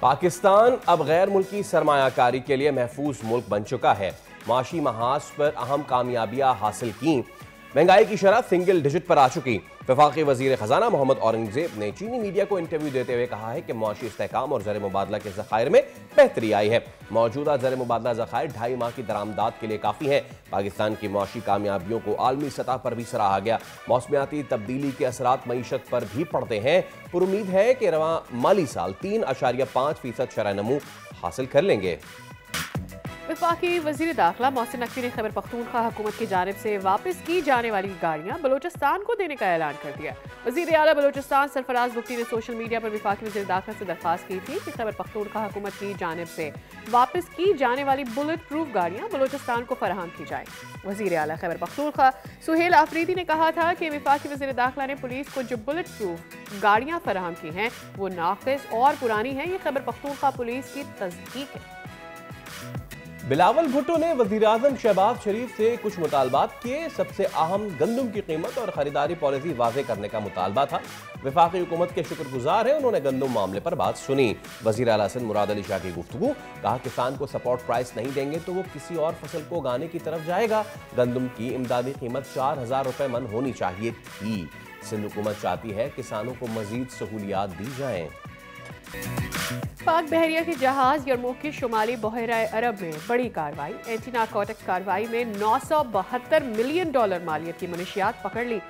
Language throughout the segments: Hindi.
पाकिस्तान अब गैर मुल्की सरमायाकारी के लिए महफूज मुल्क बन चुका है। माशी महाज पर अहम कामयाबियां हासिल की। महंगाई की शरह सिंगल डिजिट पर आ चुकी। वफाकी वजीर खजाना मोहम्मद औरंगजेब ने चीनी मीडिया को इंटरव्यू देते हुए कहा है कि मुआशी इस्तेहकाम और ज़र मुबादला के ज़खायर में बेहतरी आई है। मौजूदा ज़र मुबादला ज़खायर 2.5 माह की दरामदात के लिए काफ़ी है। पाकिस्तान की मुआशी कामयाबियों को आलमी सतह पर भी सराहा गया। मौसमियाती तब्दीली के असरात मईशत पर भी पड़ते हैं। पुरुमीद है कि रवां माली साल 3.5% शरह नमू हासिल कर लेंगे। वफाकी वज़ीर दाखिला मोहसिन नकवी ने खैबर पख्तूनख्वा हुकूमत की जानिब से वापस की जाने वाली गाड़ियाँ बलोचिस्तान को देने का ऐलान कर दिया। वज़ीर आला बलोचिस्तान सरफराज बुख्ती ने सोशल मीडिया पर वफाकी वज़ीर दाखिला से दरख्वास्त की थी कि खैबर पख्तूनख्वा हुकूमत की जानिब से वापस की जाने वाली बुलेट प्रूफ गाड़ियाँ बलोचिस्तान को फराहम की जाएँ। वज़ीर आला खैबर पख्तूनख्वा सुहेल आफरीदी ने कहा था कि वफाकी वज़ीर दाखिला ने पुलिस को जो बुलेट प्रूफ गाड़ियाँ फराहम की हैं वो नाक़िस और पुरानी हैं। ये खैबर पख्तूनख्वा पुलिस की तस्दीक है। बिलावल भुट्टो ने वज़ीर-ए-आज़म शहबाज शरीफ से कुछ मुतालबात किए। सबसे अहम गंदम की कीमत और खरीदारी पॉलिसी वाज़े करने का मुतालबा था। वफाकी हुकूमत के शुक्रगुजार हैं, उन्होंने गंदम मामले पर बात सुनी। वज़ीर आला सिंध मुराद अली शाह की गुफ्तगू, कहा किसान को सपोर्ट प्राइस नहीं देंगे तो वो किसी और फसल को उगाने की तरफ जाएगा। गंदम की इमदादी कीमत 4,000 रुपये मन होनी चाहिए थी। सिंध हुकूमत चाहती है किसानों को मजीद सहूलियात दी जाएं। पाक बहरिया के जहाज यरमूक की शुमाली बहरा अरब में बड़ी कार्रवाई। एंटी नारकोटिक्स कार्रवाई में $972 मिलियन मालियत की मनशियात पकड़ ली।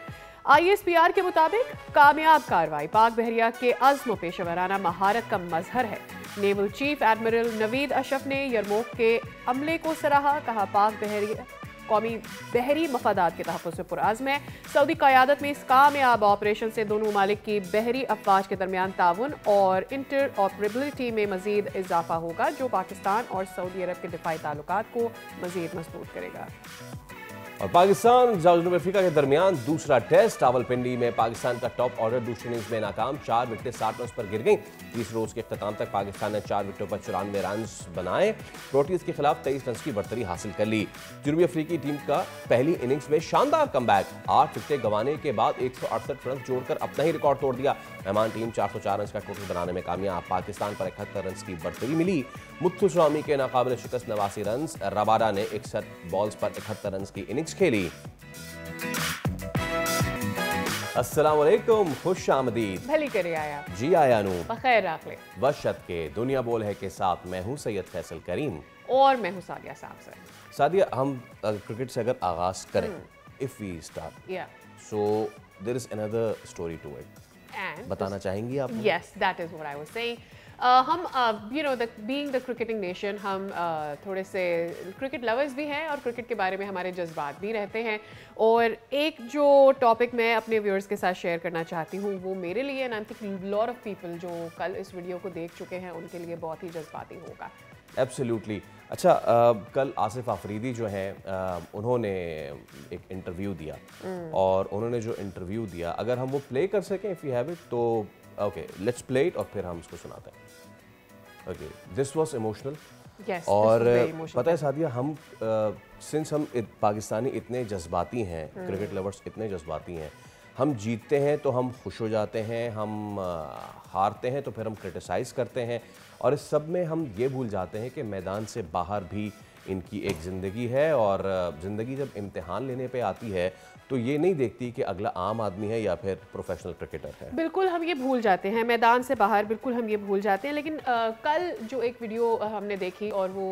ISPR के मुताबिक कामयाब कार्रवाई पाक बहरिया के अज़्म पेशेवराना महारत का मजहर है। Naval chief admiral Naveed Ashraf ने यरमूक के अमले को सराहा। कहा पाक बहरिया कौमी बहरी मफादात के तहफ़्फ़ुज़ में पुरअज़्म है। सऊदी क़यादत में इस कामयाब ऑपरेशन से दोनों ममालिक की बहरी अफ़वाज के दरमियान ताउन और इंटर ऑपरेबिलिटी में मज़ीद इजाफा होगा, जो पाकिस्तान और सऊदी अरब के दिफ़ाई ताल्लुकात को मज़ीद मजबूत करेगा। और पाकिस्तान जनूबी अफ्रीका के दरमियान दूसरा टेस्ट। रावलपिंडी में पाकिस्तान का टॉप ऑर्डर दूसरी इनिंग्स में नाकाम। 4 विकेटें 60 रन पर गिर गईं। 30 रोज के अख्ताम तक पाकिस्तान ने 4 विकेटों पर 94 रन बनाए। प्रोटीज के खिलाफ 23 रन की बढ़तरी हासिल कर ली। जनूबी अफ्रीकी टीम का पहली इनिंग्स में शानदार कमबैक। 8 विकेटें गंवाने के बाद 168 रन जोड़कर अपना ही रिकॉर्ड तोड़ दिया। मेहमान टीम 404 रन का टोटल बनाने में कामयाब। पाकिस्तान पर 71 रन की बढ़तरी मिली। मुत्थु स्वामी के नाकाबिल शिकस्त 89 रन। रबाडा ने 61 बॉल्स पर 71 रन की इनिंग्स खेली। अस्सलाम वालेकुम, खुश आमदीद। भली करे आया जी आया नू बखैर रख ले। वशत के दुनिया बोल है के साथ मैं हूँ सैयद फैसल करीम और मैं हूँ सादिया साहब से। सादिया, हम क्रिकेट से अगर आगाज करें, if we start, so there is another story to it. बताना चाहेंगी आप? Yes, that is what I was saying. हम बीइंग द क्रिकेटिंग नेशन, हम थोड़े से क्रिकेट लवर्स भी हैं और क्रिकेट के बारे में हमारे जज्बात भी रहते हैं। और एक जो टॉपिक मैं अपने व्यूअर्स के साथ शेयर करना चाहती हूँ वो मेरे लिए and I think lot of people जो कल इस वीडियो को देख चुके हैं उनके लिए बहुत ही जज्बाती होगा। एब्सोल्युटली। अच्छा, कल आसिफ आफरीदी जो हैं उन्होंने एक इंटरव्यू दिया और उन्होंने जो इंटरव्यू दिया, अगर हम वो प्ले कर सकें इफ़ यू हैव इट तो ओके, लेट्स प्ले इट और फिर हम उसको सुनाते हैं। Okay, this was emotional. और पता है सादिया, हम सिंस हम पाकिस्तानी इतने जज्बाती हैं, क्रिकेट लवर्स इतने जज्बाती हैं, हम जीतते हैं तो हम खुश हो जाते हैं, हम हारते हैं तो फिर हम क्रिटिसाइज़ करते हैं, और इस सब में हम ये भूल जाते हैं कि मैदान से बाहर भी इनकी एक ज़िंदगी है। और ज़िंदगी जब इम्तिहान लेने पे आती है तो ये नहीं देखती कि अगला आम आदमी है या फिर प्रोफेशनल क्रिकेटर है। बिल्कुल हम ये भूल जाते हैं, मैदान से बाहर बिल्कुल हम ये भूल जाते हैं। लेकिन कल जो एक वीडियो हमने देखी और वो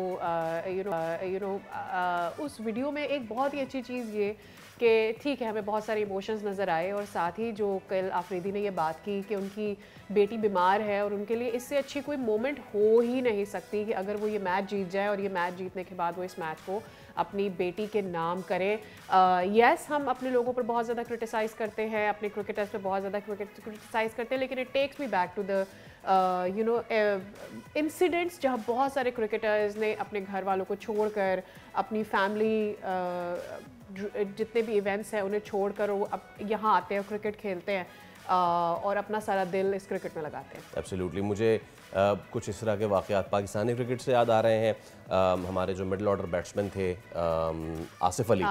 उस वीडियो में एक बहुत ही अच्छी चीज़ ये कि ठीक है, हमें बहुत सारे इमोशंस नज़र आए और साथ ही जो कल आफरीदी ने ये बात की कि उनकी बेटी बीमार है और उनके लिए इससे अच्छी कोई मोमेंट हो ही नहीं सकती कि अगर वो ये मैच जीत जाए और ये मैच जीतने के बाद वो इस मैच को अपनी बेटी के नाम करें। यस, हम अपने लोगों पर बहुत ज़्यादा क्रिटिसाइज़ करते हैं, अपने क्रिकेटर्स पे बहुत ज़्यादा क्रिटिसाइज़ करते हैं, लेकिन it takes me back to the incidents जहाँ बहुत सारे क्रिकेटर्स ने अपने घर वालों को छोड़कर, अपनी फैमिली जितने भी इवेंट्स हैं उन्हें छोड़कर वो अब यहाँ आते हैं, क्रिकेट खेलते हैं और अपना सारा दिल इस क्रिकेट में लगाते हैं। एब्सोल्युटली। मुझे कुछ इस तरह के वाक़यात पाकिस्तानी क्रिकेट से याद आ रहे हैं। हमारे जो मिडल ऑर्डर बैट्समैन थे आसिफ अली,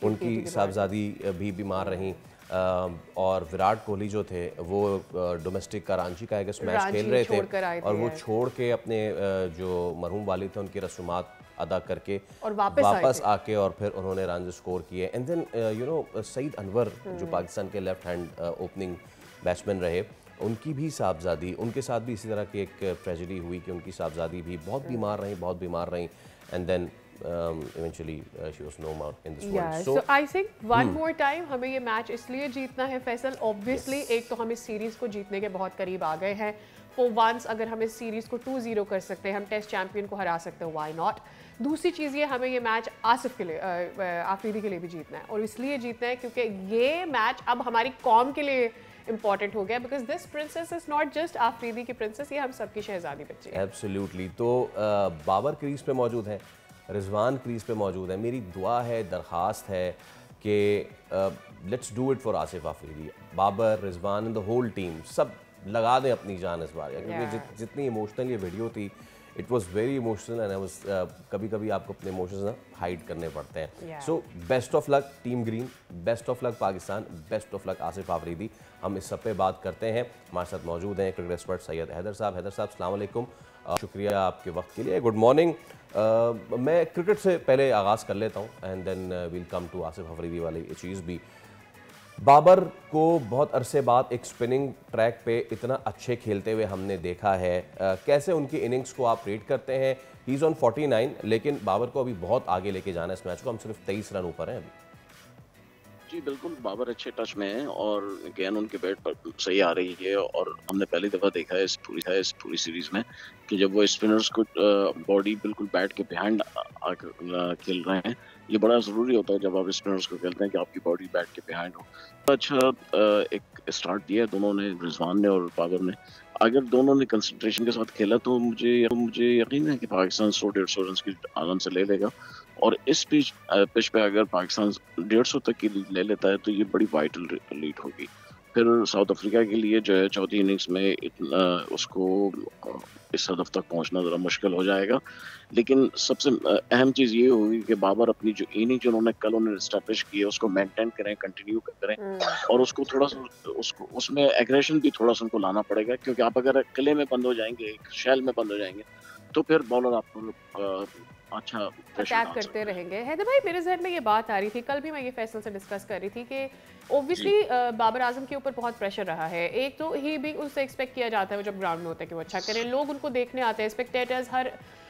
उनकी साहबजादी भी बीमार रहीं। और विराट कोहली जो थे वो डोमेस्टिक कराची का एक मैच खेल रहे थे और वो छोड़ के अपने जो मरहूम वालिद थे उनकी रसूमात अदा करके और वापस आके और फिर उन्होंने रन स्कोर किए। एंड देन सईद अनवर जो पाकिस्तान के लेफ्ट हैंड ओपनिंग बैट्समैन रहे, उनकी भी साहबजादी, उनके साथ भी इसी तरह की एक ट्रेजेडी हुई कि उनकी साहबजादी भी बहुत बीमार रहीं and then eventually she was no more in this world. So I think one more time हमें ये मैच इसलिए जीतना है फैसल, ऑब्वियसली एक तो हम इस सीरीज को जीतने के बहुत करीब आ गए हैं। फॉर वंस अगर हम इस सीरीज को 2-0 कर सकते हैं, हम टेस्ट चैंपियन को हरा सकते हैं, व्हाई नॉट। दूसरी चीज़ ये, हमें ये मैच आसिफ के लिए, आफरीदी के लिए भी जीतना है, और इसलिए जीतना है क्योंकि ये मैच अब हमारी कौम के लिए इंपॉर्टेंट हो गया, because this princess is not just Afridi की प्रिंसेस, ये हम सबकी शहजादी बच्ची है। एब्सोल्युटली। तो बाबर क्रीज पे मौजूद है, रिजवान क्रीज पे मौजूद है। मेरी दुआ है, दरख्वास्त है कि let's do it for Asif Afridi. Babar, Rizwan and the whole team सब लगा दें अपनी जान इस बार, क्योंकि जितनी इमोशनल ये वीडियो थी, it was very emotional and I was, कभी कभी आपको अपने इमोशंस ना हाइड करने पड़ते हैं। So best of luck team green, best of luck Pakistan, best of luck Asif Afridi. हम इस सब पे बात करते हैं। हमारे साथ मौजूद हैं क्रिकेट एक्सपर्ट सैयद हैदर साहब। हैदर साहब, अस्सलाम वालेकुम, शुक्रिया आपके वक्त के लिए, गुड मॉर्निंग। मैं क्रिकेट से पहले आगाज़ कर लेता हूँ and then will come to Asif Afridi वाली चीज़ भी। बाबर को बहुत अरसे बाद एक स्पिनिंग ट्रैक पे इतना अच्छे खेलते हुए हमने देखा है। कैसे उनकी इनिंग्स को आप रेट करते हैं? ही इज़ ऑन 49, लेकिन बाबर को अभी बहुत आगे लेके जाना है इस मैच को, हम सिर्फ 23 रन ऊपर हैं अभी। जी बिल्कुल, बाबर अच्छे टच में है और गेंद उनके बैट पर सही आ रही है, और हमने पहली दफ़ा देखा है इस पूरी सीरीज़ में कि जब वो स्पिनर्स को बॉडी बिल्कुल बैट के बिहाइंड आकर खेल रहे हैं। ये बड़ा ज़रूरी होता है जब आप स्पिनर्स को खेलते हैं कि आपकी बॉडी बैट के बिहाइंड हो। तो अच्छा एक स्टार्ट दिया है दोनों ने, रिजवान ने और बाबर ने। अगर दोनों ने कंसंट्रेशन के साथ खेला तो मुझे यकीन है कि पाकिस्तान 100-150 रन की आराम से ले लेगा, और इस पिच पे अगर पाकिस्तान 150 तक की लीड ले लेता है तो ये बड़ी वाइटल लीड होगी। फिर साउथ अफ्रीका के लिए जो है चौथी इनिंग्स में उसको इस हदफ तक पहुंचना ज़रा मुश्किल हो जाएगा। लेकिन सबसे अहम चीज़ ये होगी कि बाबर अपनी जो इनिंग उन्होंने कल एस्टैब्लिश की है उसको मेंटेन करें, कंटिन्यू करें, और उसको थोड़ा सा उसमें एग्रेशन भी थोड़ा सा उनको लाना पड़ेगा, क्योंकि आप अगर किले में बंद हो जाएंगे, शेल में बंद हो जाएंगे, तो फिर बॉलर आपको अच्छा अटैक करते रहेंगे। हैदर भाई, मेरे जहन में ये बात आ रही थी, कल भी मैं ये फैसल से डिस्कस कर रही थी कि ऑब्वियसली बाबर आजम के ऊपर बहुत प्रेशर रहा है। एक तो ही भी उससे एक्सपेक्ट किया जाता है वो जब ग्राउंड में होता है कि वो अच्छा करें, लोग उनको देखने आते हैं, स्पेक्टेटर्स,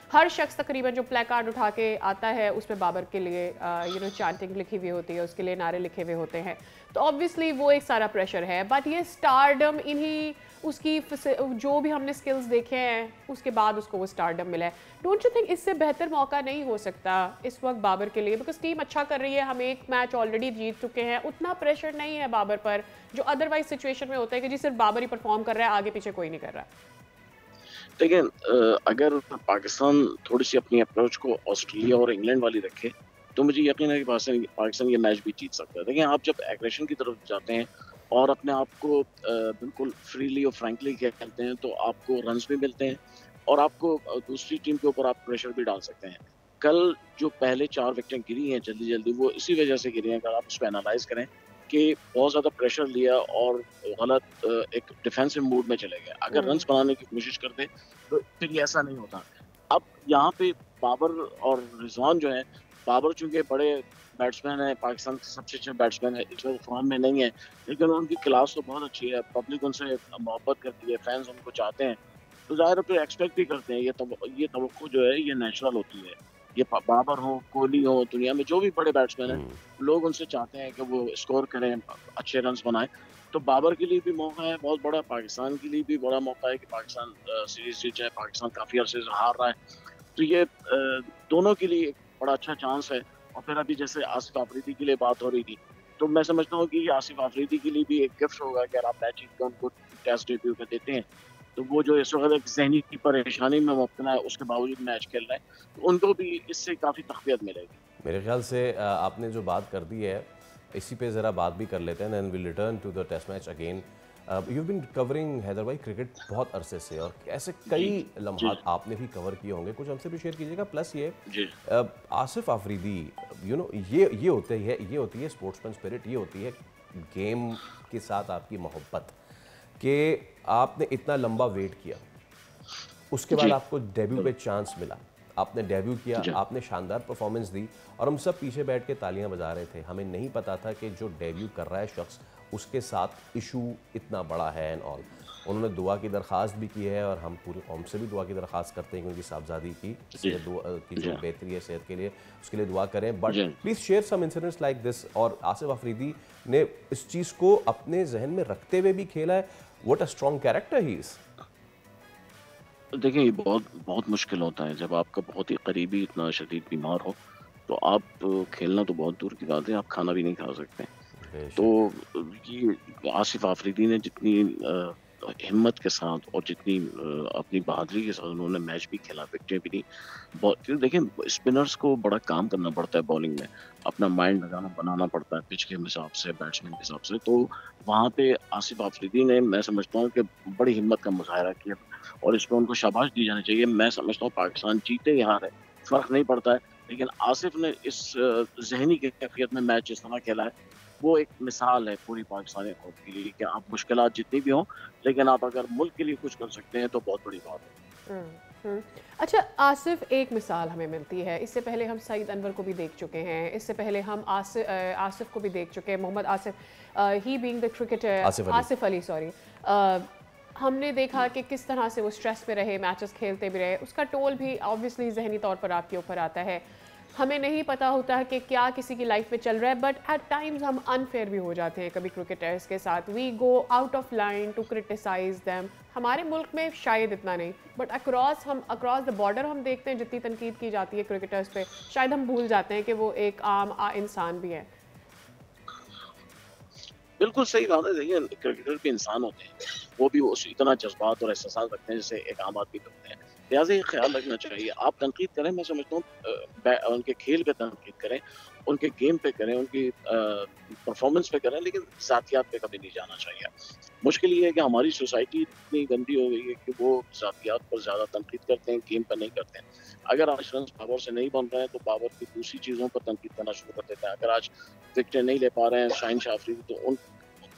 हर शख्स तकरीबन जो प्ले कार्ड उठा के आता है उसमें बाबर के लिए चांटिंग लिखी हुई होती है, उसके लिए नारे लिखे हुए होते हैं, तो ऑब्वियसली वो एक सारा प्रेशर है। बट ये स्टारडम इन्हीं उसकी जो भी हमने स्किल्स देखे हैं उसके बाद उसको वो स्टारडम मिला है। डोंट यू थिंक इससे बेहतर मौका नहीं हो सकता इस वक्त बाबर के लिए? बिकॉज टीम अच्छा कर रही है, हम एक मैच ऑलरेडी जीत चुके हैं, उतना प्रेशर नहीं है बाबर पर जो अदरवाइज सिचुएशन में होता है कि जी सिर्फ बाबर ही परफॉर्म कर रहा है, आगे पीछे कोई नहीं कर रहा। देखिए, अगर पाकिस्तान थोड़ी सी अपनी अप्रोच को ऑस्ट्रेलिया और इंग्लैंड वाली रखे तो मुझे यकीन है कि पाकिस्तान ये मैच भी जीत सकता है। देखिए, आप जब एग्रेशन की तरफ जाते हैं और अपने आप को बिल्कुल फ्रीली और फ्रैंकली खेलते हैं तो आपको रन्स भी मिलते हैं और आपको दूसरी टीम के ऊपर आप प्रेशर भी डाल सकते हैं। कल जो पहले 4 विकेटें गिरी हैं जल्दी वो इसी वजह से गिरी हैं। अगर आप उसको एनालाइज करें कि बहुत ज़्यादा प्रेशर लिया और गलत एक डिफेंसिव मूड में चले गए। अगर रन्स बनाने की कोशिश करते तो फिर ये ऐसा नहीं होता। अब यहाँ पे बाबर और रिजवान जो है, बाबर चूंकि बड़े बैट्समैन है, पाकिस्तान के सबसे अच्छे बैट्समैन है, इस वक्त फॉर्म में नहीं है, लेकिन उनकी क्लास तो बहुत अच्छी है, पब्लिक उनसे मोहब्बत करती है, फैंस उनको चाहते हैं, तो ज़ाहिर है एक्सपेक्ट भी करते हैं। ये तवक्को जो है ये नेचुरल होती है। ये बाबर हो, कोहली हो, दुनिया में जो भी बड़े बैट्समैन हैं, लोग उनसे चाहते हैं कि वो स्कोर करें, अच्छे रन्स बनाएं। तो बाबर के लिए भी मौका है बहुत बड़ा, पाकिस्तान के लिए भी बड़ा मौका है कि पाकिस्तान सीरीज जीत जाए। पाकिस्तान काफ़ी अर्से से हार रहा है, तो ये दोनों के लिए एक बड़ा अच्छा चांस है। और फिर अभी जैसे आसिफ आफरीदी के लिए बात हो रही थी, तो मैं समझता हूँ कि आसिफ आफरीदी के लिए भी एक गिफ्ट होगा कि अगर आप मैच जीत कर उनको टेस्ट डेब्यू पे देते हैं, तो वो जो इस वक्त एक ज़हनी की परेशानी में मुब्तला है उसके बावजूद मैच खेल रहे हैं, तो उनको भी इससे काफ़ी तक़वियत मिलेगी। मेरे ख्याल से आपने जो बात कर दी है इसी पे ज़रा बात भी कर लेते हैं, then will return to the test match again. You been covering Haider भाई क्रिकेट बहुत अरसे से, और ऐसे कई लम्हात आपने भी कवर किए होंगे, कुछ हमसे भी शेयर कीजिएगा। प्लस ये आसिफ आफरीदी ये होती है स्पोर्ट्समैन स्पिरिट, ये होती है गेम के साथ आपकी मोहब्बत कि आपने इतना लंबा वेट किया, उसके बाद आपको डेब्यू पे चांस मिला, आपने डेब्यू किया, आपने शानदार परफॉर्मेंस दी और हम सब पीछे बैठ के तालियां बजा रहे थे। हमें नहीं पता था कि जो डेब्यू कर रहा है शख्स, उसके साथ इशू इतना बड़ा है एंड ऑल। उन्होंने दुआ की दरख्वास्त भी की है और हम पूरी कौम से भी दुआ की दरख्वास्त करते हैं कि उनकी साहबजादी की जो बेहतरी है सेहत के लिए, उसके लिए दुआ करें। But please share some incidents like this. और आसिफ अफरीदी ने इस चीज़ को अपने जहन में रखते हुए भी खेला है। What a strong character he is. देखिए, ये बहुत बहुत मुश्किल होता है जब आपका बहुत ही करीबी इतना शदीद बीमार हो, तो आप खेलना तो बहुत दूर की बात है, आप खाना भी नहीं खा सकते। तो ये आसिफ आफरीदी ने जितनी हिम्मत के साथ और जितनी अपनी बहादुरी के साथ उन्होंने मैच भी खेला, विकेटें भी दी। क्योंकि देखिए, स्पिनर्स को बड़ा काम करना पड़ता है बॉलिंग में, अपना माइंड बनाना पड़ता है पिच के हिसाब से, बैट्समैन के हिसाब से। तो वहाँ पे आसिफ आफरीदी ने, मैं समझता हूँ कि बड़ी हिम्मत का मुजाहरा किया और इस पर उनको शाबाश दी जानी चाहिए। मैं समझता हूँ पाकिस्तान जीते या हारे फर्क नहीं पड़ता है, लेकिन आसिफ ने इस जहनी कैफियत में मैच जिस तरह खेला है, वो एक मिसाल है पूरी पाकिस्तानी कौम के लिए कि आप मुश्किलात जितनी भी हों, लेकिन आप अगर मुल्क के लिए कुछ कर सकते हैं तो बहुत बड़ी बात है। अच्छा, आसिफ एक मिसाल हमें मिलती है। इससे पहले हम सईद अनवर को भी देख चुके हैं, इससे पहले हम आसिफ को भी देख चुके हैं, Mohammad Asif, he being the cricketer Asif Ali, sorry. हमने देखा कि किस तरह से वो स्ट्रेस पे रहे, मैचेस खेलते भी रहे। उसका टोल भी ऑब्वियसली जहनी तौर पर आपके ऊपर आता है। हमें नहीं पता होता है कि क्या किसी की लाइफ में चल रहा है, बट एट टाइम्स हम अनफेयर भी हो जाते हैं कभी क्रिकेटर्स के साथ। We go out of line to criticise them. हमारे मुल्क में शायद इतना नहीं, बट अक्रॉस द बॉर्डर हम देखते हैं जितनी तनकीद की जाती है क्रिकेटर्स पे, शायद हम भूल जाते हैं कि वो एक आम इंसान भी है। बिल्कुल सही बात है। देखिए, क्रिकेटर भी इंसान होते हैं, वो भी उसी इतना जज्बात और एहसास रखते हैं जैसे एक आम आदमी करते हैं। लिहाजा ये ख्याल रखना चाहिए। आप तनकीद करें, मैं समझता हूँ उनके खेल पे तनकीद करें, उनके गेम पे करें, उनकी परफॉर्मेंस पे करें, लेकिन ज़ातियात पे कभी नहीं जाना चाहिए। मुश्किल ये है कि हमारी सोसाइटी इतनी गंदी हो गई है कि वो ज़ातियात पर ज़्यादा तनकीद करते हैं, गेम पर नहीं करते हैं। अगर आज रन बाबर से नहीं बन रहे हैं तो बाबर की दूसरी चीज़ों पर तनकीद करना शुरू कर देते हैं। अगर आज विकेटें नहीं ले पा रहे हैं शाहीन शाह अफरीदी,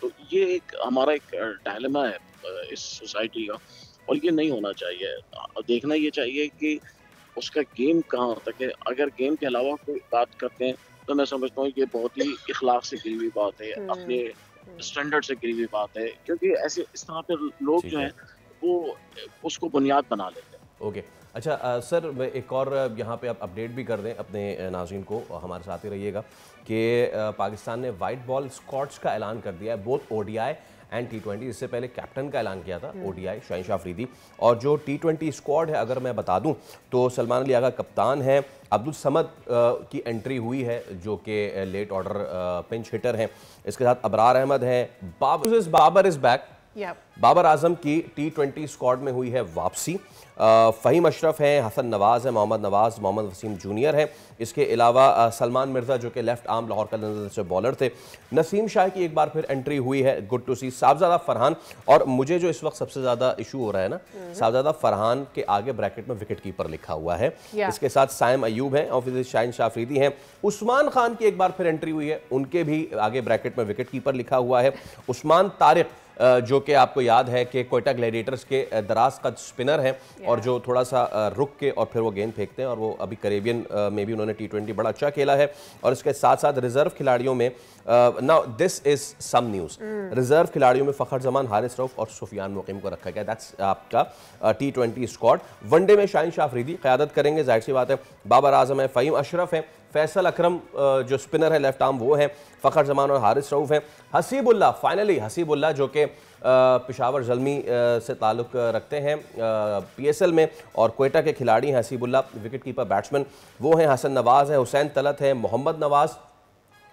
तो ये एक हमारा एक डायलेमा है इस सोसाइटी का, और ये नहीं होना चाहिए। देखना ये चाहिए कि उसका गेम कहाँ तक है। अगर गेम के अलावा कोई बात करते हैं तो मैं समझता हूँ ये बहुत ही इखलाक से गिरी हुई बात है, अपने स्टैंडर्ड से गिरी हुई बात है, क्योंकि ऐसे इस तरह के लोग जो हैं वो उसको बुनियाद बना लेते हैं। ओके, अच्छा सर, एक और यहाँ पे आप अपडेट भी कर दें अपने नाज़रीन को, हमारे साथ ही रहिएगा, कि पाकिस्तान ने वाइट बॉल स्क्वाड्स का ऐलान कर दिया है, बोथ ओडीआई एंड T20। इससे पहले कैप्टन का ऐलान किया था ओडीआई शाहीन शाह अफरीदी, और जो T20 स्क्वाड है अगर मैं बता दूं तो सलमान अली आगा कप्तान है, अब्दुल समद की एंट्री हुई है जो कि लेट ऑर्डर पिंच हिटर हैं, इसके साथ अबरार अहमद हैं, बाबर इज़ बैक, बाबर आजम की T20 स्क्वाड में हुई है वापसी, फ़हीम अशरफ हैं, हसन नवाज़ है, मोहम्मद नवाज़, मोहम्मद वसीम जूनियर है, इसके अलावा सलमान मिर्ज़ा जो कि लेफ्ट आर्म लाहौर कलंदर्स से बॉलर थे, नसीम शाह की एक बार फिर एंट्री हुई है, गुड टू सी, साहबजादा फरहान। और मुझे जो इस वक्त सबसे ज़्यादा इशू हो रहा है ना, साहबजादा फरहान के आगे ब्रैकेट में विकेट कीपर लिखा हुआ है, इसके साथ साइम अयूब हैं और फिर शाहीन शाह अफरीदी हैं, उस्मान खान की एक बार फिर एंट्री हुई है, उनके भी आगे ब्रैकेट में विकेट कीपर लिखा हुआ है, उस्मान तारिक जो कि आपको याद है कि कोयटा ग्लैडिएटर्स के दराज का स्पिनर हैं और जो थोड़ा सा रुक के और फिर वो गेंद फेंकते हैं, और वो अभी कैरेबियन में भी उन्होंने T20 बड़ा अच्छा खेला है। और इसके साथ साथ रिजर्व खिलाड़ियों में now this is some news, reserve खिलाड़ियों में फ़खर जमान, हारिस रऊफ और सुफियान मुकीम को रखा गया। दैट्स आपका T20 स्क्वाड। वनडे में शाहीन शाह अफरीदी क़यादत करेंगे, जाहिर सी बात है, बाबर आजम है, फ़हीम अशरफ है, फैसल अकरम जो स्पिनर है लेफ्ट आर्म वो हैं, फ़खर जमान और हारिस रऊफ हैं, हसीबुल्ला, फाइनली हसीबुल्ला जो कि पेशावर ज़ल्मी से ताल्लुक़ रखते हैं PSL में और कोयटा के खिलाड़ी हैं हसीबुल्ला, विकेट कीपर बैट्समैन वो हैं, हसन नवाज़ है, हुसैन तलत है, मोहम्मद नवाज़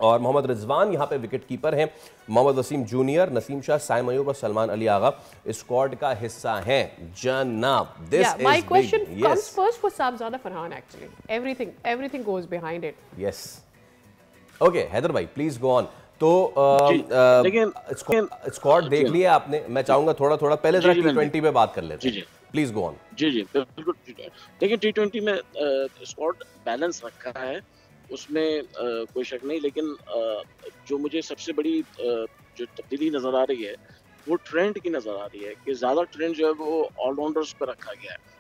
और मोहम्मद रिजवान यहाँ पे विकेट कीपर हैं, मोहम्मद वसीम जूनियर, नसीम शाह, साइम अयूब और सलमान अली आगा स्क्वाड का हिस्सा हैं जनाब। This is my question comes first for Sahibzada Farhan, actually everything goes behind it. Yes, okay Haider भाई प्लीज गो ऑन। तो स्क्वाड देख लिया आपने, मैं चाहूंगा थोड़ा थोड़ा पहले जरा T20 पे बात कर लेते हैं, प्लीज गो ऑन। जी बिल्कुल। देखिए, T20 में स्क्वाड बैलेंस रखा है, उसमें कोई शक नहीं, लेकिन जो मुझे सबसे बड़ी जो तब्दीली नज़र आ रही है वो ट्रेंड की नज़र आ रही है कि ज़्यादा ट्रेंड जो है वो ऑलराउंडर्स पर रखा गया है।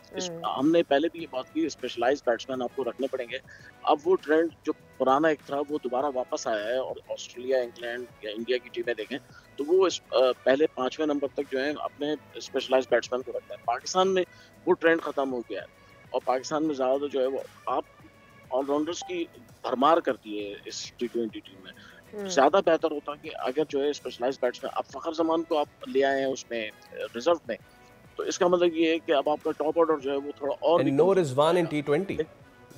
हमने पहले भी ये बात की, स्पेशलाइज्ड बैट्समैन आपको रखने पड़ेंगे। अब वो ट्रेंड जो पुराना एक था वो दोबारा वापस आया है, और ऑस्ट्रेलिया, इंग्लैंड या इंडिया की टीमें देखें तो वो पहले 5वें नंबर तक जो है अपने स्पेशलाइज्ड बैट्समैन को रखता है। पाकिस्तान में वो ट्रेंड खत्म हो गया है, और पाकिस्तान में ज़्यादा जो है वो आप ऑलराउंडर्स की भरमार करती है इस T20 टीम में। ज़्यादा बेहतर होता कि अगर जो है स्पेशलाइज्ड बैट्समैन, अब फ़खर ज़मान को आप ले आए हैं उसमें रिजर्व में, तो इसका मतलब ये है कि अब आपका टॉप ऑर्डर जो है वो थोड़ा और भी नो कमजोर रिजवान इन हो जाएगा। T20,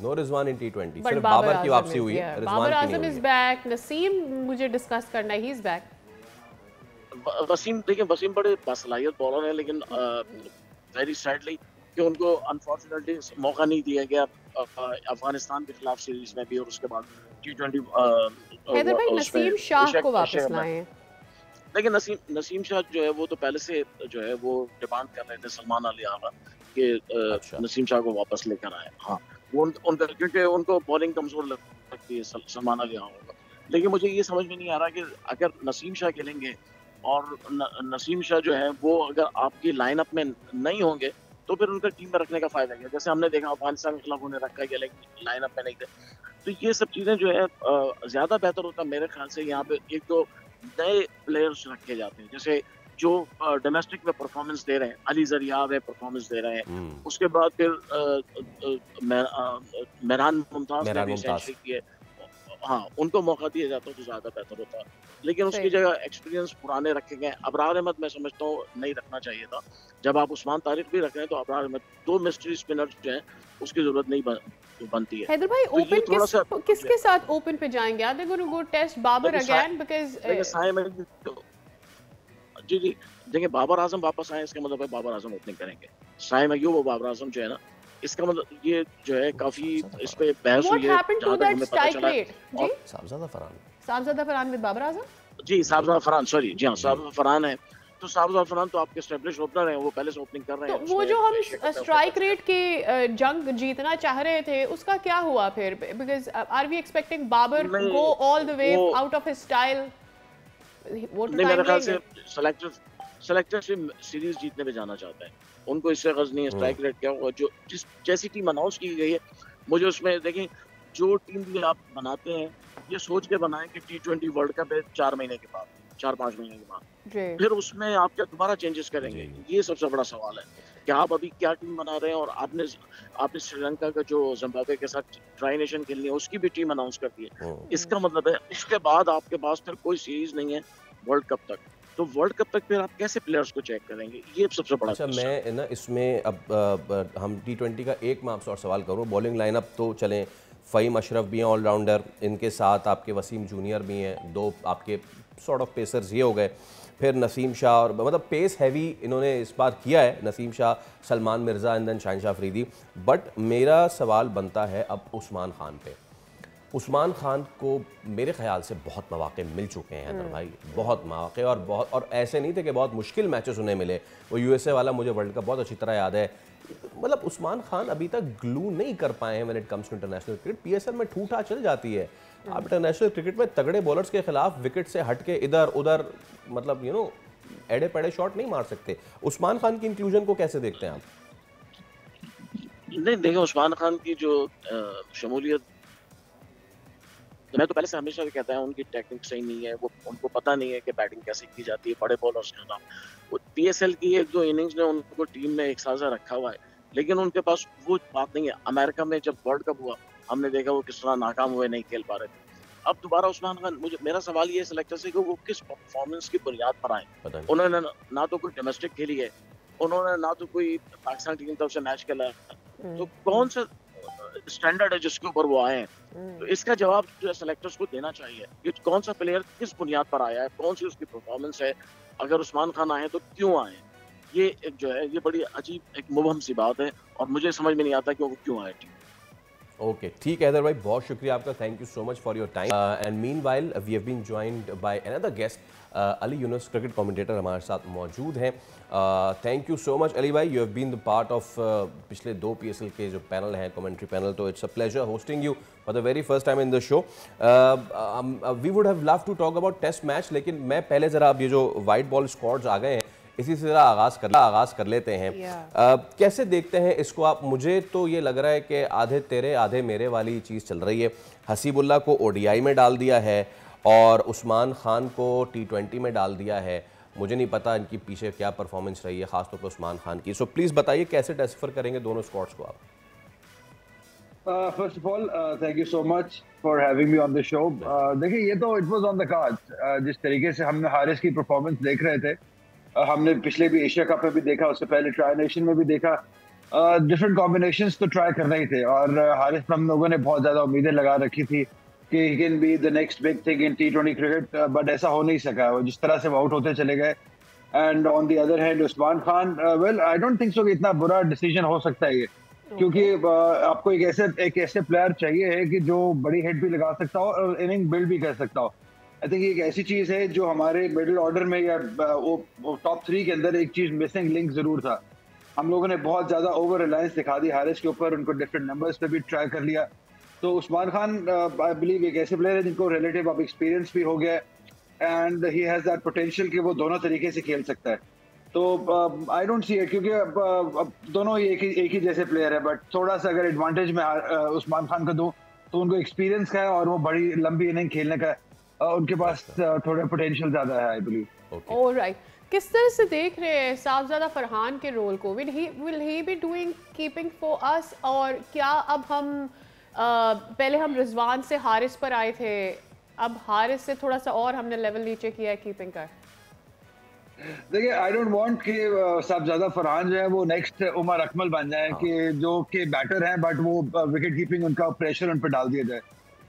no Rizwan in T20, but सिर्फ बाबर बाबर की आजम वापसी इज हुई है, बाबर रिजवान की आजम नहीं इज हुई है। बैक, नसीम मुझे डिस्कस करना है, ही इज बैक। वसीम, देखिए वसीम बड़े बासलाहियत बॉलर हैं, लेकिन वेरी सैडली कि उनको अनफॉर्चुनेटली मौका नहीं दिया गया अफगानिस्तान के खिलाफ सीरीज में भी, और उसके बाद T20 हैदर भाई, उसमें नसीम शाह को वापस एशिया में। लाएं। लेकिन नसीम शाह जो है वो तो पहले से जो है वो डिमांड कर रहे थे सलमान अली आगा कि अच्छा, नसीम शाह को वापस लेकर आए। हाँ, वो उनका, क्योंकि उनको बॉलिंग कमजोर लगती है सलमान अली आगा को। लेकिन मुझे ये समझ में नहीं आ रहा कि अगर नसीम शाह खेलेंगे और नसीम शाह जो है वो अगर आपकी लाइनअप में नहीं होंगे तो फिर उनका टीम में रखने का फायदा क्या? जैसे हमने देखा अफगानिस्तान के खिलाफ उन्हें रखा गया लेकिन लाइनअप में नहीं थे। तो ये सब चीजें जो है ज्यादा बेहतर होता मेरे ख्याल से यहाँ पे एक तो नए प्लेयर्स रखे जाते हैं, जैसे जो डोमेस्टिक में परफॉर्मेंस दे रहे हैं, अली जरियाब है परफॉर्मेंस दे रहे हैं, उसके बाद फिर मेहरान मुमताज ने भी सेंचुरी की है। हाँ, उनको मौका दिया जाता तो ज्यादा बेहतर होता, लेकिन उसकी जगह एक्सपीरियंस पुराने रखे गए। अबरार अहमद मैं समझता हूँ नहीं रखना चाहिए था। जब आप उस्मान तारिक भी रख रहे हैं तो अबरार अहमद, दो मिस्ट्री स्पिनर जो हैं उसकी जरूरत नहीं बनती है। हैदर भाई, तो ये ओपन थोड़ा सा किसके साथ ओपन पे जाएंगे? Are they gonna go test Babar again? Because Saim ji जी, देखिए बाबर आजम वापस आए इसका मतलब है बाबर आजम ओपनिंग करेंगे। साइम अयूब और बाबर आजम जो है ना, इसका मतलब ये जो है काफी इस पे बहस व्हाट हुई है हैपेंड टू जहां तक दैट हमें पता स्ट्राइक चला। रेट? जी, साहबजादा फरहान। साहबजादा फरहान विद बाबर आजम। जी साहबजादा फरहान, सॉरी, जी हाँ साहबजादा फरहान है। तो साहबजादा फरहान तो आपके एस्टेब्लिश ओपनर हैं, वो पहले से ओपनिंग कर रहे तो हैं। वो जो हम स्ट्राइक रेट के जंग जीतना चाह रहे थे उसका क्या हुआ फिर? Because are we expecting Babar go all the way out of his style? वो तो नहीं, मेरे टाइम ख्याल से लेंगे। सेलेक्टर से सीरीज जीतने में जाना चाहता है, उनको इससे गज़ नहीं है स्ट्राइक रेट क्या होगा। जो जैसी टीम अनाउंस की गई है, मुझे उसमें देखें, जो टीम भी आप बनाते हैं ये सोच के बनाएं कि T20 वर्ल्ड कप है 4 महीने के बाद, 4-5 महीने के बाद, फिर उसमें आप क्या दोबारा चेंजेस करेंगे? ये सबसे बड़ा सवाल है कि आप अभी क्या टीम बना रहे हैं। और आपने श्रीलंका का जो जिम्बाब्वे के साथ ट्राई नेशन खेलनी है उसकी भी टीम अनाउंस कर दी है। इसका मतलब है उसके बाद आपके पास फिर कोई सीरीज नहीं है वर्ल्ड कप तक। तो वर्ल्ड कप तक फिर आप कैसे प्लेयर्स को चेक करेंगे? ये सबसे बड़ा अच्छा, मैं ना इसमें अब हम T20 का एक मैं आपसे और सवाल करूँ। बॉलिंग लाइनअप तो चलें, फ़हीम अशरफ भी हैं ऑलराउंडर, इनके साथ आपके वसीम जूनियर भी हैं, दो आपके सॉर्ट ऑफ पेसर्स ये हो गए। फिर नसीम शाह, और मतलब पेस हैवी इन्होंने इस बार किया है, Naseem Shah, Salman Mirza and then Shaheen Shah Afridi. But मेरा सवाल बनता है अब उस्मान खान पे। उस्मान खान को मेरे ख्याल से बहुत मौके मिल चुके हैं हैदर भाई, बहुत मौके, और ऐसे नहीं थे कि बहुत मुश्किल मैचेस उन्हें मिले। वो USA वाला मुझे वर्ल्ड कप बहुत अच्छी तरह याद है। मतलब उस्मान खान अभी तक ग्लू नहीं कर पाए हैं when it comes to international cricket. PSL में ठूठा चल जाती है, आप इंटरनेशनल क्रिकेट में तगड़े बॉलर्स के खिलाफ विकेट से हट के इधर उधर मतलब एड़े पड़े शॉट नहीं मार सकते। उस्मान खान की इंक्लूजन को कैसे देखते हैं आप? नहीं, देखिए उस्मान खान की जो शमूलियत, मैं तो पहले से हमेशा भी कहता है उनकी टेक्निक सही नहीं है, वो उनको पता नहीं है कि बैटिंग कैसे की जाती है बड़े बॉलर्स के खिलाफ। वो PSL की एक दो इनिंग्स ने उनको टीम में एक साझा रखा हुआ है, लेकिन उनके पास वो बात नहीं है। अमेरिका में जब वर्ल्ड कप हुआ हमने देखा वो किस तरह नाकाम हुए, नहीं खेल पा रहे थे। अब दोबारा उस्मान खान, मेरा सवाल ये है सिलेक्टर से कि वो किस परफॉर्मेंस की बुनियाद पर आए। उन्होंने ना तो कोई डोमेस्टिक खेली है, उन्होंने ना तो कोई पाकिस्तान टीम की तरफ से मैच खेला है, तो कौन सा स्टैंडर्ड है जिसके ऊपर वो आए हैं? तो इसका जवाब जो है सेलेक्टर्स को देना चाहिए कि कौन सा प्लेयर किस बुनियाद पर आया है, कौन सी उसकी परफॉर्मेंस है, अगर उस्मान खान आए तो क्यों आए। ये एक जो है ये बड़ी अजीब एक मुबहम सी बात है, और मुझे समझ में नहीं आता कि वो क्यों आए टीम। ओके, ठीक है हैदर भाई, बहुत शुक्रिया आपका, thank you so much for your time. And meanwhile we have been joined by another guest Ali Younis cricket commentator हमारे साथ मौजूद हैं। Thank you so much Ali भाई, you have been the part of पिछले 2 PSL के जो पैनल हैं, कमेंट्री पैनल, तो it's a pleasure hosting you for the very first time in the show. We would have love to talk about test match, लेकिन मैं पहले ज़रा अब ये जो वाइट बॉल स्क्वाड्स आ गए हैं इसी से ज़रा आगाज़ कर लेते हैं। कैसे देखते हैं इसको आप? मुझे तो ये लग रहा है कि आधे तेरे आधे मेरे वाली चीज़ चल रही है। हसीबुल्ला को ODI में डाल दिया है और उस्मान खान को T20 में डाल दिया है। मुझे नहीं पता इनकी पीछे क्या परफॉर्मेंस रही है, खासतौर पर उस्मान खान की। सो प्लीज़ बताइए कैसे डेसिफर करेंगे दोनों स्क्वाड्स को आप? First of all thank you so much for having me on the show. देखिए, ये तो it was on the cards. जिस तरीके से हमने हारिस की परफॉर्मेंस देख रहे थे, हमने पिछले भी एशिया कप में भी देखा, उससे पहले ट्राई नेशन में भी देखा, डिफरेंट कॉम्बिनेशंस तो ट्राई कर रही थे। और हारिस पर हम लोगों ने बहुत ज़्यादा उम्मीदें लगा रखी थी कि he can be the next big thing in T20 cricket, but ऐसा हो नहीं सका। वो जिस तरह से वो आउट होते चले गए। And on the other hand Usman Khan, well I don't think so कि इतना बुरा डिसीजन हो सकता है ये, क्योंकि आपको एक ऐसे प्लेयर चाहिए है कि जो बड़ी हिट भी लगा सकता हो और इनिंग बिल्ड भी कर सकता हो। आई थिंक एक ऐसी चीज़ है जो हमारे मिडिल ऑर्डर में या वो टॉप 3 के अंदर एक चीज़ मिसिंग लिंक ज़रूर था। हम लोगों ने बहुत ज़्यादा ओवर रिलायंस दिखा दी हारिस के ऊपर, उनको डिफरेंट नंबर्स पे भी ट्राई कर लिया। तो उस्मान खान आई बिलीव एक ऐसे प्लेयर है जिनको रिलेटिव अब एक्सपीरियंस भी हो गया and he has that potential कि वो दोनों तरीके से खेल सकता है। तो आई डोंट सी इट, क्योंकि अब दोनों ही एक ही जैसे प्लेयर है, बट थोड़ा सा अगर एडवांटेज में उस्मान खान को दूं तो उनको एक्सपीरियंस का है और वो बड़ी लंबी इनिंग खेलने का उनके पास थोड़ा पोटेंशियल ज़्यादा है आई बिलीव। ऑलराइट, किस तरह से देख रहे हैं साहबजादा फरहान के रोल को? Will he be doing keeping for us? और क्या अब हम पहले हम रिजवान से हारिस पर आए थे, अब हारिस से थोड़ा सा और हमने लेवल नीचे किया है कीपिंग का? देखिए, आई डोंट वांट कि साहबजादा फरहान जो है वो नेक्स्ट उमर अकमल बन जाए, कि जो कि बैटर हैं बट वो विकेट कीपिंग उनका प्रेशर उन पर डाल दिया जाए।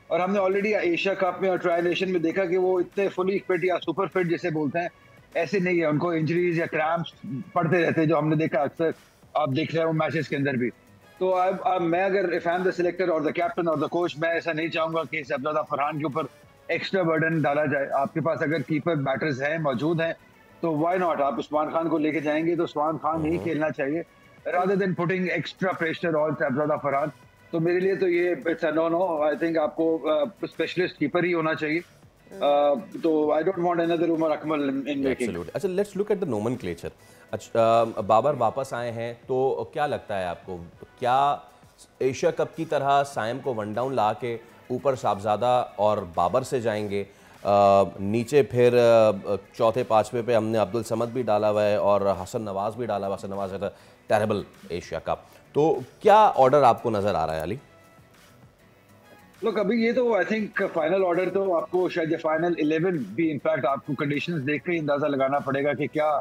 और हमने ऑलरेडी एशिया कप में और ट्राई नेशन में देखा कि वो इतने फुली फिट या सुपर फिट जिसे बोलते हैं ऐसे नहीं है, उनको इंजरीज या क्रैम्प्स पड़ते रहते हैं, जो हमने देखा अक्सर आप देख रहे हो मैचेस के अंदर भी। तो मैं अगर if I am the selector और द कैप्टन और द कोच, मैं ऐसा नहीं चाहूंगा कि साहबजादा फरहान के ऊपर एक्स्ट्रा बर्डन डाला जाए। आपके पास अगर कीपर बैटर्स हैं, मौजूद हैं, तो व्हाई नॉट? आप उस्मान खान को लेके जाएंगे तो उस्मान खान ही खेलना चाहिए rather than putting extra pressure on Sahibzada Farhan. तो मेरे लिए तो ये it's a no. I think आपको स्पेशलिस्ट कीपर ही होना चाहिए। तो I don't want another Umar Akmal in making. अच्छा, let's look at the nomenclature. अच्छा, बाबर वापस आए हैं, तो क्या लगता है आपको, क्या एशिया कप की तरह साइम को वन डाउन ला के ऊपर साहबजादा और बाबर से जाएंगे, नीचे फिर चौथे पांचवे पे हमने अब्दुल समद भी डाला हुआ है और हसन नवाज भी डाला हुआ? हसन नवाज है टेरेबल एशिया कप। तो क्या ऑर्डर आपको नजर आ रहा है अली? लोग अभी ये तो आई थिंक फाइनल ऑर्डर तो आपको शायद फाइनल 11 भी इनफैक्ट आपको कंडीशंस देख के अंदाजा लगाना पड़ेगा कि क्या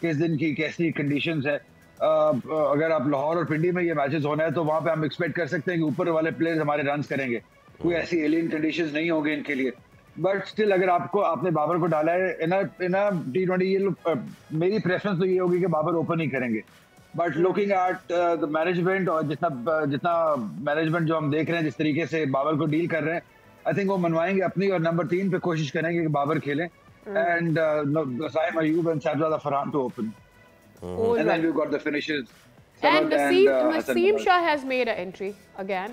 किस दिन की कैसी कंडीशंस है। अगर आप लाहौर और पिंडी में ये मैचेस होना है तो वहाँ पे हम एक्सपेक्ट कर सकते हैं कि ऊपर वाले प्लेयर्स हमारे रन करेंगे, कोई ऐसी एलियन कंडीशंस नहीं होंगे इनके लिए। बट स्टिल अगर आपने बाबर को डाला है इन T20, ये मेरी प्रेफरेंस तो ये होगी कि बाबर ओपन ही करेंगे। But looking at the management और जितना मैनेजमेंट जो हम देख रहे हैं, जिस तरीके से बाबर को डील कर रहे हैं, आई थिंक वो मनवाएंगे अपनी और नंबर 3 पे कोशिश करेंगे कि बाबर खेलें and Saim Ayub and Sahibzada Farhan to open and then we got the finishers. And Naseem Shah has made an entry again.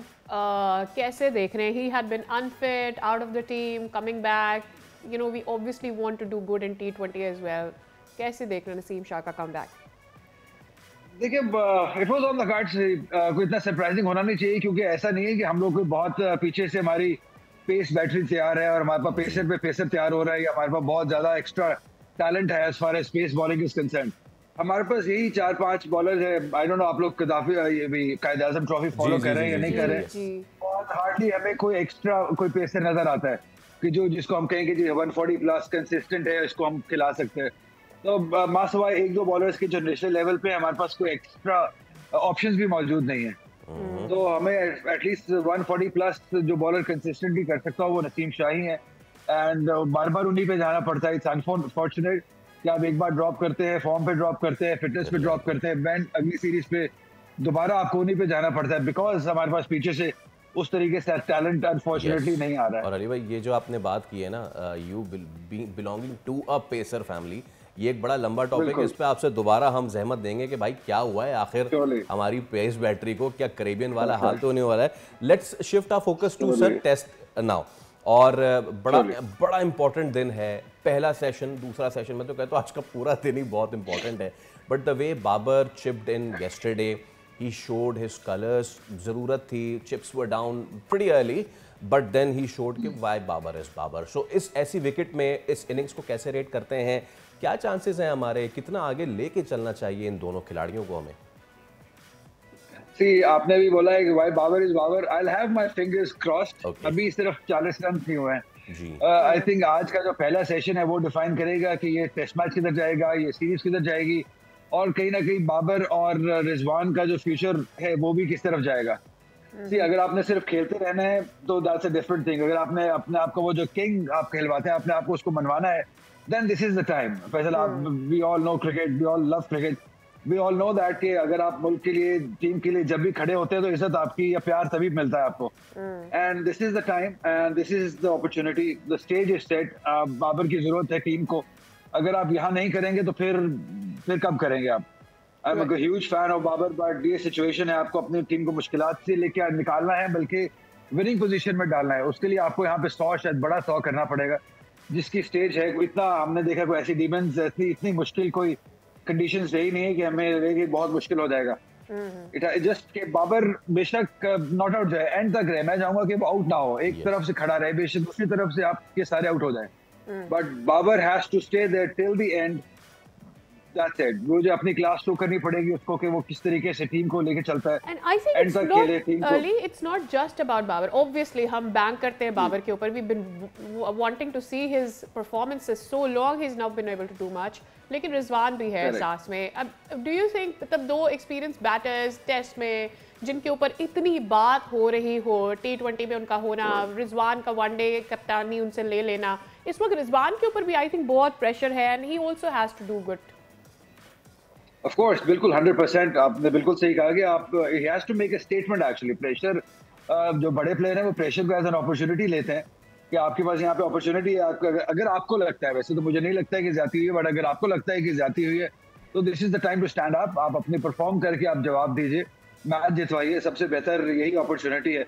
कैसे देख रहे हैं? He had been unfit, out of the team, coming back. You know, we obviously want to do good in T20 as well. कैसे देख रहे हैं नसीम शाह का comeback? देखिए, it was on the cards. कोई इतना सरप्राइजिंग होना नहीं चाहिए, क्योंकि ऐसा नहीं है कि हम लोग कोई बहुत पीछे से हमारी पेस बैटरी तैयार है और हमारे पास पेसर तैयार हो रहा है, या हमारे पास बहुत ज्यादा एक्स्ट्रा टैलेंट है as far as pace bowling is concern. हमारे पास यही 4-5 बॉलर्स है। आई डोंट नो आप लोग कायदे आजम ट्रॉफी फॉलो कर रहे हैं या नहीं कर रहे हैं। बहुत हार्डली हमें कोई एक्स्ट्रा कोई पेसर नजर आता है कि जिसको हम कहेंगे जी 140 प्लस कंसिस्टेंट है, इसको हम खिला सकते हैं। तो मासवाई 1-2 बॉलर्स के जो नेशनल लेवल पे हमारे पास कोई एक्स्ट्रा ऑप्शंस भी मौजूद नहीं है। तो हमें एटलीस्ट 140 प्लस जो बॉलर कंसिस्टेंटली कर सकता हो वो नसीम शाह ही है एंड बार बार उन्हीं पे जाना पड़ता है। इट्स अनफॉर्चुनेट कि आप एक बार ड्रॉप करते हैं, फॉर्म पे ड्रॉप करते हैं, फिटनेस पे ड्रॉप करते हैं, बैंड अगली सीरीज पे दोबारा आपको उन्हीं पे जाना पड़ता है, बिकॉज हमारे पास पीछे से उस तरीके से टैलेंट अनफॉर्चुनेटली नहीं आ रहा है। और अली भाई ये जो आपने बात की है ना, you belonging to a pacer family, ये एक बड़ा लंबा टॉपिक है, इस पे आपसे दोबारा हम जहमत देंगे कि भाई क्या हुआ है आखिर हमारी पेस बैटरी को, क्या कैरेबियन वाला हाल तो नहीं हो रहा है। Let's shift our focus to sir test now. और बड़ा इंपॉर्टेंट दिन है, पहला सेशन, दूसरा सेशन, मैं तो कहता हूँ आज का पूरा दिन ही बहुत इंपॉर्टेंट है। But the way Babar chipped in yesterday, he showed his colors, ज़रूरत थी, chips were down pretty early, but then he showed कि why Babar is Babar। So इस ऐसी विकेट में इस इनिंग्स को कैसे रेट करते हैं, क्या चांसेस हैं हमारे, कितना आगे लेके चलना चाहिए इन दोनों खिलाड़ियों को हमें? See, आपने भी बोला है कि why Babar is Babar, I'll have my fingers crossed। अभी सिर्फ 40 रन ही हुए हैं जी। आई थिंक आज का जो पहला सेशन है वो डिफाइन करेगा कि ये टेस्ट मैच किधर जाएगा, ये सीरीज किधर जाएगी, और कहीं ना कहीं बाबर और रिजवान का जो फ्यूचर है वो भी किस तरफ जाएगा। सी अगर आपने सिर्फ खेलते रहना है तो दैट्स अ डिफरेंट थिंग। अगर आपने अपने आप को वो जो किंग आप कहलवाते हैं, अपने आप को उसको मनवाना है, then this is the time. Faisal, we all know cricket, we all love cricket, we all know that कि अगर आप मुल्क के लिए, टीम के लिए जब भी खड़े होते हैं तो इज्जत आपकी या प्यार तभी मिलता है आपको। And this is the time and this is the opportunity, the stage is set. Babar की जरूरत है टीम को, अगर आप यहाँ नहीं करेंगे तो फिर कब करेंगे आप। I am a huge fan of Babar, but ये सिचुएशन है, आपको अपनी टीम को मुश्किलात से लेके निकालना है, बल्कि विनिंग पोजीशन में डालना है। उसके लिए आपको यहाँ पे 100 शायद बड़ा 100 करना पड़ेगा, जिसकी स्टेज है इतना हमने देखा कोई ऐसी डीमेंस इतनी मुश्किल कोई कंडीशंस रही नहीं है कि हमें बहुत मुश्किल हो जाएगा। इट जस्ट कि बाबर बेशक नॉट आउट जाए, एंड तक रहे, मैं चाहूंगा कि वो आउट ना हो, एक तरफ से खड़ा रहे, बेशक दूसरी तरफ से आपके सारे आउट हो जाए, but Babar has to stay there till the end. That's it। वो जो अपनी क्लास शो करनी पड़ेगी उसको कि वो किस तरीके से टीम को लेके चलता है। And I think it's not early, it's not just about Babar। Obviously हम बैंक करते हैं बाबर के ऊपर, we've been wanting to see his performances so long, he's not been able to do much। लेकिन रिजवान भी है साथ में। अब do you think मतलब दो experienced batters टेस्ट में जिनके ऊपर इतनी बात हो रही हो, T20 में उनका होना, रिजवान का वनडे कप्तानी उनसे ले लेना, इस वक्त रिजवान के ऊपर भी आई थिंक बहुत प्रेशर है, and he also has to do good। Of course, बिल्कुल 100%। आपने बिल्कुल सही कहा कि आप he has to make a statement actually। Pressure, जो बड़े प्लेयर हैं वो प्रेशर को एज एन अपॉर्चुनिटी लेते हैं कि आपके पास यहाँ पे अपॉर्चुनिटी है। अगर आपको लगता है, वैसे तो मुझे नहीं लगता है कि ज्यादती हुई है, बट अगर आपको लगता है कि ज्यादती हुई है तो this is the time to stand up. आप अपने परफॉर्म करके आप जवाब दीजिए, मैच जितवाइए, सबसे बेहतर यही अपॉर्चुनिटी है।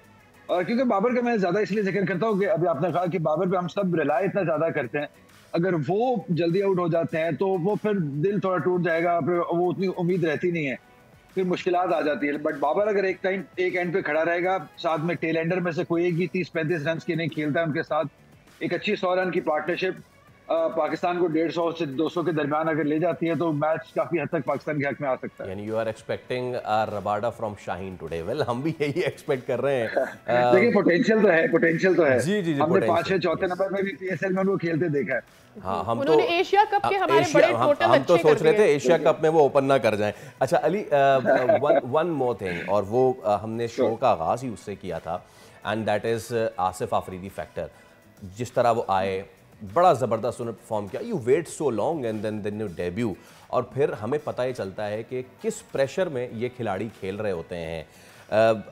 और क्योंकि बाबर का मैं ज्यादा इसलिए जिक्र करता हूँ कि अभी आपने कहा कि बाबर पे हम सब रिलाय इतना ज्यादा करते हैं, अगर वो जल्दी आउट हो जाते हैं तो वो फिर दिल थोड़ा टूट जाएगा, फिर वो उतनी उम्मीद रहती नहीं है, फिर मुश्किलात आ जाती है। बट बाबर अगर एक एंड पे खड़ा रहेगा, साथ में टेल एंडर में से कोई एक भी 30-35 रन की नहीं खेलता है उनके साथ, एक अच्छी 100 रन की पार्टनरशिप पाकिस्तान को 150 से 200 के दरमियान अगर ले जाती है तो मैच काफी हद तक पाकिस्तान के हक में आ सकता है। यानी you are expecting a Rabada from Shaheen today. Well हम भी यही एक्सपेक्ट कर रहे हैं। देखिए पोटेंशियल तो है। जी जी जी, हमने 5-6 चौथे नंबर में भी पीएसएल में वो खेलते देखा है। हाँ, हम तो एशिया कप के हमारे बड़े टोटल हम तो सोच रहे थे एशिया कप में वो ओपन ना कर जाएं। अच्छा अली, वन मोर थिंग, और वो हमने शो का आगाज ही उससे किया था, and that is Asif Afridi factor. जिस तरह वो आए, बड़ा ज़बरदस्त उन्होंने परफॉर्म किया। You wait so long and then you debut, और फिर हमें पता ही चलता है कि किस प्रेशर में ये खिलाड़ी खेल रहे होते हैं।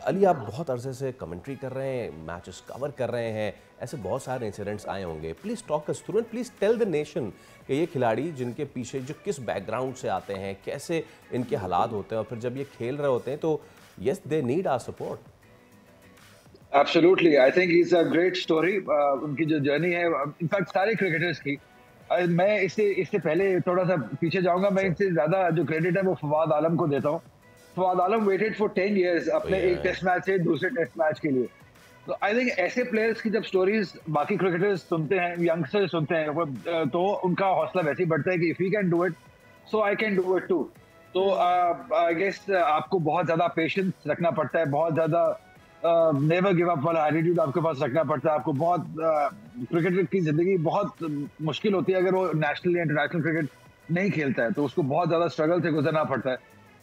अली, आप बहुत अरसे से कमेंट्री कर रहे हैं, मैचेस कवर कर रहे हैं, ऐसे बहुत सारे इंसिडेंट्स आए होंगे। Please talk us through and please tell the nation कि ये खिलाड़ी जिनके पीछे जो किस बैकग्राउंड से आते हैं, कैसे इनके हालात होते हैं, और फिर जब ये खेल रहे होते हैं तो yes they need our support. Absolutely, I think it's a great story। उनकी जो जर्नी है, इनफैक्ट सारे क्रिकेटर्स की, मैं इससे पहले थोड़ा सा पीछे जाऊंगा। मैं इससे ज्यादा जो क्रेडिट है वो फवाद आलम को देता हूँ। फवाद आलम वेटेड फॉर 10 years अपने एक टेस्ट मैच से दूसरे टेस्ट मैच के लिए। तो आई थिंक ऐसे प्लेयर्स की जब स्टोरीज बाकी क्रिकेटर्स सुनते हैं, यंगस्टर्स सुनते हैं, तो उनका हौसला वैसे ही बढ़ता है कि if he can do it so I can do it too. तो आई गेस आपको बहुत ज्यादा पेशेंस रखना पड़ता है, बहुत ज्यादा नेवर गिव अप वाला एटीट्यूड आपके पास रखना पड़ता है। आपको बहुत क्रिकेटर की जिंदगी बहुत मुश्किल होती है अगर वो नेशनल या इंटरनेशनल क्रिकेट नहीं खेलता है, तो उसको बहुत ज्यादा स्ट्रगल से गुजरना पड़ता है।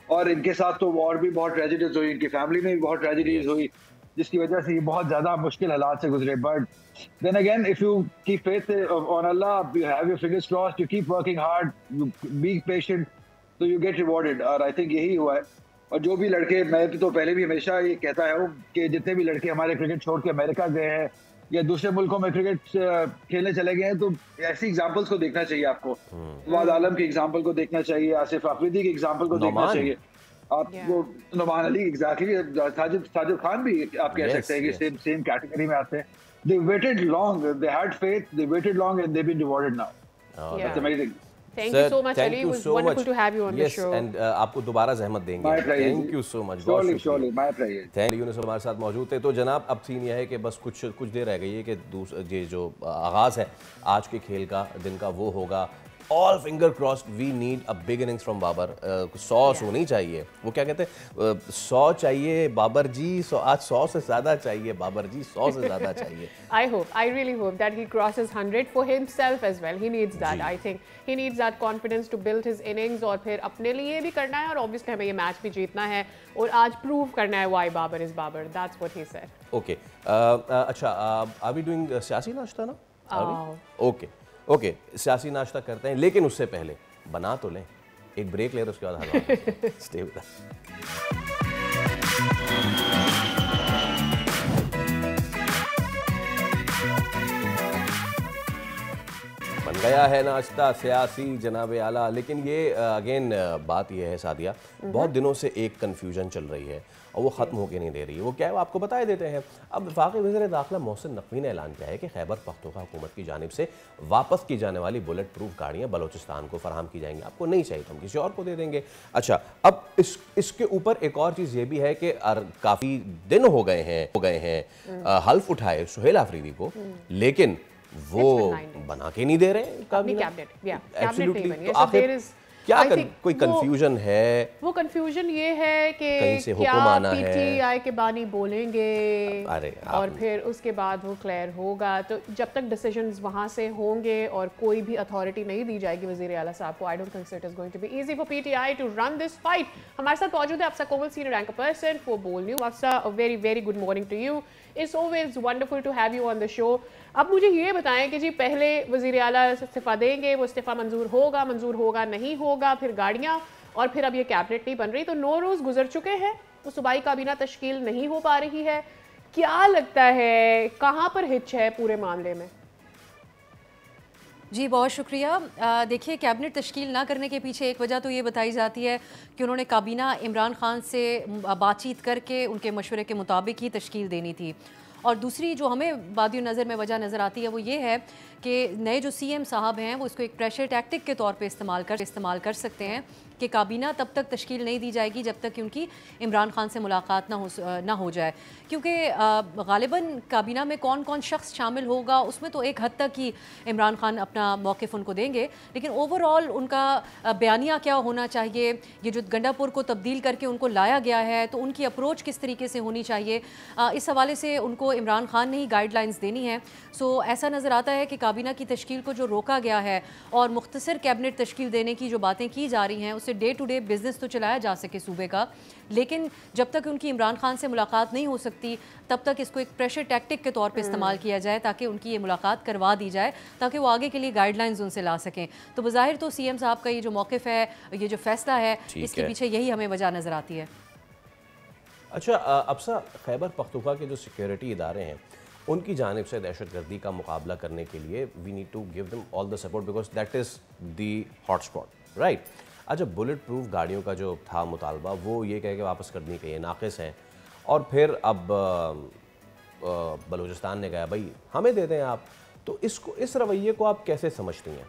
और इनके साथ तो और भी बहुत ट्रेजेडीज हुई, इनकी फैमिली में भी बहुत ट्रेजेडीज हुई, जिसकी वजह से ये बहुत ज्यादा मुश्किल हालात से गुजरे। But then again if you keep faith on Allah, you have your fingers crossed, you keep working hard, you be patient, तो यू गेट रिवॉर्डेड। और आई थिंक यही हुआ है। और जो भी लड़के, मैं तो पहले भी हमेशा ये कहता है कि जितने भी लड़के हमारे क्रिकेट छोड़ के अमेरिका गए हैं या दूसरे मुल्कों में क्रिकेट खेलने चले गए हैं, तो ऐसी एग्जांपल्स को देखना चाहिए आपको। फवाद आलम के एग्जांपल को देखना चाहिए, आसिफ आफरीदी के एग्जांपल को देखना चाहिए आपको, नुमान अली, एग्जैक्टली, साजिद खान भी आप कह सकते हैं कि सेम कैटेगरी में आते हैं। They waited long, they had faith, they waited long and they've been rewarded now. That's amazing. Thank you so much, Ali. It was wonderful to have you on the show. And आपको दोबारा ज़हमत देंगे. Thank you so much. Surely, my pleasure. Thank you. Yunus हमारे साथ मौजूद थे। तो जनाब अब सीन यह है कि बस कुछ देर रह गई है कि ये जो आगाज़ है आज के खेल का, दिन का, वो होगा। All finger crossed, we need a big innings from Babar. 100 होनी चाहिए। वो क्या कहते हैं, 100 चाहिए बाबर जी, आज 100 से ज़्यादा चाहिए बाबर जी, 100 से ज़्यादा चाहिए। I really hope that he crosses 100 for himself as well. He needs that. I think he needs that confidence to build his innings और फिर अपने लिए भी करना है और obviously हमें ये मैच भी जीतना है और आज प्रूव करना है why Babar is Babar. That's what he said. Okay. अच्छा, are we doing सियासी नाश्ता ना? ओके, सियासी नाश्ता करते हैं, लेकिन उससे पहले बना तो लें, एक ब्रेक ले रहे उसके बाद हाल स्टे विद अस। बन गया है नाश्ता सियासी जनाब आला, लेकिन ये अगेन बात ये है सादिया, बहुत दिनों से एक कन्फ्यूजन चल रही है और वो ख़त्म होकर नहीं दे रही है। वो क्या है, वो आपको बता देते हैं। अब वफाकी वज़ीर दाखिला मोहसिन नकवी ने ऐलान किया है कि खैबर पख्तूनख्वा हुकूमत की जानिब से वापस की जाने वाली बुलेट प्रूफ गाड़ियाँ बलोचिस्तान को फराहम की जाएंगी। आपको नहीं चाहिए तो हम किसी और को दे देंगे। अच्छा, अब इसके ऊपर एक और चीज़ ये भी है कि काफ़ी दिन हो गए हैं हल्फ उठाए सुहेल आफरीदी को, लेकिन वो बना के नहीं दे रहे कैबिनेट। आखिर क्या कोई कंफ्यूजन है? वो कंफ्यूजन ये है कि क्या पीटीआई के बानी बोलेंगे और फिर उसके बाद वो क्लियर होगा। तो जब तक डिसीजंस वहाँ से होंगे और कोई भी अथॉरिटी नहीं दी जाएगी वज़ीर आला साहब को, I don't think it is going to be easy for PTI to run this fight. हमारे साथ मौजूद है Afsa Komal, senior anchor person for Bol news. Afsa, a very very good morning to you. It's always wonderful to have you on the show. अब मुझे ये बताएं कि जी पहले वज़ीर आला इस्तीफ़ा देंगे, वो इस्तीफ़ा मंजूर होगा नहीं होगा, फिर गाड़ियाँ, और फिर अब ये कैबिनेट नहीं बन रही, तो 9 रोज़ गुजर चुके हैं, तो सूबाई काबीना तश्कील नहीं हो पा रही है। क्या लगता है कहाँ पर हिच है पूरे मामले में? जी बहुत शुक्रिया। देखिए, कैबिनेट तश्कील ना करने के पीछे एक वजह तो ये बताई जाती है कि उन्होंने काबीना इमरान खान से बातचीत करके उनके मशवरे के मुताबिक ही तश्कील देनी थी। और दूसरी जो हमें बादी नज़र में वजह नज़र आती है वो ये है कि नए जो सीएम साहब हैं वो इसको एक प्रेशर टैक्टिक के तौर पे इस्तेमाल कर सकते हैं कि काबीना तब तक तश्कील नहीं दी जाएगी जब तक कि उनकी इमरान खान से मुलाकात ना हो जाए, क्योंकि गालिबन काबीना में कौन कौन शख्स शामिल होगा उसमें तो एक हद तक ही इमरान खान अपना मौक़िफ़ उनको देंगे, लेकिन ओवरऑल उनका बयानिया क्या होना चाहिए, ये जो गंडापुर को तब्दील करके उनको लाया गया है तो उनकी अप्रोच किस तरीके से होनी चाहिए, इस हवाले से उनको इमरान खान ने ही गाइडलाइंस देनी है। सो ऐसा नज़र आता है कि काबीना की तश्कील को जो रोका गया है और मुख्तसर कैबिनेट तश्कील देने की जो बातें की जा रही हैं उससे डे टू डे बिजनेस तो चलाया जा सके सूबे का, लेकिन जब तक उनकी इमरान खान से मुलाकात नहीं हो सकती तब तक इसको एक प्रेशर टैक्टिक के तौर पे इस्तेमाल किया जाए ताकि उनकी ये मुलाकात करवा दी जाए ताकि वो आगे के लिए गाइडलाइंस उनसे ला सकें। तो बज़ाहिर तो सीएम साहब का ये जो मौक़िफ़ है, ये जो फैसला है, इसके पीछे यही हमें वजह नज़र आती है। अच्छा, अफसा, खैबर पख्तूनख्वा के जो सिक्योरिटी इदारे हैं उनकी जानिब से दहशतगर्दी का मुकाबला करने के लिए we need to give them all the support because that is the hot spot, right. अच्छा, बुलेट प्रूफ गाड़ियों का जो था मुतालबा वो ये कह के वापस करने के ये नाक़िस हैं, और फिर अब बलूचिस्तान ने कहा भाई हमें दे दें आप, तो इस रवैये को आप कैसे समझती हैं?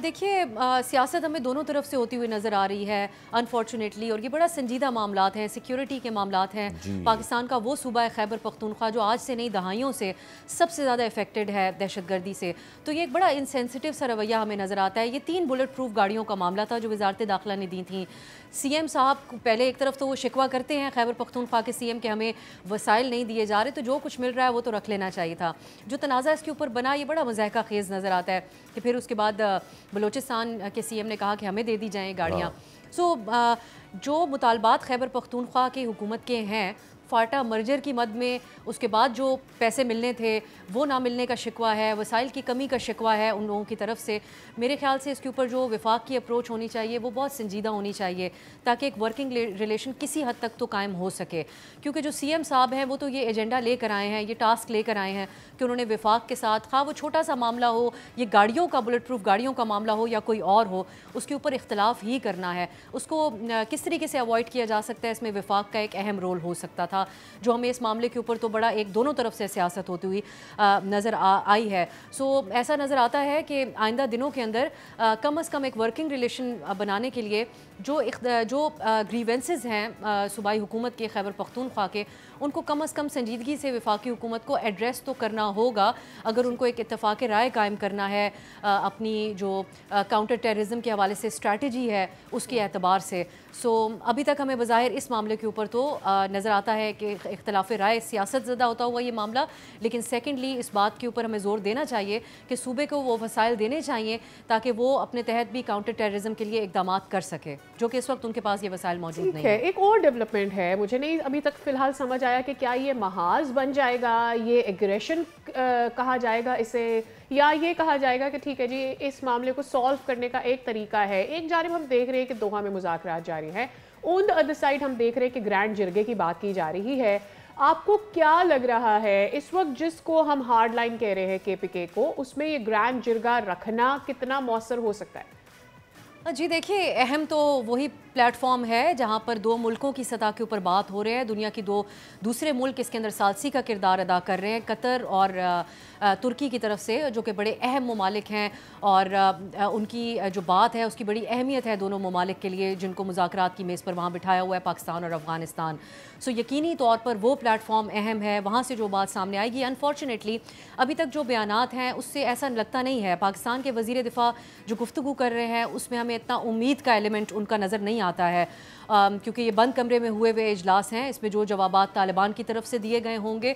देखिए, सियासत हमें दोनों तरफ से होती हुई नज़र आ रही है अनफॉर्चुनेटली, और ये बड़ा संजीदा मामलात हैं, सिक्योरिटी के मामलात हैं। पाकिस्तान का वो सूबा है खैबर पख्तूनख्वा जो आज से नहीं दहाइयों से सबसे ज़्यादा इफेक्टेड है दहशतगर्दी से, तो ये एक बड़ा इंसेंसिटिव सा रवैया हमें नज़र आता है। ये 3 बुलेट प्रूफ गाड़ियों का मामला था जो वज़ारत दाखिला ने दी थी। सीएम साहब पहले एक तरफ तो वो शिकवा करते हैं खैबर पख्तूनख्वा के सीएम के हमें वसाइल नहीं दिए जा रहे, तो जो कुछ मिल रहा है वो तो रख लेना चाहिए था। जो तनाज़ा इसके ऊपर बना ये बड़ा मज़ाहिका खेज़ नज़र आता है कि फिर उसके बाद बलूचिस्तान के सीएम ने कहा कि हमें दे दी जाएँ गाड़ियाँ। सो जो मुतालबात खैबर पख्तूनख्वा की हुकूमत के हैं फाटा मर्जर की मद में उसके बाद जो पैसे मिलने थे वो ना मिलने का शिकवा है, वसाइल की कमी का शिकवा है उन लोगों की तरफ से। मेरे ख्याल से इसके ऊपर जो विफाक की अप्रोच होनी चाहिए वो बहुत संजीदा होनी चाहिए, ताकि एक वर्किंग रिलेशन किसी हद तक तो कायम हो सके। क्योंकि जो CM साहब हैं वो तो ये एजेंडा लेकर आए हैं, ये टास्क लेकर आए हैं कि उन्होंने विफाक के साथ, खा वो छोटा सा मामला हो, ये गाड़ियों का, बुलेट प्रूफ गाड़ियों का मामला हो या कोई और हो, उसके ऊपर इख्तलाफ ही करना है। उसको किस तरीके से अवॉइड किया जा सकता है, इसमें विफाक का एक अहम रोल हो सकता था, जो हमें इस मामले के ऊपर तो बड़ा एक दोनों तरफ से सियासत होती हुई नज़र आई है। सो ऐसा नज़र आता है कि आइंदा दिनों के अंदर कम अज़ कम एक वर्किंग रिलेशन बनाने के लिए जो ग्रीवेंसेस हैं सूबाई हुकूमत के, खैबर पख्तूनख्वा के, उनको कम अज़ कम संजीदगी से वफाकी हुकूमत को एड्रेस तो करना होगा अगर उनको एक इत्तफ़ाक़ राय कायम करना है अपनी जो काउंटर टेररिज्म के हवाले से स्ट्रैटेजी है उसके एतबार से। सो अभी तक हमें बज़ाहिर इस मामले के ऊपर तो नज़र आता है कि इख्तलाफ राय सियासत ज़दा होता हुआ ये मामला, लेकिन सेकेंडली इस बात के ऊपर हमें ज़ोर देना चाहिए कि सूबे को वो वसाइल देने चाहिए ताकि वो अपने तहत भी काउंटर टेररिज्म के लिए इक़दाम कर सके, जो कि इस वक्त उनके पास ये वसाइल मौजूद नहीं है। एक और डेवलपमेंट है, मुझे नहीं अभी तक फ़िलहाल समझ आया कि क्या ये महाज बन जाएगा, ये एग्रेशन कहा जाएगा इसे, या ये कहा जाएगा कि ठीक है जी इस मामले को सॉल्व करने का एक तरीका है। एक जानिब हम देख रहे हैं कि दोहा में मुज़ाकरात जारी हैं, ऑन द अदर साइड हम देख रहे हैं कि ग्रैंड जिरगे की बात की जा रही है। आपको क्या लग रहा है इस वक्त जिसको हम हार्ड लाइन कह रहे हैं KPK को, उसमें ये ग्रैंड जिरगा रखना कितना मौसर हो सकता है? जी देखिए, अहम तो वही प्लेटफॉर्म है जहाँ पर दो मुल्कों की सतह के ऊपर बात हो रही है। दुनिया की दूसरे मुल्क इसके अंदर सालसी का किरदार अदा कर रहे हैं, कतर और तुर्की की तरफ से, जो कि बड़े अहम ममालिक हैं और उनकी जो बात है उसकी बड़ी अहमियत है दोनों ममालिक के लिए, जिनको मुज़ाकरात की मेज़ पर वहाँ बिठाया हुआ है पाकिस्तान और अफ़गानिस्तान। सो यकीनी तौर पर वो प्लेटफॉर्म अहम है, वहाँ से जो बात सामने आएगी। अनफॉर्चुनेटली अभी तक जो बयानात हैं उससे ऐसा लगता नहीं है। पाकिस्तान के वज़ीर दिफ़ा जो गुफ्तगू कर रहे हैं उसमें हमें इतना उम्मीद का एलिमेंट उनका नज़र नहीं आता है, क्योंकि ये बंद कमरे में हुए हुए इजलास हैं। इसमें जो जवाबात तालिबान की तरफ से दिए गए होंगे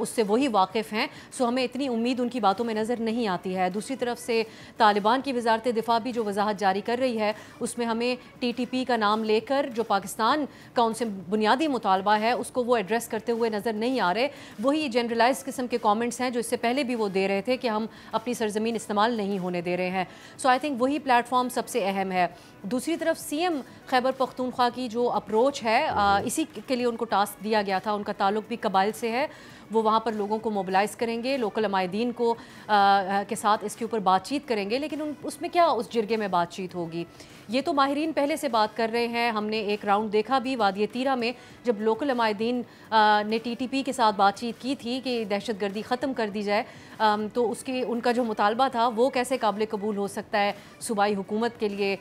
उससे वही वाकिफ़ हैं। सो हमें इतनी उम्मीद उनकी बातों में नज़र नहीं आती है। दूसरी तरफ से तालिबान की वजारत दिफा भी जो वजाहत जारी कर रही है उसमें हमें TTP का नाम लेकर जो पाकिस्तान का उनसे बुनियादी मुतालबा है उसको वो एड्रेस करते हुए नज़र नहीं आ रहे। वही जनरलाइज किस्म के कॉमेंट्स हैं जो इससे पहले भी वो दे रहे थे कि हम अपनी सरजमीन इस्तेमाल नहीं होने दे रहे हैं। सो आई थिंक वही प्लेटफॉर्म सबसे अहम है। दूसरी तरफ CM खैबर पख्तूनख्वा की जो अप्रोच है, इसी के लिए उनको टास्क दिया गया था। उनका ताल्लुक भी कबाइल से है, वो वहाँ पर लोगों को मोबिलाइज़ करेंगे, लोकल अमायदीन को के साथ इसके ऊपर बातचीत करेंगे। लेकिन उसमें क्या उस जिरगे में बातचीत होगी, ये तो माहिरीन पहले से बात कर रहे हैं। हमने एक राउंड देखा भी वादी तीरा में, जब लोकल अमायदीन ने TTP के साथ बातचीत की थी कि दहशतगर्दी ख़त्म कर दी जाए, तो उनका जो मुतालबा था वो कैसे काबिल कबूल हो सकता है सूबाई हुकूमत के लिए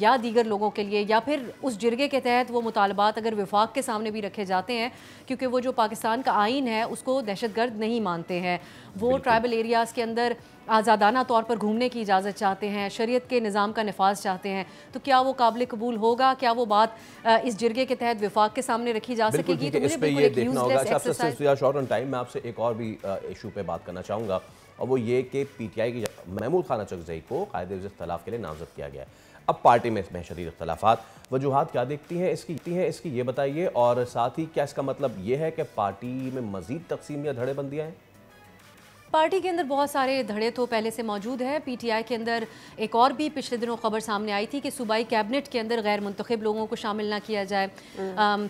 या दीगर लोगों के लिए, या फिर उस जिरगे के तहत वो मुतालबात अगर वफाक के सामने भी रखे जाते हैं, क्योंकि वो जो पाकिस्तान का आइन है उसको दहशतगर्द नहीं मानते हैं। वो ट्राइबल एरियाज़ के अंदर आज़ादाना तौर पर घूमने की इजाज़त चाहते हैं, शरीयत के निज़ाम का नफाज चाहते हैं, तो क्या वो काबिल कबूल होगा? क्या वो बात इस जिरगे के तहत वफाक के सामने रखी जा सकेगी? तो मुझे बिल्कुल एक useless exercise. Short on time मैं आपसे एक और भी इशू पे बात करना चाहूँगा, और वो ये कि PTI की महमूद खान अचकज़ई को कायदे इख्तलाफ के लिए नामजद किया गया है। अब पार्टी में इसमें शदीद इख्तलाफात, वजूहात क्या देखती हैं इसकी ये बताइए, और साथ ही क्या इसका मतलब ये है कि पार्टी में मज़ीद तकसीम या धड़ेबंदियाँ हैं? पार्टी के अंदर बहुत सारे धड़े तो पहले से मौजूद हैं। PTI के अंदर एक और भी पिछले दिनों खबर सामने आई थी कि सूबाई कैबिनेट के अंदर गैर मुंतखब लोगों को शामिल ना किया जाए।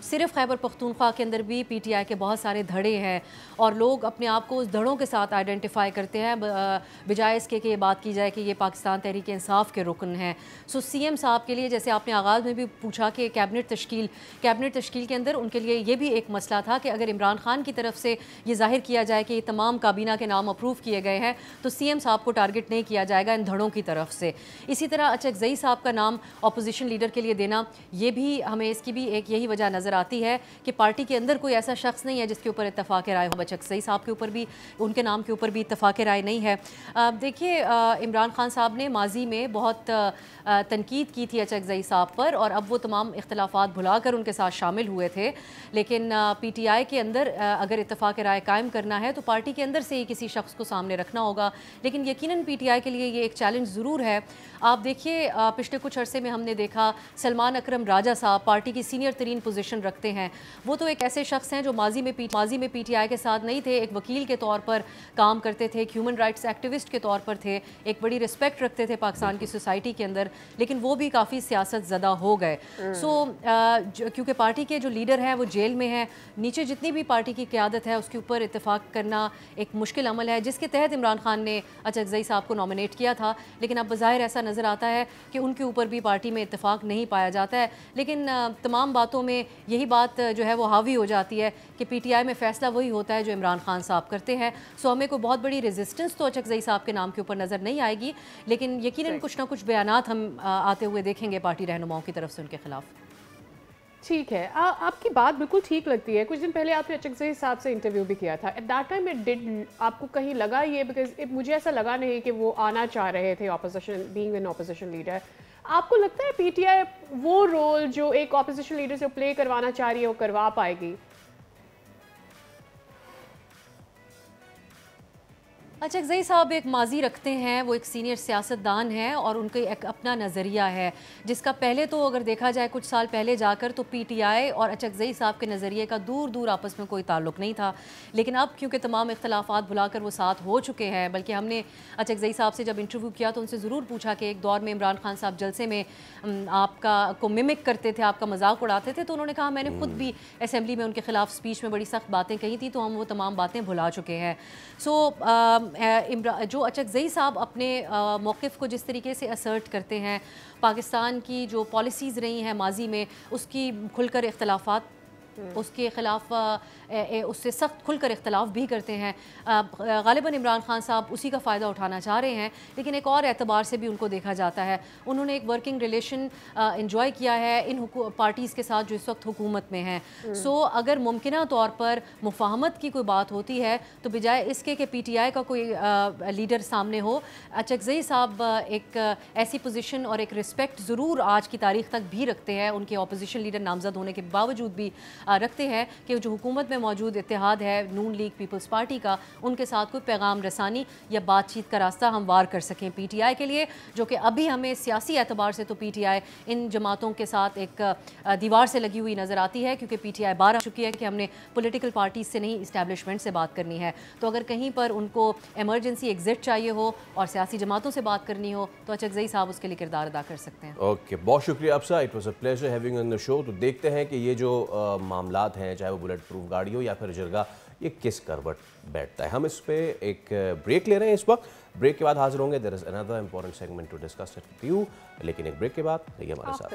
सिर्फ खैबर पख्तूनख्वा के अंदर भी PTI के बहुत सारे धड़े हैं और लोग अपने आप को उस धड़ों के साथ आइडेंटिफाई करते हैं, बजाय इसके कि ये बात की जाए कि ये पाकिस्तान तहरीक इंसाफ के रुकन हैं। सो CM साहब के लिए, जैसे आपने आगाज़ में भी पूछा कि कैबिनेट तश्कील के अंदर उनके लिए ये भी एक मसला था कि अगर इमरान खान की तरफ से ये जाहिर किया जाए कि ये तमाम काबीना के नाम अप्रूव किए गए हैं तो CM साहब को टारगेट नहीं किया जाएगा इन धड़ों की तरफ से। इसी तरह अचकज़ई साहब का नाम अपोजिशन लीडर के लिए देना, ये भी हमें इसकी भी एक यही वजह नज़र आती है कि पार्टी के अंदर कोई ऐसा शख्स नहीं है जिसके ऊपर इत्तफाक़ राय हो। अचकज़ई साहब के ऊपर भी, उनके नाम के ऊपर भी इत्तफाक़ राय नहीं है। देखिए, इमरान खान साहब ने माजी में बहुत तनकीद की थी अचकज़ई साहब पर, और अब वो तमाम इख्तलाफात भुलाकर उनके साथ शामिल हुए थे। लेकिन PTI के अंदर अगर इत्तफाक़ राय कायम करना है तो पार्टी के अंदर से ही किसी शख्स को सामने रखना होगा। लेकिन यकीनन PTI के लिए ये एक चैलेंज ज़रूर है। आप देखिए पिछले कुछ अरसे में हमने देखा सलमान अकरम राजा साहब पार्टी की सीनियर तरीन पोजीशन रखते हैं। वो तो एक ऐसे शख्स हैं जो माजी में PTI के साथ नहीं थे, एक वकील के तौर पर काम करते थे, ह्यूमन राइट्स एक्टिविस्ट के तौर पर थे, एक बड़ी रिस्पेक्ट रखते थे पाकिस्तान की सोसाइटी के अंदर, लेकिन वो भी काफ़ी सियासत ज़दा हो गए। क्योंकि पार्टी के जो लीडर हैं वो जेल में हैं, नीचे जितनी भी पार्टी की क़यादत है उसके ऊपर इत्तेफाक करना एक मुश्किल अमल है, जिसके तहत इमरान खान ने अचकज़ई साहब को नॉमिनेट किया था। लेकिन अब बज़ाहिर ऐसा नज़र आता है कि उनके ऊपर भी पार्टी में इत्तेफाक नहीं पाया जाता है। लेकिन तमाम बातों में यही बात जो है वो हावी हो जाती है कि PTI में फ़ैसला वही होता है जो इमरान खान साहब करते हैं। सो हमें कोई बहुत बड़ी रेजिस्टेंस तो अचकज़ई साहब के नाम के ऊपर नज़र नहीं आएगी, लेकिन यकीनन कुछ ना कुछ बयानात हम आते हुए देखेंगे पार्टी रहनुमाओं की तरफ से उनके खिलाफ। ठीक है, आपकी बात बिल्कुल ठीक लगती है। कुछ दिन पहले आपने अचकज़ई साहब से इंटरव्यू भी किया था। At that time it did, आपको कहीं लगा ये, बिकॉज मुझे ऐसा लगा नहीं कि वो आना चाह रहे थे opposition, being an opposition leader. आपको लगता है PTI वो रोल जो एक ऑपोजिशन लीडर से प्ले करवाना चाह रही है वो करवा पाएगी? अचकज़ई साहब एक माजी रखते हैं, वो एक सीनियर सियासतदान हैं और उनका एक अपना नज़रिया है जिसका पहले तो अगर देखा जाए कुछ साल पहले जाकर तो PTI और अचकज़ई साहब के नज़रिए का दूर दूर आपस में कोई ताल्लुक़ नहीं था। लेकिन अब क्योंकि तमाम इख्तलाफात भुलाकर वो साथ हो चुके हैं, बल्कि हमने अचकज़ई साहब से जब इंटरव्यू किया तो उनसे ज़रूर पूछा कि एक दौर में इमरान खान साहब जलसे में आपका को मिमिक करते थे, आपका मजाक उड़ाते थे, तो उन्होंने कहा मैंने खुद भी असेंबली में उनके खिलाफ स्पीच में बड़ी सख्त बातें कही थी, तो हम वो तमाम बातें भुला चुके हैं। जो अचकज़ई साहब अपने मौक़िफ़ को जिस तरीके से असर्ट करते हैं, पाकिस्तान की जो पॉलिसीज़ रही हैं माजी में उसकी खुलकर इख्तलाफात उसके ख़िलाफ़ उससे सख्त खुलकर इख्तलाफ भी करते हैं। ग़ालिबन इमरान खान साहब उसी का फ़ायदा उठाना चाह रहे हैं, लेकिन एक और एतबार से भी उनको देखा जाता है। उन्होंने एक वर्किंग रिलेशन इंजॉय किया है इन पार्टीज़ के साथ जो इस वक्त हुकूमत में हैं। सो अगर मुमकिना तौर पर मुफाहमत की कोई बात होती है तो बजाय इसके कि PTI का कोई लीडर सामने हो, अचकज़ई साहब एक ऐसी पोजीशन और एक रिस्पेक्ट ज़रूर आज की तारीख़ तक भी रखते हैं, उनके अपोजिशन लीडर नामज़द होने के बावजूद भी रखते हैं कि जो हुकूमत में मौजूद इत्तेहाद है नून लीग पीपल्स पार्टी का, उनके साथ कोई पैगाम रसानी या बातचीत का रास्ता हमवार कर सकें PTI के लिए, जो कि अभी हमें सियासी एतबार से तो PTI इन जमातों के साथ एक दीवार से लगी हुई नज़र आती है, क्योंकि PTI बार आ चुकी है कि हमने पॉलिटिकल पार्टीज से नहीं इस्टेब्लिशमेंट से बात करनी है। तो अगर कहीं पर उनको एमरजेंसी एग्जिट चाहिए हो और सियासी जमातों से बात करनी हो तो अचकज़ई साहब उसके लिए किरदार अदा कर सकते हैं। ओके, बहुत शुक्रिया Afsa, it was a pleasure having on the show. तो देखते हैं कि ये जो मामलात हैं, चाहे वो बुलेट प्रूफ गाड़ी हो या फिर जिरगा, ये किस करवट बैठता है। हम इस पे एक ब्रेक ले रहे हैं इस वक्त। ब्रेक के बाद हाजिर होंगे। There is another important segment to discuss it with you, लेकिन एक ब्रेक के बाद रहिए हमारे साथ।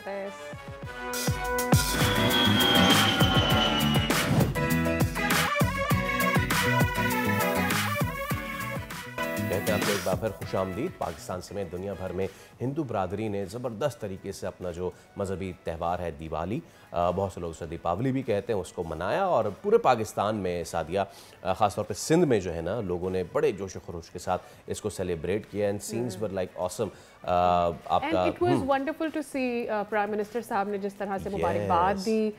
कहते हैं आपको एक बार फिर खुशामदीद। पाकिस्तान समेत दुनिया भर में हिंदू बरादरी ने ज़बरदस्त तरीके से अपना जो मजहबी त्यौहार है दिवाली, बहुत से लोग उसे दीपावली भी कहते हैं, उसको मनाया। और पूरे पाकिस्तान में सादिया, ख़ासतौर पे सिंध में जो है ना, लोगों ने बड़े जोश खरोश के साथ इसको सेलिब्रेट किया and scenes were like awesome. आपका it was wonderful to see prime minister साहब ने जिस तरह से मुबारकबाद दी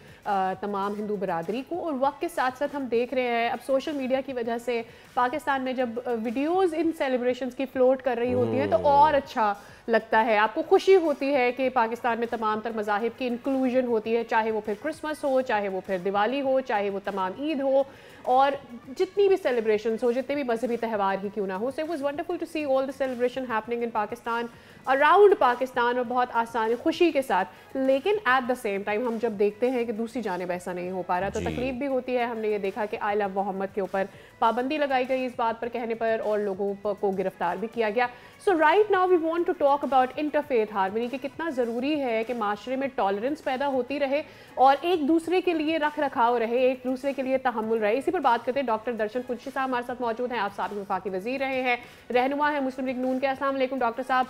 तमाम हिंदू बरादरी को। और वक्त के साथ साथ हम देख रहे हैं अब सोशल मीडिया की वजह से पाकिस्तान में जब वीडियोस इन सेलिब्रेशंस की फ्लोट कर रही होती हैं तो और अच्छा लगता है। आपको खुशी होती है कि पाकिस्तान में तमाम तर मज़ाहिब की इंक्लूजन होती है, चाहे वो फिर क्रिसमस हो, चाहे वो फिर दिवाली हो, चाहे वो तमाम ईद हो, और जितनी भी सेलिब्रेशंस हो, जितने भी मजहबी त्यौहार ही क्यों ना हो। So it was wonderful to see all the celebration happening in Pakistan, around Pakistan, और बहुत आसानी खुशी के साथ। लेकिन एट द सेम टाइम हम जब देखते हैं कि दूसरी जानिब ऐसा नहीं हो पा रहा तो तकलीफ भी होती है। हमने ये देखा कि आई लव मोहम्मद के ऊपर पाबंदी लगाई गई इस बात पर कहने पर, और लोगों को गिरफ्तार भी किया गया। So right now we want to talk about interfaith harmony, कि कितना ज़रूरी है कि माशरे में टॉलरेंस पैदा होती रहे और एक दूसरे के लिए रख रखाव रहे, एक दूसरे के लिए तहम्मुल रहे। इसी पर बात करते हैं। डॉक्टर दर्शन कुरैशी साहब हमारे साथ मौजूद हैं। आप साबिक़ वफाकी वज़ीर रहे हैं, रहनुमा हैं मुस्लिम लीग नून के। अस्सलाम वालेकुम डॉक्टर साहब,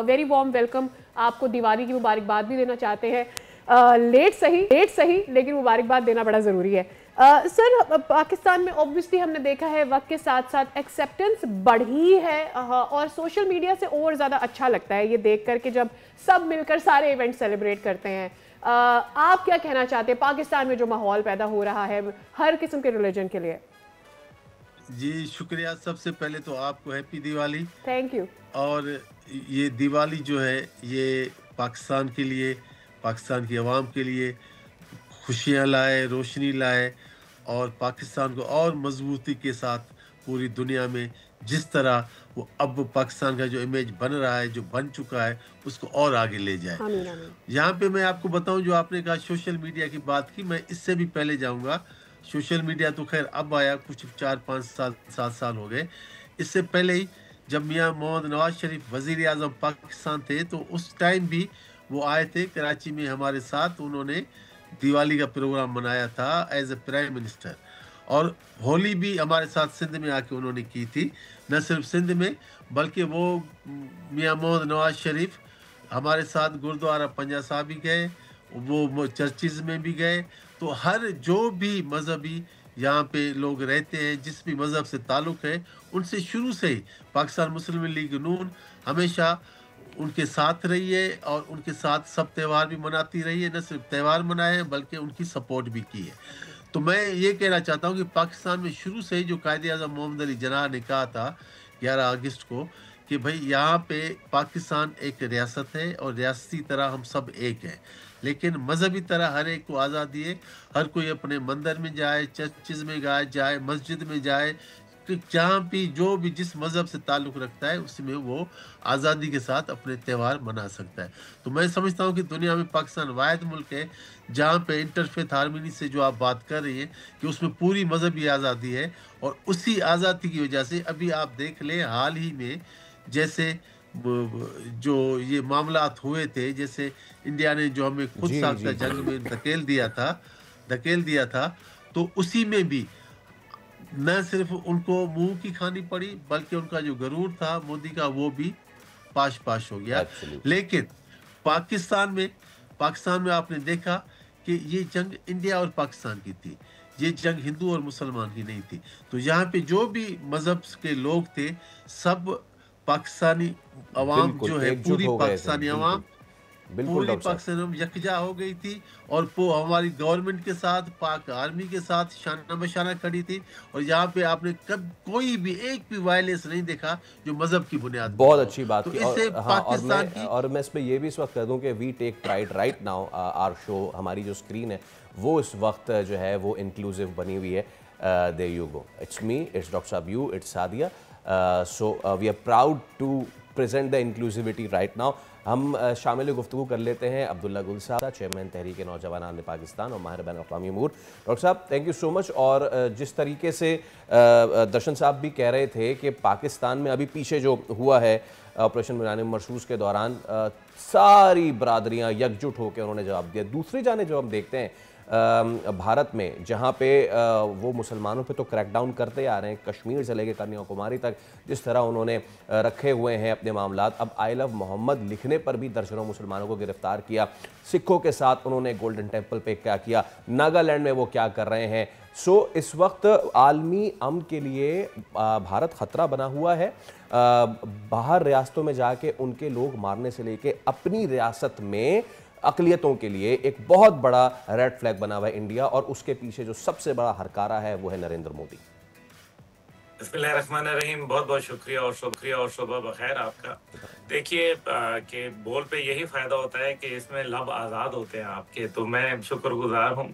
वेरी वार्म वेलकम। आपको दिवाली की मुबारकबाद भी देना चाहते हैं। लेट सही लेकिन मुबारकबाद देना बड़ा ज़रूरी है। सर, पाकिस्तान में ऑब्वियसली हमने देखा है वक्त के साथ साथ एक्सेप्टेंस बढ़ी है, और सोशल मीडिया से और ज़्यादा अच्छा लगता है ये देख कर कि जब सब मिलकर सारे इवेंट सेलिब्रेट करते हैं। आप क्या कहना चाहते हैं पाकिस्तान में जो माहौल पैदा हो रहा है हर किस्म के रिलीजन के लिए? जी शुक्रिया। सबसे पहले तो आपको हैप्पी दिवाली। Thank you. और ये दिवाली जो है ये पाकिस्तान के लिए, पाकिस्तान की आवाम के लिए खुशियाँ लाए, रोशनी लाए और पाकिस्तान को और मजबूती के साथ पूरी दुनिया में जिस तरह वो अब पाकिस्तान का जो इमेज बन रहा है, जो बन चुका है, उसको और आगे ले जाए। आमीन आमीन। यहाँ पे मैं आपको बताऊं, जो आपने कहा सोशल मीडिया की बात की, मैं इससे भी पहले जाऊंगा। सोशल मीडिया तो खैर अब आया, कुछ 4-5 साल 7 साल हो गए। इससे पहले ही जब मियाँ मोहम्मद नवाज शरीफ वजीर आज़म पाकिस्तान थे तो उस टाइम भी वो आए थे कराची में हमारे साथ। उन्होंने दिवाली का प्रोग्राम मनाया था एज ए प्राइम मिनिस्टर, और होली भी हमारे साथ सिंध में आके उन्होंने की थी। न सिर्फ सिंध में बल्कि वो मियाँ मोहम्मद नवाज शरीफ हमारे साथ गुरुद्वारा पंजा साहब भी गए, वो चर्चिज़ में भी गए। तो हर जो भी मजहबी यहाँ पे लोग रहते हैं, जिस भी मज़हब से ताल्लुक़ है, उनसे शुरू से ही पाकिस्तान मुस्लिम लीग नून हमेशा उनके साथ रही है और उनके साथ सब त्यौहार भी मनाती रही है। न सिर्फ त्यौहार मनाए हैं बल्कि उनकी सपोर्ट भी की है। तो मैं ये कहना चाहता हूँ कि पाकिस्तान में शुरू से ही जो कायद-ए-आज़म मोहम्मद अली जिन्नाह ने कहा था 11 अगस्त को कि भाई यहाँ पे पाकिस्तान एक रियासत है और रियासती तरह हम सब एक हैं, लेकिन मजहबी तरह हर एक को आज़ादी है। हर कोई अपने मंदिर में जाए, चर्चिज़ में जाए, मस्जिद में जाए, कि जहाँ भी जो भी जिस मज़हब से ताल्लुक़ रखता है उसमें वो आज़ादी के साथ अपने त्यौहार मना सकता है। तो मैं समझता हूँ कि दुनिया में पाकिस्तान वाहिद मुल्क है जहाँ पे इंटरफेथ हार्मनी से जो आप बात कर रही हैं कि उसमें पूरी मजहबी आज़ादी है। और उसी आज़ादी की वजह से अभी आप देख लें, हाल ही में जैसे जो ये मामलात हुए थे, जैसे इंडिया ने जो हमें खुद साख्ता जंग में धकेल दिया था, तो उसी में भी न सिर्फ उनको मुंह की खानी पड़ी बल्कि उनका जो गरूर था मोदी का वो भी पाश हो गया। लेकिन पाकिस्तान में आपने देखा कि ये जंग इंडिया और पाकिस्तान की थी, ये जंग हिंदू और मुसलमान की नहीं थी। तो यहाँ पे जो भी मजहब के लोग थे, सब पाकिस्तानी अवाम जो है, पूरी पाकिस्तानी अवाम पूरी पाकिस्तान यकजा हो गई थी और हमारी गवर्नमेंट के साथ, पाक आर्मी के साथ शाना बशाना खड़ी थी। और यहाँ पे आपने कब कोई भी एक भी वायलेंस नहीं देखा जो मजहब की बुनियाद। बहुत अच्छी बात तो की। इससे पाकिस्तान और मैं इस पे ये भी इस वक्त कह दूं कि we take pride right now, our show, हमारी जो स्क्रीन है वो इस वक्त जो है वो इंक्लूसिव बनी हुई है। There you go, it's me, it's doctor साहब, you, it's Sadia. So we are proud to present the inclusivity right now. हम शामिल गुफ्तगू कर लेते हैं अब्दुल्ला गुल साहब, चेयरमैन तहरीक नौजवान पाकिस्तान और माहिर बैन-अ-अक़वामी अमूर। डॉक्टर साहब, थैंक यू सो मच। और जिस तरीके से दर्शन साहब भी कह रहे थे कि पाकिस्तान में अभी पीछे जो हुआ है ऑपरेशन मीरान मरसूस के दौरान, सारी बरादरियाँ एकजुट होकर उन्होंने जवाब दिया। दूसरी जाने जो हम देखते हैं भारत में, जहाँ पे वो मुसलमानों पे तो क्रैकडाउन करते आ रहे हैं, कश्मीर से लेकर कन्याकुमारी तक जिस तरह उन्होंने रखे हुए हैं अपने मामलात। अब आई लव मोहम्मद लिखने पर भी दर्जनों मुसलमानों को गिरफ्तार किया। सिखों के साथ उन्होंने गोल्डन टेम्पल पे क्या किया, नागालैंड में वो क्या कर रहे हैं। सो इस वक्त आलमी अमन के लिए भारत ख़तरा बना हुआ है। बाहर रियासतों में जाके उनके लोग मारने से लेके अपनी रियासत में अक़लियतों के लिए एक बहुत बड़ा रेड फ्लैग बना हुआ है इंडिया, और उसके पीछे जो सबसे बड़ा हरकारा है वो है नरेंद्र मोदी। बिस्मिल्लाहिर्रहमानिर्रहीम, बहुत बहुत शुक्रिया और सुबह बखैर आपका। देखिए कि बोल पे यही फ़ायदा होता है कि इसमें लब आज़ाद होते हैं आपके, तो मैं शुक्रगुजार हूँ।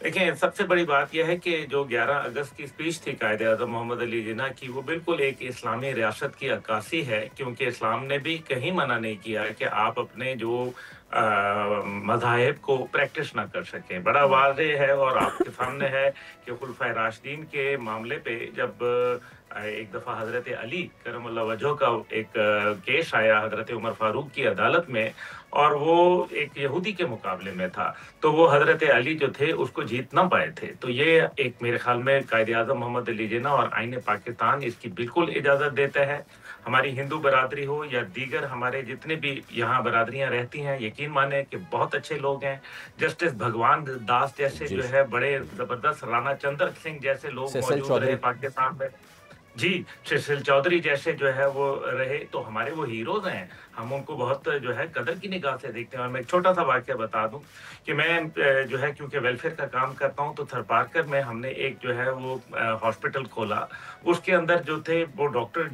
देखिए, सबसे बड़ी बात यह है कि जो 11 अगस्त की स्पीच थी कायद-ए-आज़म मोहम्मद अली जिन्नाह की, वो बिल्कुल एक इस्लामी रियासत की अक्कासी है, क्योंकि इस्लाम ने भी कहीं मना नहीं किया कि आप अपने जो मज़ाहिब को प्रैक्टिस ना कर सकें। बड़ा वाज़ेह है और आपके सामने है कि खुलफ़ाए राशिदीन के मामले पे जब एक दफ़ा हज़रत अली करमल्लाहु वजहू का एक केस आया हज़रत उमर फ़ारूक की अदालत में, और वो एक यहूदी के मुकाबले में था, तो वो हज़रत अली जो थे उसको जीत ना पाए थे। तो ये एक मेरे ख्याल में कायद-ए-आज़म मोहम्मद अली जिन्नाह और आईन पाकिस्तान इसकी बिल्कुल इजाज़त देता है। हमारी हिंदू बरादरी हो या दीगर हमारे जितने भी यहाँ बरादरियाँ रहती हैं, यकीन माने कि बहुत अच्छे लोग हैं। जस्टिस भगवान दास जैसे जो है बड़े ज़बरदस्त, राणा चंद्र सिंह जैसे लोग मौजूद रहे पाकिस्तान में। जी, सुशील चौधरी जैसे जो है वो रहे तो हमारे वो हीरोज़ हैं। हम उनको बहुत जो है कदर की निगाह से देखते हैं। और मैं एक छोटा-सा वाक़या बता दूँ कि मैं जो है क्योंकि वेलफेयर का काम करता हूँ तो थरपारकर में हमने एक जो है वो हॉस्पिटल खोला। उसके अंदर जो थे वो डॉक्टर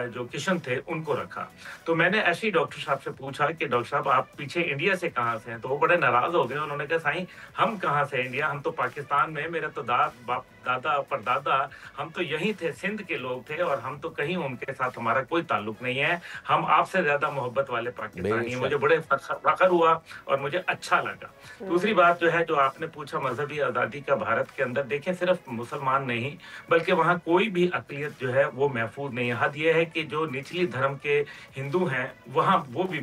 जो किशन थे उनको रखा। तो मैंने ऐसे ही डॉक्टर साहब से पूछा कि डॉक्टर साहब आप पीछे इंडिया से कहाँ से हैं? तो वो बड़े नाराज़ हो गए। उन्होंने कहा साईं हम कहाँ से इंडिया, हम तो पाकिस्तान में, मेरे तो दादा परदादा हम तो यहीं थे, सिंध के लोग थे और हम तो कहीं उनके साथ हमारा कोई ताल्लुक नहीं है। हम आपसे ज्यादा मोहब्बत वाले पाकिस्तानी हैं। मुझे बड़े फख्र हुआ और मुझे अच्छा लगा। दूसरी बात जो है जो आपने पूछा मजहबी आज़ादी का भारत के अंदर, देखें सिर्फ मुसलमान नहीं बल्कि वहाँ कोई भी अक़लियत जो है वो महफूज नहीं है। हद ये है कि जो निचली धर्म के हिंदू हैं वहाँ वो भी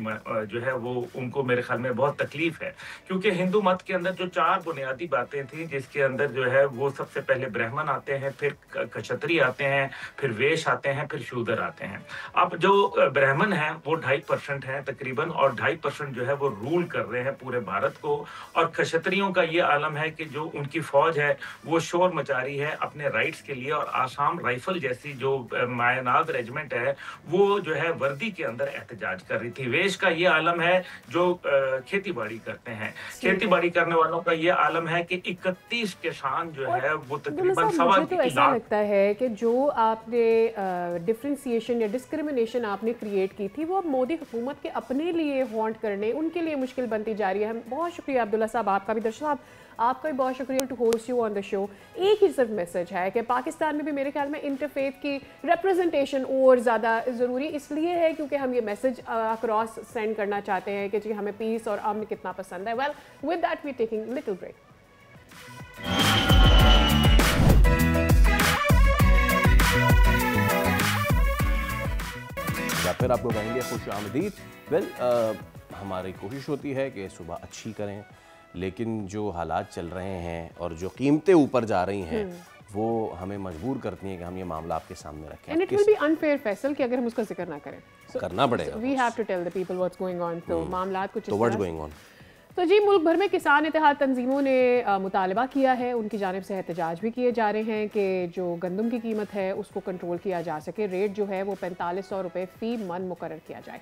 जो है वो उनको मेरे ख्याल में बहुत तकलीफ है, क्योंकि हिंदू मत के अंदर जो 4 बुनियादी बातें थी जिसके अंदर जो है वो सबसे पहले ब्राह्मण आते हैं, फिर क्षत्रिय आते हैं, फिर वैश्य आते हैं, फिर शूद्र आते हैं। अब जो ब्राह्मण हैं वो 2.5% हैं तकरीबन, और 2.5% जो है वो रूल कर रहे हैं पूरे भारत को। और क्षत्रियों का ये आलम है कि जो उनकी फौज है वो शोर मचा रही है अपने राइट्स के लिए, और आसाम राइफल जैसी जो मायनाद रेजिमेंट है वो जो है वर्दी के अंदर एहतजाज कर रही थी। वैश्य का ये आलम है जो खेती बाड़ी करते हैं। खेती बाड़ी करने वालों का ये आलम है कि 31 किसान जो है वो तकरीबन मुझे तो ऐसा लगता है कि जो आपने डिफरेंशिएशन या डिस्क्रिमिनेशन आपने क्रिएट की थी वो अब मोदी हुकूमत के अपने लिए हॉन्ट करने, उनके लिए मुश्किल बनती जा रही है। हम बहुत शुक्रिया अब्दुल्ला साहब आपका भी, दर्शक साहब आपका भी बहुत शुक्रिया to host you on the show. एक ही सिर्फ मैसेज है कि पाकिस्तान में भी मेरे ख्याल में इंटरफेथ की रिप्रेजेंटेशन और ज़्यादा ज़रूरी इसलिए है क्योंकि हम ये मैसेज अक्रॉस सेंड करना चाहते हैं कि जी हमें पीस और अमन कितना पसंद है। Well with that we taking little break. या फिर आपको कहेंगे खुश आमदीद। वेल हमारी कोशिश होती है कि सुबह अच्छी करें, लेकिन जो हालात चल रहे हैं और जो कीमतें ऊपर जा रही हैं वो हमें मजबूर करती हैं कि हम ये मामला आपके सामने रखें। And it will be unfair Faisal कि अगर हम उसका जिक्र ना करें। करना पड़ेगा। We have to tell the people what's going on. तो मामलात कुछ तो व्हाट्स गोइंग ऑन। तो जी मुल्क भर में किसान इत्तेहाद तंजीमों ने मुतालबा किया है, उनकी जानिब से एहतजाज भी किए जा रहे हैं कि जो गंदम की कीमत है उसको कंट्रोल किया जा सके। रेट जो है वो 4500 रुपये फ़ी मन मुकर्रर किया जाए।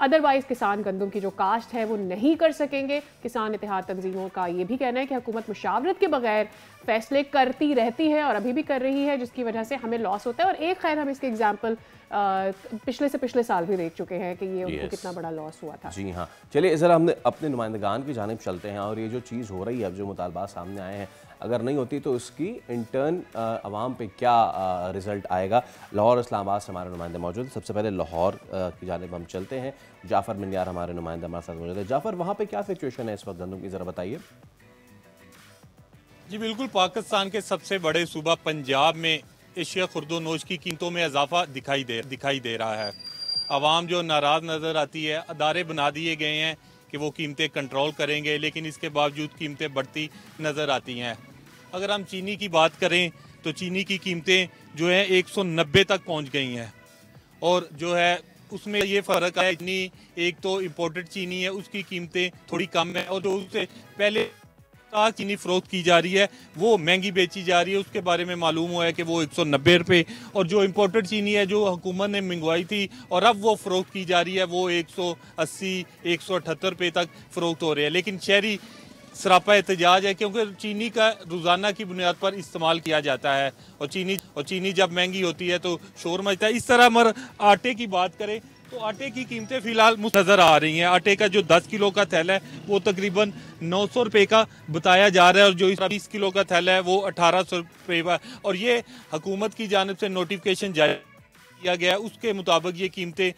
अदरवाइज़ किसान गंदम की जो काश्त है वो नहीं कर सकेंगे। किसान इत्तेहाद तंजीमों का ये भी कहना है कि हुकूमत मुशावरत के बगैर फैसले करती रहती है और अभी भी कर रही है, जिसकी वजह से हमें लॉस होता है। और एक खैर हम इसके एग्जाम्पल पिछले से पिछले साल भी देख चुके हैं कि ये उनको कितना बड़ा लॉस हुआ था। जी हाँ, चलिए ज़रा हमने अपने नुमाइंदगान की जानिब चलते हैं। और ये जो चीज़ हो रही है, अब जो मुतालबात सामने आए हैं, अगर नहीं होती तो इसकी इंटर्न अवाम पे क्या रिज़ल्ट आएगा। लाहौर इस्लामाबाद से हमारे नुमाइंदे मौजूद हैं। सबसे पहले लाहौर की जानिब हम चलते हैं। जाफ़र मिन्यार हमारे नुमाइंदे हमारे साथ मौजूद है। जाफ़र, वहाँ पे क्या सिचुएशन है इस वक्त गंदम की, ज़रा बताइए। जी बिल्कुल, पाकिस्तान के सबसे बड़े सूबा पंजाब में एशिया खुर्दोनोश की कीमतों में इजाफा दिखाई दे रहा है। आवाम जो नाराज़ नज़र आती है, अदारे बना दिए गए हैं कि वो कीमतें कंट्रोल करेंगे, लेकिन इसके बावजूद कीमतें बढ़ती नज़र आती हैं। अगर हम चीनी की बात करें तो चीनी की कीमतें जो है 190 तक पहुंच गई हैं, और जो है उसमें ये फ़र्क है, चीनी एक तो इम्पोर्टेड चीनी है उसकी कीमतें थोड़ी कम है, और जो उससे पहले चीनी फरोख्त की जा रही है वो महंगी बेची जा रही है। उसके बारे में मालूम हुआ है कि वो 190 रुपये, और जो इम्पोर्टेड चीनी है जो हुकूमत ने मंगवाई थी और अब वो फ़रोख्त की जा रही है वो 180-178 रुपये तक फ़रोख्त हो रही है। लेकिन शहरी सरापा एहतजाज है क्योंकि चीनी का रोज़ाना की बुनियाद पर इस्तेमाल किया जाता है, और चीनी जब महंगी होती है तो शोर मचता है। इस तरह मगर आटे की बात करें तो आटे की कीमतें फिलहाल नज़र आ रही हैं। आटे का जो 10 किलो का थैला है वो तकरीबन 900 रुपये का बताया जा रहा है, और जो 20 किलो का थैला है वो 1800 रुपये का, और ये हुकूमत की जानिब से नोटिफिकेशन जारी किया गया है। उसके मुताबिक ये कीमतें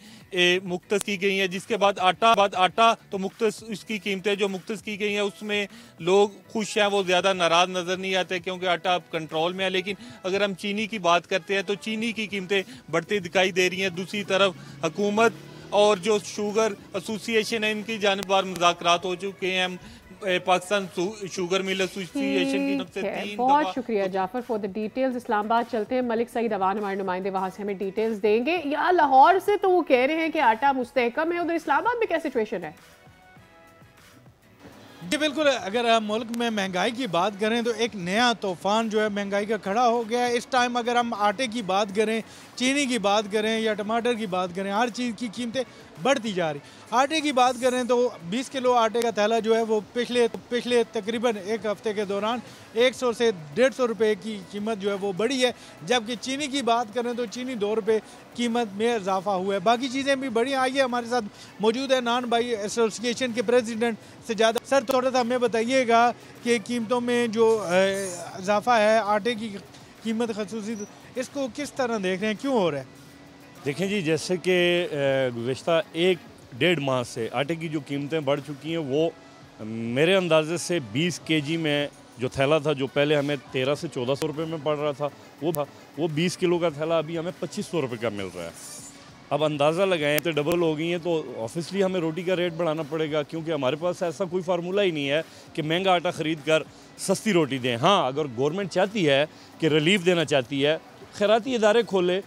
मुख्तस की गई हैं। जिसके बाद आटा तो मुख्तस इसकी कीमतें जो मुख्तस की गई हैं उसमें लोग खुश हैं, वो ज़्यादा नाराज़ नज़र नहीं आते क्योंकि आटा अब कंट्रोल में है। लेकिन अगर हम चीनी की बात करते हैं तो चीनी की कीमतें बढ़ती दिखाई दे रही हैं। दूसरी तरफ हुकूमत और जो शुगर एसोसिएशन है इनकी जानिबार मुज़ाकरात हो चुके हैं। पाकिस्तान शुगर मिल एसोसिएशन की तरफ से बहुत शुक्रिया Jafar for the details. Islamabad चलते हैं, मलिक सईद अवान हमारे नुमाइंदे वहाँ से हमें डिटेल्स देंगे। या लाहौर से तो वो कह रहे हैं कि आटा मुस्तहकम है, उधर इस्लामाबाद में क्या सिचुएशन है? जी बिल्कुल, अगर हम मुल्क में महंगाई की बात करें तो एक नया तूफान जो है महंगाई का खड़ा हो गया है। इस टाइम अगर हम आटे की बात करें, चीनी की बात करें या टमाटर की बात करें, हर चीज़ की कीमतें बढ़ती जा रही। आटे की बात करें तो 20 किलो आटे का थैला जो है वो पिछले तकरीबन एक हफ्ते के दौरान 100 से 150 रुपये की कीमत जो है वो बढ़ी है। जबकि चीनी की बात करें तो चीनी 2 रुपये कीमत में इजाफा हुआ है। बाकी चीज़ें भी बढ़ी। आइए हमारे साथ मौजूद है नान भाई एसोसिएशन के प्रेसिडेंट से ज़्यादा। सर थोड़ा सा हमें बताइएगा कि कीमतों में जो इजाफा है, आटे की कीमत खसूसी, इसको किस तरह देख रहे हैं, क्यों हो रहा है? देखें जी, जैसे कि गुज़िश्ता 1-1.5 माह से आटे की जो कीमतें बढ़ चुकी हैं, वो मेरे अंदाजे से 20 केजी में जो थैला था, जो पहले हमें 1300 से 1400 रुपये में पड़ रहा था, वो 20 किलो का थैला अभी हमें 2500 रुपये का मिल रहा है। अब अंदाज़ा लगाएं तो डबल हो गई हैं, तो ऑब्वियसली हमें रोटी का रेट बढ़ाना पड़ेगा, क्योंकि हमारे पास ऐसा कोई फार्मूला ही नहीं है कि महंगा आटा ख़रीद कर सस्ती रोटी दें। हाँ, अगर गवर्नमेंट चाहती है कि रिलीफ देना चाहती है, खैराती इदारे खोले,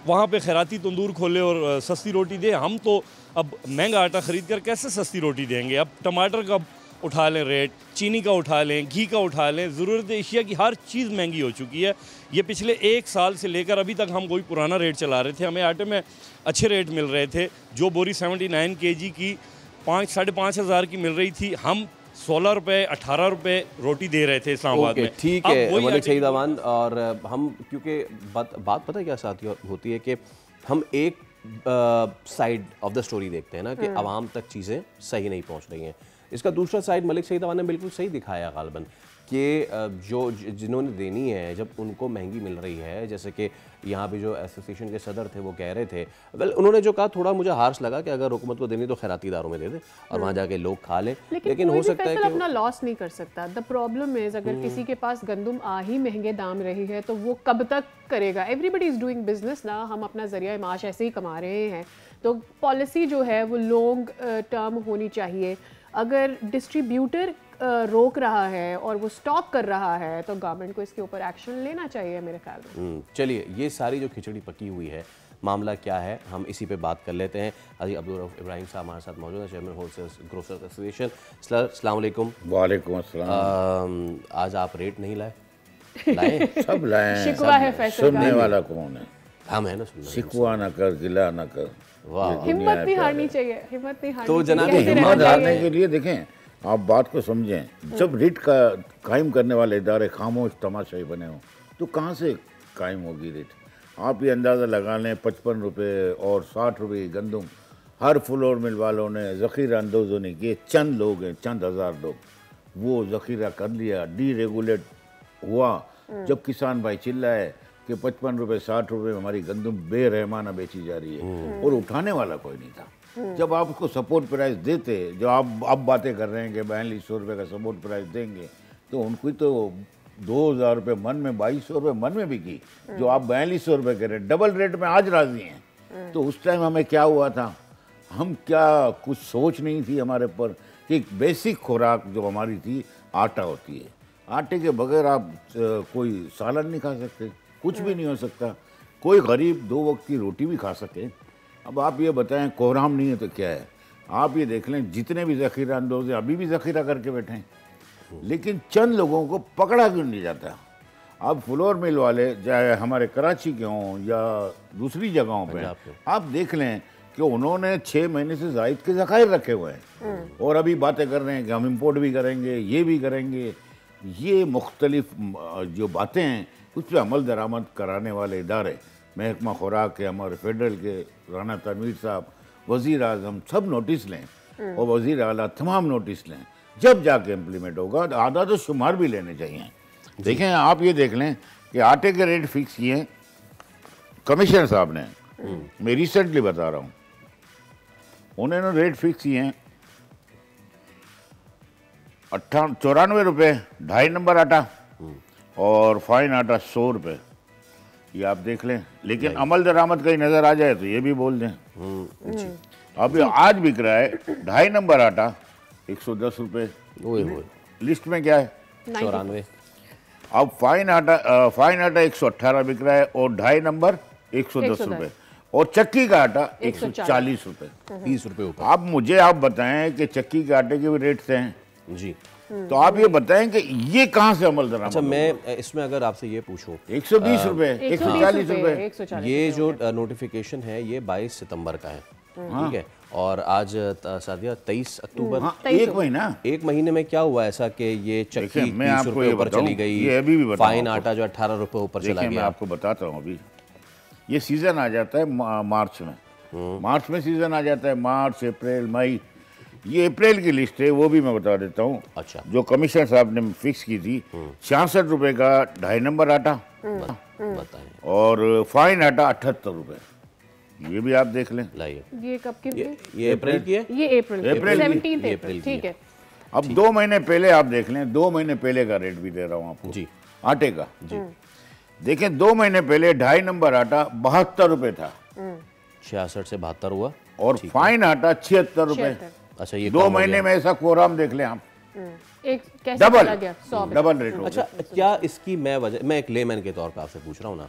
वहाँ पे खैराती तंदूर खोले और सस्ती रोटी दे। हम तो अब महंगा आटा ख़रीद कर कैसे सस्ती रोटी देंगे? अब टमाटर का उठा लें रेट, चीनी का उठा लें, घी का उठा लें, ज़रूरत एशिया की हर चीज़ महंगी हो चुकी है। ये पिछले 1 साल से लेकर अभी तक हम कोई पुराना रेट चला रहे थे, हमें आटे में अच्छे रेट मिल रहे थे। जो बोरी 79 kg की 5-5.5 हज़ार की मिल रही थी, हम 16 रुपये 18 रुपये रोटी दे रहे थे इस्लामाबाद में। ठीक है मलिक शहीद अमान। और हम क्योंकि बात पता है क्या साथी होती है कि हम एक साइड ऑफ द स्टोरी देखते हैं ना कि आवाम तक चीज़ें सही नहीं पहुंच रही हैं। इसका दूसरा साइड मलिक शहीद अमान ने बिल्कुल सही दिखाया गालबन कि जो जिन्होंने देनी है, जब उनको महंगी मिल रही है, जैसे कि यहाँ पे जो एसोसिएशन के सदर थे वो कह रहे थे, वेल उन्होंने जो कहा थोड़ा मुझे हार्श लगा कि अगर हुकूमत को देनी तो खैराती इदारों में दे दे और वहाँ जाके लोग खा लें, लेकिन हो सकता है कि अपना लॉस नहीं कर सकता। द प्रॉब्लम इज अगर किसी के पास गंदम आ ही महंगे दाम रही है तो वो कब तक करेगा? एवरीबडी इज डूइंग बिजनेस ना, हम अपना जरिया माश ऐसे ही कमा रहे हैं, तो पॉलिसी जो है वो लॉन्ग टर्म होनी चाहिए। अगर डिस्ट्रीब्यूटर रोक रहा है और वो स्टॉप कर रहा है तो गवर्नमेंट को इसके ऊपर एक्शन लेना चाहिए मेरे ख्याल में। चलिए, ये सारी जो खिचड़ी पकी हुई है, मामला क्या है, हम इसी पे बात कर लेते हैं। हाजी अब्दुल रऊफ इब्राहिम साहब हमारे साथ मौजूद हैं, चेयरमैन होलसेल ग्रोसर्स एसोसिएशन। अस्सलाम वालेकुम। वालेकुम अस्सलाम। आज आप रेट नहीं लाए? लाए? सब लाए। शिकवा है फैसल का। सुनने वाला कौन है? हम है ना, सुनने शिकवा ना कर, गिला ना कर। वाह, हिम्मत नहीं हारनी चाहिए, हिम्मत नहीं हारनी तो जनाब हिम्मत हारने के लिए देखें, आप बात को समझें। जब रिट का कायम करने वाले इदारे खामोश तमाशाई बने हों तो कहाँ से कायम होगी रिट? आप ये अंदाज़ा लगा लें, 55 रुपये और 60 रुपये गंदम हर फ्लोर मिल वालों ने ज़ख़ीरा अंदोज़ों ने किए। चंद लोग हैं, चंद हज़ार लोग, वो ज़ख़ीरा कर लिया, डीरेगुलेट हुआ। जब किसान भाई चिल्लाए कि 55 रुपये 60 रुपये में हमारी गंदम बेरहमाना बेची जा रही है और उठाने वाला कोई नहीं था। जब आप उसको सपोर्ट प्राइस देते, जो आप अब बातें कर रहे हैं कि 4200 रुपये का सपोर्ट प्राइस देंगे, तो उनको तो 2000 रुपये मन में, 2200 रुपये मन में बिकी, जो आप 4200 रुपये कह रहे हैं, डबल रेट में आज राजी हैं। तो उस टाइम हमें क्या हुआ था? हम क्या कुछ सोच नहीं थी हमारे पर कि बेसिक खुराक जो हमारी थी आटा होती है। आटे के बगैर आप कोई सालन नहीं खा सकते, कुछ भी नहीं हो सकता। कोई गरीब 2 वक्त की रोटी भी खा सके। अब आप ये बताएं, कोहराम नहीं है तो क्या है? आप ये देख लें, जितने भी ज़ख़ीरा अंदोज़ हैं अभी भी ज़ख़ीरा करके बैठे हैं, लेकिन चंद लोगों को पकड़ा क्यों नहीं जाता? अब फ्लोर मिल वाले, चाहे हमारे कराची के हों या दूसरी जगहों पे, आप देख लें कि उन्होंने 6 महीने से ज़ायद के ज़ख़ायर रखे हुए हैं और अभी बातें कर रहे हैं कि हम इम्पोर्ट भी करेंगे, ये भी करेंगे। ये मुख्तलिफ जो बातें हैं उस पर अमल दरामद कराने वाले इदारे, महकमा खुराक के, हमारे फेडरल के राना तनवीर साहब, वज़ीर आज़म, सब नोटिस लें और वज़ीर आला तमाम नोटिस लें। जब जाके इम्प्लीमेंट होगा तो आधा तो शुमार भी लेने चाहिए। देखें, आप ये देख लें कि आटे के रेट फिक्स किए कमिश्नर साहब ने, मैं रिसेंटली बता रहा हूँ, उन्होंने रेट फिक्स किए हैं 94 रुपये 2.5 नंबर आटा और फाइन आटा 100 रुपये। ये आप देख लें, लेकिन अमल दरामद कहीं नज़र आ जाए तो ये भी बोल दें। अब आज बिक रहा है 2.5 नंबर आटा 110 रुपये, लिस्ट में क्या है 94। अब फाइन आटा 118 बिक रहा है और 2.5 नंबर 110 रुपये और चक्की का आटा 140 रुपये, 30 रुपये ऊपर। अब मुझे आप बताएं कि चक्की के आटे के भी रेट्स हैं जी। तो आप ये बताएं कि ये कहाँ से अमल दरामद? अच्छा, मैं इसमें अगर आपसे ये पूछूं, 120 रुपए, 140 रुपए, ये जो नोटिफिकेशन है ये 22 सितंबर का है, ठीक है, और आज सादिया 23 अक्टूबर। हाँ, एक महीने में क्या हुआ ऐसा कि ये चक्की 30 रुपए ऊपर चली गई, ये अभी भी फाइन आटा जो 18 रुपए ऊपर चला गया। मैं आपको बताता हूँ, अभी ये सीजन आ जाता है मार्च में सीजन आ जाता है, मार्च, अप्रैल, मई। ये अप्रैल की लिस्ट है, वो भी मैं बता देता हूँ। अच्छा। जो कमिश्नर साहब ने फिक्स की थी, 66 रुपए का 2.5 नंबर आटा, बताएं, और फाइन आटा 78 रुपए। ये भी आप देख लें। लाइए, ये कब की? ये अप्रैल की है, ये अप्रैल 17 अप्रैल, ठीक है। अब 2 महीने पहले आप देख लें, 2 महीने पहले का रेट भी दे रहा हूँ आपको जी, आटे का जी। देखें, 2 महीने पहले 2.5 नंबर आटा 72 रुपए था, 66 से 72 हुआ, और फाइन आटा 76 रुपए। अच्छा, ये 2 महीने में ऐसा कोराम देख लें आप, एक कैसे चला गया? डबल रेट हो अच्छा, क्या इसकी मैं एक लेमैन के तौर पर आपसे पूछ रहा हूँ ना,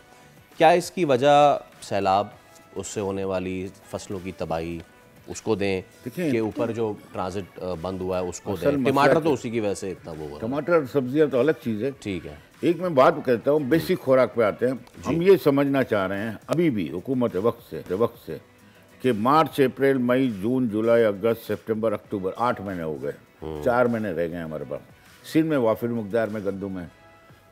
क्या इसकी वजह सैलाब, उससे होने वाली फसलों की तबाही, उसको दें के ऊपर जो ट्रांजिट बंद हुआ है उसको दें? टमाटर तो उसी की वजह से इतना वो हुआ। टमाटर सब्जियां तो अलग चीज़ है, ठीक है। एक मैं बात कहता हूँ, बेसिक खुराक पे आते हैं। हम ये समझना चाह रहे हैं अभी भी हुकूमत वक्त से कि मार्च, अप्रैल, मई, जून, जुलाई, अगस्त, सितंबर, अक्टूबर, 8 महीने हो गए, 4 महीने रह गए हमारे पास। सिंध में वाफिर मकदार में गंदम है,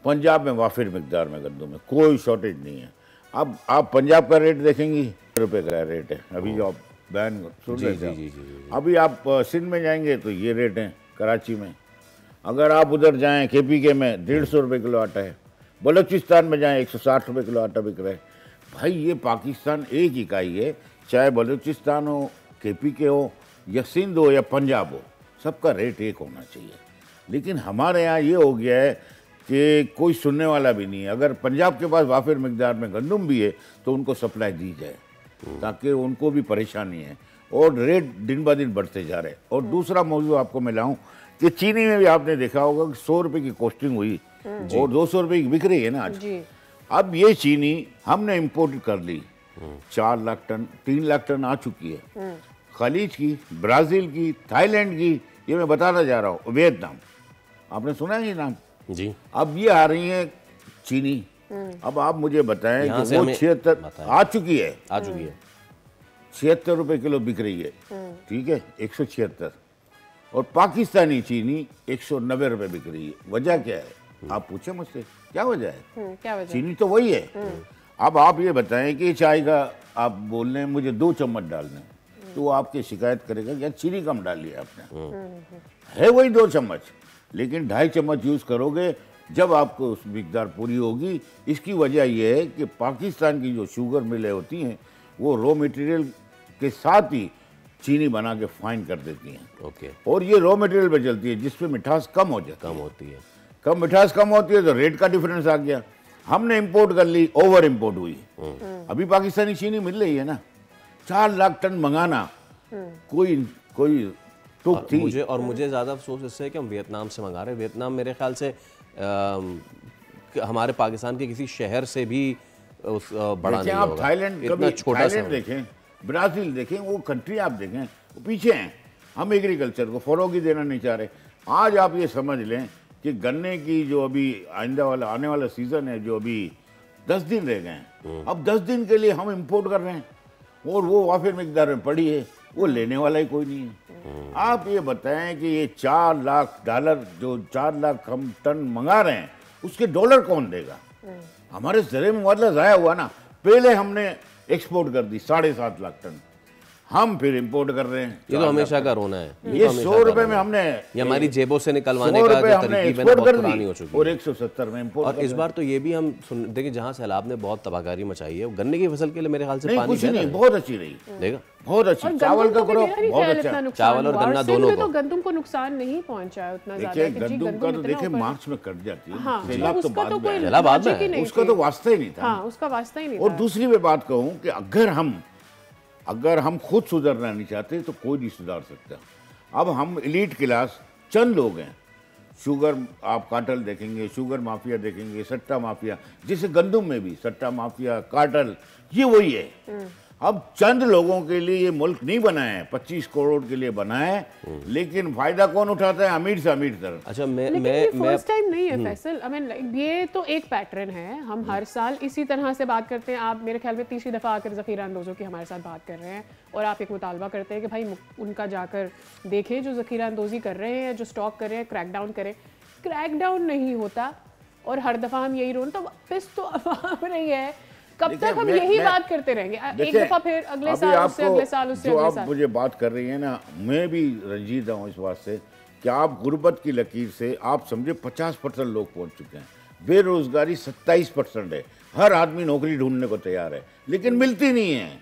पंजाब में वाफिर मकदार में गंदम है, कोई शॉर्टेज नहीं है। अब आप पंजाब का रेट देखेंगी, रुपए का रेट है अभी जो आप बैन सुन रहे थे। अभी आप सिंध में जाएंगे तो ये रेट है, कराची में। अगर आप उधर जाएं KPK में 150 रुपये किलो आटा है, बलूचिस्तान में जाएं 160 रुपये किलो आटा बिक रहा है। भाई ये पाकिस्तान एक इकाई है, चाहे बलूचिस्तान हो, KPK हो, या सिंध हो या पंजाब हो, सबका रेट एक होना चाहिए। लेकिन हमारे यहाँ ये हो गया है कि कोई सुनने वाला भी नहीं है। अगर पंजाब के पास वाफिर मकदार में गंदम भी है तो उनको सप्लाई दी जाए, ताकि उनको भी परेशानी है, और रेट दिन ब दिन बढ़ते जा रहे हैं। और दूसरा मौजूद आपको मैं लाऊं कि चीनी में भी आपने देखा होगा कि 100 रुपये की कॉस्टिंग हुई और 200 रुपये की बिक रही है ना आज। अब ये चीनी हमने इम्पोर्ट कर ली, 4 लाख टन, 3 लाख टन आ चुकी है, खलीज की, ब्राज़ील की, थाईलैंड की, ये मैं बताना जा रहा हूँ, वियतनाम, आपने सुना है ये नाम जी। अब ये आ रही है चीनी। अब आप मुझे बताएं कि वो 76 आ चुकी है, 76 रुपये किलो बिक रही है, ठीक है, 176, और पाकिस्तानी चीनी 190 रुपये बिक रही है। वजह क्या है? आप पूछे मुझसे क्या वजह है? क्या वजह? चीनी तो वही है। अब आप ये बताएं कि चाय का आप बोल रहे हैं मुझे 2 चम्मच डालने, तो वो आपकी शिकायत करेगा कि चीनी कम डाल लिया आपने। है वही 2 चम्मच, लेकिन 2.5 चम्मच यूज़ करोगे जब आपको उस मिकदार पूरी होगी। इसकी वजह यह है कि पाकिस्तान की जो शुगर मिलें होती हैं वो रॉ मटेरियल के साथ ही चीनी बना के फाइन कर देती हैं। ओके। और ये रॉ मटेरियल पे चलती है जिसपे मिठास कम होती है। मिठास कम होती है तो रेट का डिफरेंस आ गया। हमने इंपोर्ट कर ली, ओवर इंपोर्ट हुई। अभी पाकिस्तानी चीनी मिल रही है ना, 4 लाख टन मंगाना कोई टूक थी। मुझे ज़्यादा अफसोस इससे है कि हम वियतनाम से मंगा रहे हैं। वियतनाम मेरे ख्याल से हमारे पाकिस्तान के किसी शहर से भी बड़ा नहीं होगा। थाईलैंड देखें, ब्राज़ील देखें, वो कंट्री आप देखें, वो पीछे हैं। हम एग्रीकल्चर को फ़रोग़ ही देना नहीं चाह रहे। आज आप ये समझ लें कि गन्ने की जो अभी आने वाला सीज़न है, जो अभी 10 दिन रह गए हैं, अब 10 दिन के लिए हम इंपोर्ट कर रहे हैं, और वो वाफिर मिकदार में पड़ी है, वो लेने वाला ही कोई नहीं है। आप ये बताएं कि ये $4 लाख जो 4 लाख हम टन मंगा रहे हैं, उसके डॉलर कौन देगा? हमारे ज़रे मुबादला ज़ाया हुआ ना। पहले हमने एक्सपोर्ट कर दी 7.5 लाख टन, हम फिर इंपोर्ट कर रहे हैं। ये तो हमेशा का रोना है। ये 100 रुपए में हमने, ये हमारी जेबों से निकलवाने का जो तरकीब है ना, बहुत पुरानी हो चुकी है। और 170 में इंपोर्ट। और इस बार तो ये भी हम देखिए, जहाँ सैलाब ने बहुत तबाहकारी मचाई है, गन्ने की फसल के लिए मेरे ख्याल से पानी नहीं, बहुत अच्छी रही, देखा, बहुत अच्छी। चावल का क्रॉप बहुत अच्छा, चावल और गन्ना दोनों को। गंदम को नुकसान नहीं पहुंचा है उतना ज्यादा। गंदम का तो देखिए मार्च में कट जाती है, सैलाब तो बाद में, उसका तो वास्ता ही नहीं था। उसका वास्ता ही नहीं था। और दूसरी मैं बात कहूँ कि अगर हम खुद सुधरना नहीं चाहते तो कोई नहीं सुधार सकता। अब हम एलीट क्लास चंद लोग हैं। शुगर, आप कार्टल देखेंगे, शुगर माफिया देखेंगे, सट्टा माफिया, जैसे गंदम में भी सट्टा माफिया, कार्टल, ये वही है। अब चंद लोगों के लिए ये मुल्क नहीं बना है, 25 करोड़ के लिए बना है, लेकिन फायदा कौन उठाता है? अमीर से अमीर तक। अच्छा लेकिन ये फर्स्ट टाइम नहीं है फैसल। आई मीन ये तो एक पैटर्न है, हम हर साल इसी तरह से बात करते हैं। आप मेरे ख्याल में तीसरी दफ़ा आकर ज़ख़ीरा अंदोज़ों की हमारे साथ बात कर रहे हैं और आप एक मुतालबा करते हैं कि भाई उनका जाकर देखें जो ज़ख़ीरा अंदोज़ी कर रहे हैं, जो स्टॉक कर रहे हैं, क्रैकडाउन करें। क्रैकडाउन नहीं होता और हर दफ़ा हम यही रोन, तो वापस तो आवाम रही है। कब तक हम यही बात करते रहेंगे? एक दफा फिर अगले साल, उससे अगले साल, उससे अगले साल। मुझे बात कर रही है ना, मैं भी रंजीदा हूँ इस बात से कि आप गुर्बत की लकीर से आप समझे 50% लोग पहुँच चुके हैं। बेरोजगारी 27% है। हर आदमी नौकरी ढूंढने को तैयार है, लेकिन मिलती नहीं है।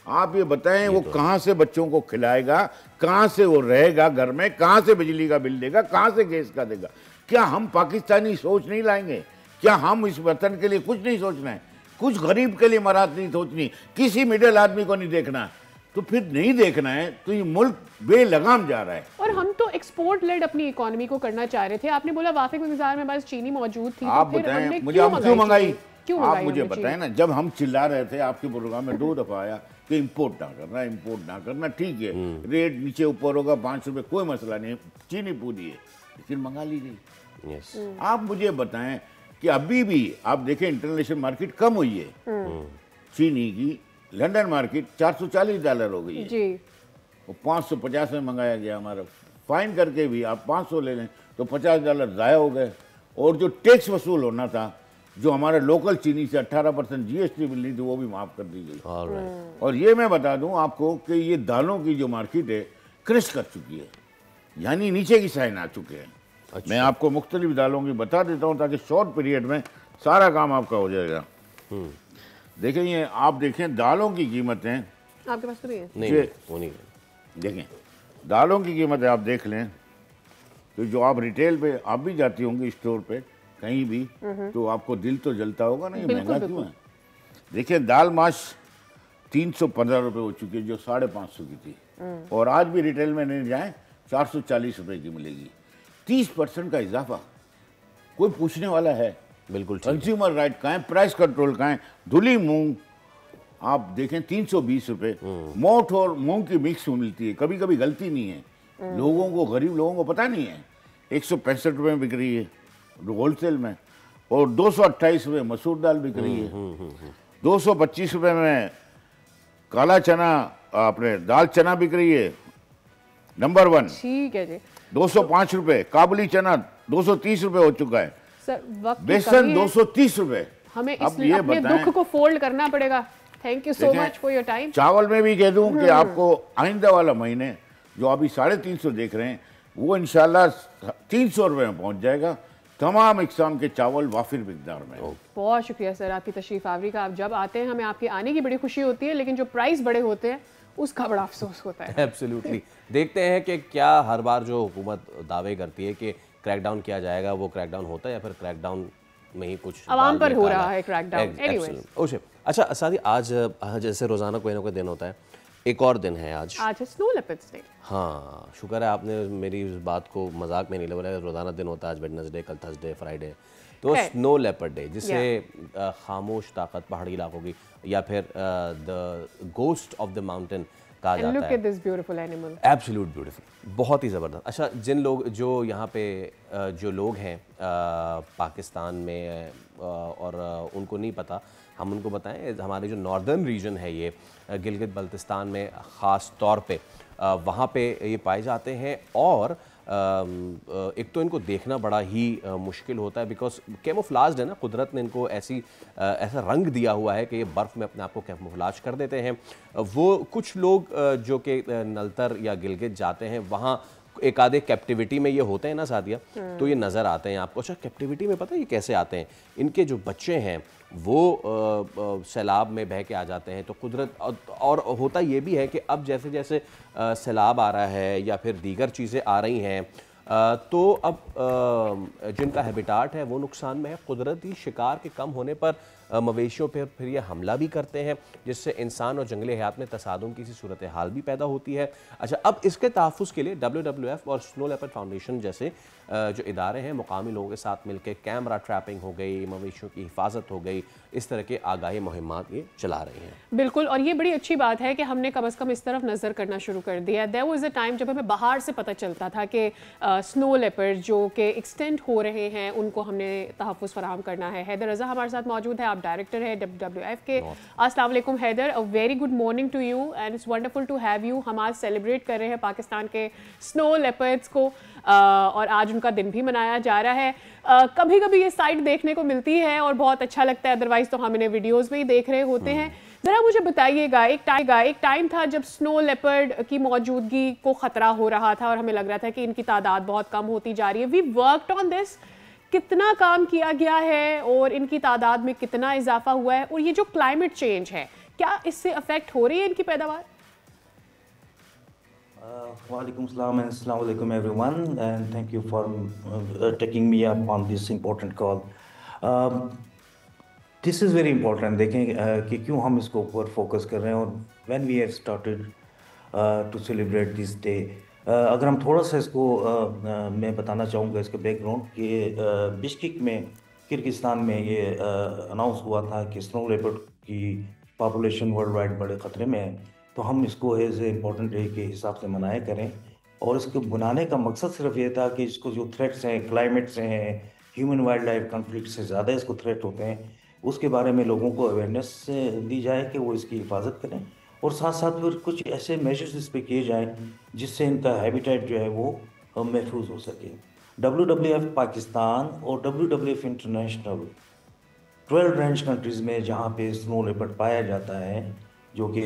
आप ये बताएं वो कहाँ से बच्चों को खिलाएगा, कहाँ से वो रहेगा घर में, कहाँ से बिजली का बिल देगा, कहाँ से गैस का देगा? क्या हम पाकिस्तानी सोच नहीं लाएंगे? क्या हम इस वतन के लिए कुछ नहीं सोचना है? कुछ गरीब के लिए मराद नहीं सोचनी, किसी मिडिल आदमी को नहीं देखना? तो फिर नहीं देखना है तो ये मुल्क बेलगाम जा रहा है। और हम तो एक्सपोर्ट लेड अपनी इकोनॉमी को करना चाह रहे थे। आपने बोला वाफिक बाजार में बस चीनी मौजूद थी, आप तो बताएं मुझे क्यों मंगाई? आप मुझे बताएं ना, जब हम चिल्ला रहे थे आपके प्रोग्राम में 2 दफा आया कि इम्पोर्ट ना करना, इम्पोर्ट ना करना, ठीक है रेट नीचे ऊपर होगा 5 रुपए, कोई मसला नहीं, चीनी पूरी है, लेकिन मंगा ली गई। आप मुझे बताएं कि अभी भी आप देखें इंटरनेशनल मार्केट कम हुई है चीनी की। लंदन मार्केट $440 हो गई है, वो 550 में मंगाया गया हमारा। फाइन करके भी आप 500 ले लें तो $50 ज़ाया हो गए। और जो टैक्स वसूल होना था, जो हमारे लोकल चीनी से 18% GST मिलनी थी, वो भी माफ़ कर दी गई। और ये मैं बता दूं आपको कि ये दालों की जो मार्केट है क्रश कर चुकी है, यानी नीचे की साइन आ चुके हैं। अच्छा। मैं आपको मुख्तलिफ दालों की बता देता हूँ ताकि शॉर्ट पीरियड में सारा काम आपका हो जाएगा। देखें ये आप देखें दालों की कीमतें आपके पास तो नहीं है? नहीं। देखें दालों की कीमतें आप देख लें तो जो आप रिटेल पे आप भी जाती होंगी स्टोर पे कहीं भी, तो आपको दिल तो जलता होगा ना, ये महंगा क्यों है? देखिए दाल माश 315 रुपये हो चुकी है जो 550 की थी, और आज भी रिटेल में नहीं जाए 440 रुपये की मिलेगी। 30% का इजाफा, कोई पूछने वाला है? बिल्कुल। कंज्यूमर राइट कहाँ है? प्राइस कंट्रोल कहाँ है? धुली मूंग आप देखें 320 रुपये, मोठ और मूंग की मिक्स मिलती है, कभी कभी गलती नहीं है। लोगों को, गरीब लोगों को पता नहीं है। 165 रुपये में बिक रही है होलसेल में, और 228 रुपये मसूर दाल बिक रही है। 225 रुपये में काला चना, अपने दाल चना बिक रही है नंबर 1। ठीक है जी। 205 रुपये काबुली चना, 230 रुपये हो चुका है। सर वक्त बेसन 230 रुपये। हमें इसलिए अपने दुख को फोल्ड करना पड़ेगा। Thank you so much for your time. चावल में भी कह दूं कि आपको आइंदा वाला महीने जो अभी 350 देख रहे हैं वो इंशाल्लाह 300 रुपये में पहुंच जाएगा, तमाम इकसाम के चावल वाफिर मिकदार में। बहुत शुक्रिया सर आपकी तशरीफ आवरी का। आप जब आते हैं हमें आपके आने की बड़ी खुशी होती है, लेकिन जो प्राइस बड़े होते हैं उसका बड़ा अफसोस होता है। एब्सोल्युटली। देखते हैं कि क्या हर बार जो हुकूमत दावे करती है कि क्रैकडाउन किया जाएगा, वो क्रैकडाउन होता है या फिर क्रैकडाउन में ही कुछ आवाम पर हो रहा है क्रैकडाउन। एनीवेज अच्छा सादी, आज जैसे रोजाना कोई ना कोई दिन होता है, एक और दिन है आज है स्नो लेपर्ड्स डे। हाँ, शुक्र है आपने मेरी उस बात को मजाक में नहीं लिया। रोजाना दिन होता है आज, वेडनेसडे, कल थर्सडे, फ्राइडे, तो स्नो लेपर्ड डे, जिसे खामोश ताकत पहाड़ी इलाकों की या फिर the ghost of the mountain कहा जाता है। Look at this beautiful animal. Absolute beautiful, बहुत ही ज़बरदस्त। अच्छा, जिन लोग जो यहाँ पे जो लोग हैं पाकिस्तान में और उनको नहीं पता, हम उनको बताएं, हमारे जो नॉर्दर्न रीजन है ये गिलगित बल्तिस्तान में ख़ास तौर पे वहाँ पे ये पाए जाते हैं। और एक तो इनको देखना बड़ा ही मुश्किल होता है बिकॉज कैमोफ्लाज्ड है ना, कुदरत ने इनको ऐसा रंग दिया हुआ है कि ये बर्फ़ में अपने आप को कैमोफ्लाज कर देते हैं। वो कुछ लोग जो कि नलतर या गिलगित जाते हैं, वहाँ एक आधे कैप्टिविटी में ये होते हैं ना सादिया, तो ये नज़र आते हैं आपको। अच्छा, कैप्टिविटी में पता है ये कैसे आते हैं? इनके जो बच्चे हैं वो सैलाब में बह के आ जाते हैं। तो कुदरत, और होता ये भी है कि अब जैसे जैसे सैलाब आ रहा है या फिर दीगर चीज़ें आ रही हैं, तो अब जिनका हैबिटाट है वो नुकसान में है। कुदरती शिकार के कम होने पर मवेशियों पर फिर ये हमला भी करते हैं, जिससे इंसान और जंगली हयात में तसादुम की सी सूरत हाल भी पैदा होती है। अच्छा, अब इसके तहफ़्फ़ुज़ के लिए WWF और स्नो लेपर्ड फाउंडेशन जैसे जो इदारे हैं मुकामी लोगों के साथ मिलकर कैमरा ट्रैपिंग हो गई, मवेशियों की हिफाजत हो गई, इस तरह के आगाही मुहिम्मात ये चला रही हैं। बिल्कुल, और ये बड़ी अच्छी बात है कि हमने कम से कम इस तरफ नज़र करना शुरू कर दिया है। देयर वाज अ टाइम जब हमें बाहर से पता चलता था कि स्नो लेपर्ड जो कि एक्सटेंड हो रहे हैं उनको हमने तहफ़्फ़ुज़ फराहम करना है। हैदर रज़ा हमारे साथ मौजूद है, आप डायरेक्टर हैं WWF के। अस्सलाम वालेकुम Haider, a very good morning to you and it's wonderful to have you. हम आज सेलिब्रेट कर रहे हैं पाकिस्तान के स्नो लेपर्ड्स को और आज उनका दिन भी मनाया जा रहा है। कभी कभी ये साइट देखने को मिलती है और बहुत अच्छा लगता है, अदरवाइज तो हम इन्हें वीडियोस में ही देख रहे होते हैं। ज़रा मुझे बताइएगा, एक टाइम था जब स्नो लेपर्ड की मौजूदगी को ख़तरा हो रहा था और हमें लग रहा था कि इनकी तादाद बहुत कम होती जा रही है। वी वर्कड ऑन दिस, कितना काम किया गया है और इनकी तादाद में कितना इजाफा हुआ है, और ये जो क्लाइमेट चेंज है क्या इससे अफेक्ट हो रही है इनकी पैदावार? Walaikum salam and assalamu alaikum everyone, and thank you for taking me up on this important call. This is very important. देखें कि क्यों हम इसको ऊपर फोकस कर रहे हैं और when we have started to celebrate this day. अगर हम थोड़ा सा इसको मैं बताना चाहूँगा इसका बैकग्राउंड कि बिश्केक में किर्गिस्तान में ये अनाउंस हुआ था कि स्नो लेपर्ड की पॉपुलेशन वर्ल्ड वाइड बड़े ख़तरे में है, तो हम इसको एज ए इम्पॉर्टेंट डे के हिसाब से मनाया करें। और इसको बनाने का मकसद सिर्फ ये था कि इसको जो थ्रेट्स हैं क्लाइमेट से हैं, ह्यूमन वाइल्ड लाइफ कॉन्फ्लिक्ट से ज़्यादा इसको थ्रेट होते हैं, उसके बारे में लोगों को अवेयरनेस दी जाए कि वो इसकी हिफाजत करें, और साथ साथ फिर कुछ ऐसे मेजर्स इस पर किए जाएँ जिससे इनका हैबिटेट जो है वो महफूज हो सके। WWF पाकिस्तान और WWF इंटरनेशनल 12 रेंज कंट्रीज़ में जहाँ पे स्नो लेपर्ड पाया जाता है, जो कि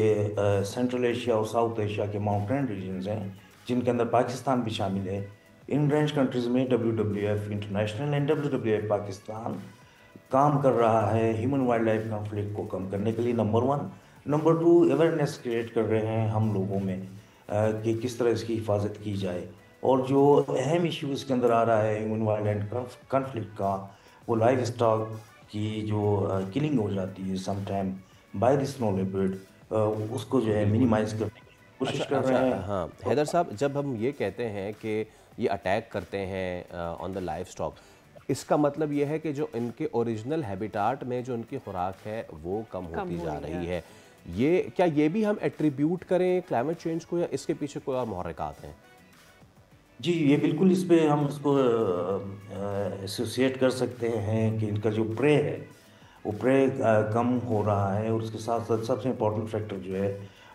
सेंट्रल एशिया और साउथ एशिया के माउंटेन रीजन्स हैं, जिनके अंदर पाकिस्तान भी शामिल है, इन रेंज कंट्रीज़ में WWF international and WWF Pakistan काम कर रहा है ह्यूमन वाइल्ड लाइफ कॉन्फ्लिक्ट को कम करने के लिए, नंबर 1। नंबर 2, अवेयरनेस क्रिएट कर रहे हैं हम लोगों में कि किस तरह इसकी हिफाजत की जाए। और जो अहम इशू इसके अंदर आ रहा है ह्यूमन वाइल्ड लाइफ कॉन्फ्लिक्ट का, वो लाइफ स्टॉक की जो किलिंग हो जाती है some time by the snow leopard, उसको जो है मिनिमाइज करने की कोशिश कर रहे हैं। हाँ हैदर साहब, जब हम ये कहते हैं कि ये अटैक करते हैं ऑन द लाइफ स्टॉक, इसका मतलब ये है कि जो इनके ओरिजिनल हैबिटाट में जो उनकी खुराक है वो कम होती जा रही है। ये भी हम एट्रीब्यूट करें क्लाइमेट चेंज को, या इसके पीछे कोई और मुहर्रिकात हैं? जी, ये बिल्कुल इस पे हम इसको एसोसिएट कर सकते हैं कि इनका जो प्रे है वो प्रे कम हो रहा है, और उसके साथ साथ सबसे इम्पोर्टेंट फैक्टर जो है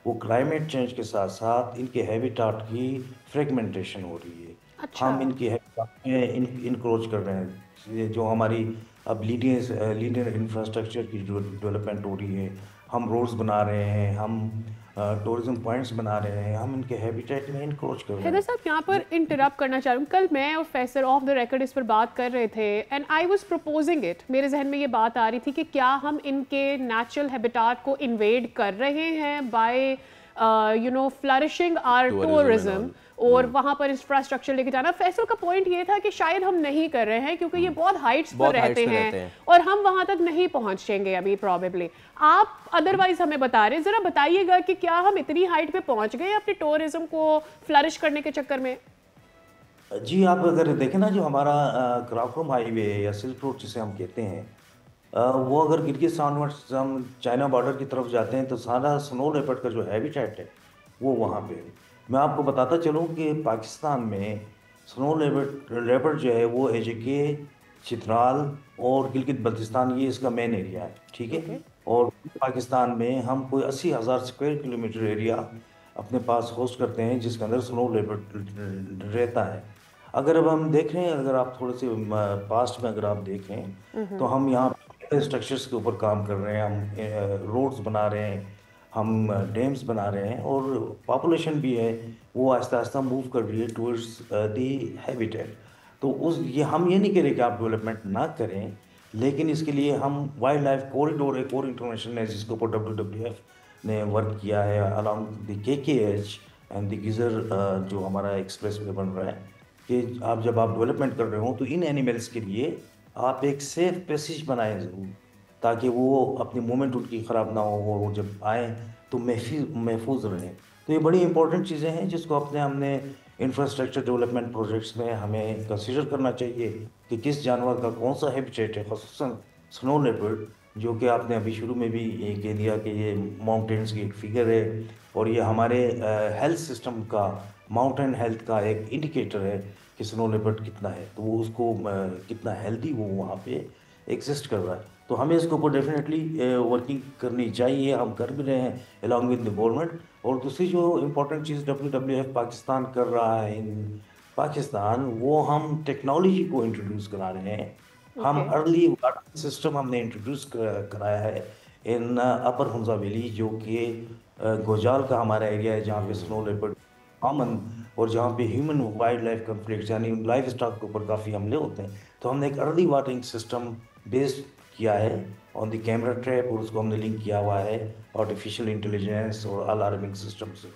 वो क्लाइमेट चेंज के साथ साथ इनके हैबिटाट की फ्रेगमेंटेशन हो रही है। अच्छा। हम इनकी हैबिटाट में इनक्रोच कर रहे हैं। ये जो हमारी अब लीनियर इंफ्रास्ट्रक्चर की जो डेवलपमेंट हो रही है, हम रोड्स बना रहे हैं, हम टूरिज्म पॉइंट्स बना रहे हैं, हम इनके हैबिटेट में इनक्रोच कर रहे हैं। हैदर साहब, यहाँ पर इंटरप्ट करना चाह रही हूँ। कल मैं और फैसर ऑफ द रिकॉर्ड इस पर बात कर रहे थे and I was proposing it. मेरे जहन में ये बात आ रही थी कि क्या हम इनके नेचुरल हैबिटाट को इन्वेड कर रहे हैं बाय फ्लरिशिंग आवर टूरिज्म और वहाँ पर इंफ्रास्ट्रक्चर लेके जाना। फैसल का पॉइंट ये था कि शायद हम नहीं कर रहे हैं क्योंकि ये बहुत हाइट्स पर रहते हैं और हम वहाँ तक नहीं पहुँचेंगे अभी प्रोबेबली। आप अदरवाइज हमें बता रहे हैं, ज़रा बताइएगा कि क्या हम इतनी हाइट पे पहुँच गए अपने टूरिज्म को फ्लरिश करने के चक्कर में? जी, आप अगर देखें ना, जो हमारा कराकोरम हाईवे या सिल्क रोड जिसे हम कहते हैं, वो अगर किर्गिस्तान हम चाइना बॉर्डर की तरफ जाते हैं तो सारा स्नो लेपर्ड का जो हैबिटेट है वो वहाँ पे है। मैं आपको बताता चलूँ कि पाकिस्तान में स्नो लेपर्ड जो है वो एजेके, चित्राल और गिलगित बल्तिस्तान, ये इसका मेन एरिया है, ठीक है। और पाकिस्तान में हम कोई 80,000 स्क्वायर किलोमीटर एरिया अपने पास होस्ट करते हैं जिसके अंदर स्नो लेपर्ड रहता है। अगर अब हम देख रहे हैं, अगर आप थोड़े से पास्ट में अगर आप देखें तो हम यहाँ स्ट्रक्चर्स के ऊपर काम कर रहे हैं, हम रोड्स बना रहे हैं, हम डैम्स बना रहे हैं, और पॉपुलेशन भी है वो आहिस्ता आहिस्ता मूव कर रही है टूवर्ड्स दी हैबिटेट। तो हम ये नहीं कह रहे कि आप डेवलपमेंट ना करें, लेकिन इसके लिए हम वाइल्ड लाइफ कॉरिडोर, एक और इंटरनेशनल है जिसके ऊपर WWF ने वर्क किया है along the KKH and the geyser, जो हमारा एक्सप्रेस वे बन रहा है, कि जब आप डेवलपमेंट कर रहे हो तो इन एनिमल्स के लिए आप एक सेफ पैसेज बनाएं ज़रूर, ताकि वो अपनी मूवमेंट उनकी ख़राब ना हो और वो जब आएँ तो महफूज रहें। तो ये बड़ी इंपॉर्टेंट चीज़ें हैं जिसको हमने इंफ्रास्ट्रक्चर डेवलपमेंट प्रोजेक्ट्स में हमें कंसीडर करना चाहिए कि किस जानवर का कौन सा हैबिटेट है, ख़ुसूसन स्नो लेपर्ड, जो कि आपने अभी शुरू में भी ये कह दिया कि ये माउंटेन्स की एक फिगर है और ये हमारे हेल्थ सिस्टम का, माउंटेन हेल्थ का एक इंडिकेटर है कि स्नो लेपर्ड कितना है, तो वो उसको कितना हेल्दी वो वहाँ पे एग्जिस्ट कर रहा है। तो हमें इसके ऊपर डेफिनेटली वर्किंग करनी चाहिए, हम कर भी रहे हैं अलॉन्ग विद द गवर्नमेंट। और दूसरी जो इम्पोर्टेंट चीज़ WWF पाकिस्तान कर रहा है इन पाकिस्तान, वो हम टेक्नोलॉजी को इंट्रोड्यूस करा रहे हैं। हम अर्ली वार्निंग सिस्टम हमने इंट्रोड्यूस कराया है इन अपर हुंजा वैली, जो कि गोजाल का हमारा एरिया है जहाँ पे स्नो लेपर्ड कॉमन और जहाँ पे ह्यूमन वाइल्ड लाइफ कॉन्फ्लिक्ट यानी लाइफ स्टॉक के ऊपर काफ़ी हमले होते हैं। तो हमने एक अर्ली वार्निंग सिस्टम बेस्ड किया है ऑन द कैमरा ट्रैप और उसको हमने लिंक किया हुआ है आर्टिफिशियल इंटेलिजेंस और अलार्मिंग सिस्टम से।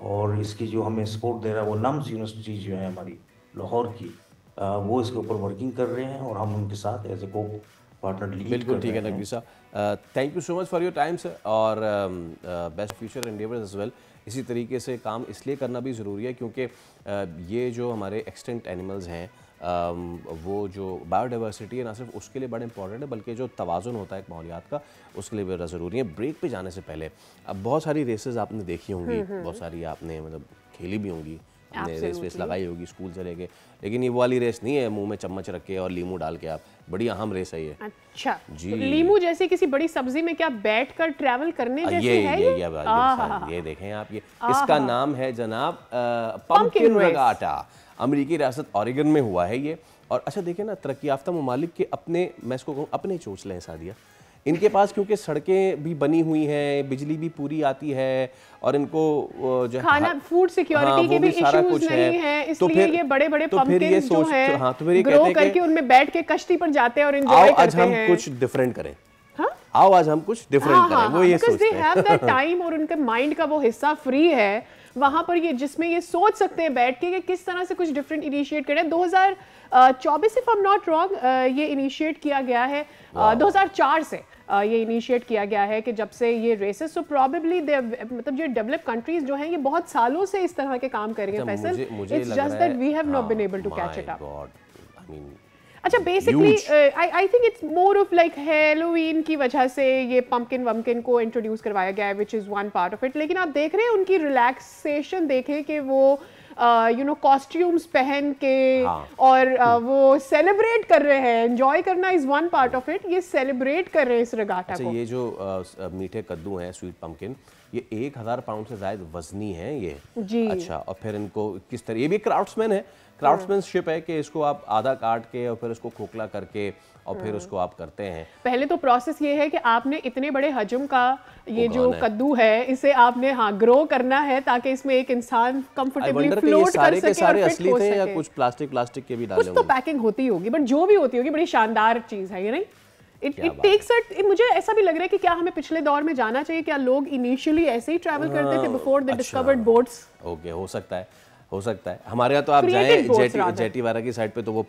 और इसकी जो हमें सपोर्ट दे रहा है वो नम्स यूनिवर्सिटी जो है हमारी लाहौर की, वो इसके ऊपर वर्किंग कर रहे हैं और हम उनके साथ एज ए को पार्टनर लीड। बिल्कुल ठीक है नकवी साहब, thank you so much for your time sir, और best future endeavours as well. इसी तरीके से काम इसलिए करना भी ज़रूरी है क्योंकि ये जो हमारे एक्सटिंक्ट एनिमल्स हैं, वो जो बायोडाइवर्सिटी है ना सिर्फ उसके लिए बड़ा इंपॉर्टेंट है बल्कि जो तवाज़ुन होता है एक माहौलियात का, उसके लिए बड़ा ज़रूरी है। ब्रेक पे जाने से पहले अब बहुत सारी रेसेस आपने देखी होंगी, बहुत सारी आपने मतलब खेली भी होंगी, आपने रेस वेस लगाई होगी स्कूल से लेके, लेकिन ये वो वाली रेस नहीं है मुंह में चम्मच रख के और लीमू डाल के, आप बड़ी अहम रेस है ये। अच्छा जी, तो लीमू जैसे किसी बड़ी सब्जी में क्या बैठकर ट्रैवल करने जैसे है ये देखें आप, ये इसका नाम है जनाब पंपकिन रेगाटा। अमेरिकी रियासत ऑरेगन में हुआ है ये। और अच्छा देखें ना, तरक्की याफ्ता ममालिक के अपने, मैं इसको कहूँ अपने चोचले हैं सादिया, इनके पास क्योंकि सड़कें भी बनी हुई हैं, बिजली भी पूरी आती है और इनको जो खाना फूड सिक्योरिटी के भी इश्यूज नहीं है, इसलिए ये बड़े-बड़े पंपकिन जो हैं ग्रो करके उनमें बैठ के कश्ती पर जाते हैं और एंजॉय करते हैं। आज हम कुछ डिफरेंट करें, आओ आज हम कुछ डिफरेंट करें, वो ये सोचते हैं। दे हैव दैट टाइम और उनके माइंड का वो हिस्सा फ्री है वहाँ पर, ये जिसमें ये सोच सकते हैं बैठ के कि किस तरह से कुछ डिफरेंट इनिशिएट करें। 2024 if I am not wrong ये इनिशिएट किया गया है, 2004 से ये इनिशिएट किया गया है कि जब से ये रेसेस, सो प्रॉबेबली मतलब जो डेवलप्ड कंट्रीज जो हैं ये बहुत सालों से इस तरह के काम कर रही हैं। Faisal, it's just that we have not been able to catch it up. अच्छा, basically I think it's more of like Halloween की वजह से ये पंपकिन वम्पकिन को इंट्रोड्यूस करवाया गया है, which is one part of it. लेकिन आप देख रहे हैं उनकी रिलैक्सेशन देखें कि वो यू नो कॉस्ट्यूम्स पहन के और वो सेलिब्रेट कर रहे हैं। एंजॉय करना is one part of it, ये सेलिब्रेट कर रहे हैं इस रेगाटा को। ये जो मीठे कद्दू हैं, स्वीट पंपकिन, ये 1000 पाउंड से ज़्यादा वजनी है ये जी। अच्छा, और फिर इनको किस तरह, ये भी क्राफ्ट्समैन है, क्राफ्ट्समैनशिप है कि इसको आप आधा काट के और फिर इसको खोखला करके और फिर उसको आप करते हैं। पहले तो प्रोसेस ये है कि आपने इतने बड़े हजम का ये जो कद्दू है इसे आपने ग्रो करना है ताकि इसमें एक इंसान कंफर्टेबली फ्लोट कर सके। सारे असली थे या कुछ प्लास्टिक के भी डाले होंगे? कुछ तो पैकिंग होती होगी, बट जो भी होती होगी बड़ी शानदार चीज है ये, नहीं? इट टेक्स मुझे ऐसा भी लग रहा है कि क्या हमें पिछले दौर में जाना चाहिए, क्या लोग इनिशियली ऐसे ही ट्रैवल करते थे before they discovered boats? Okay, हो सकता है। हमारे यहाँ तो आप जाएं जेटीवारा की साइड पे तो वो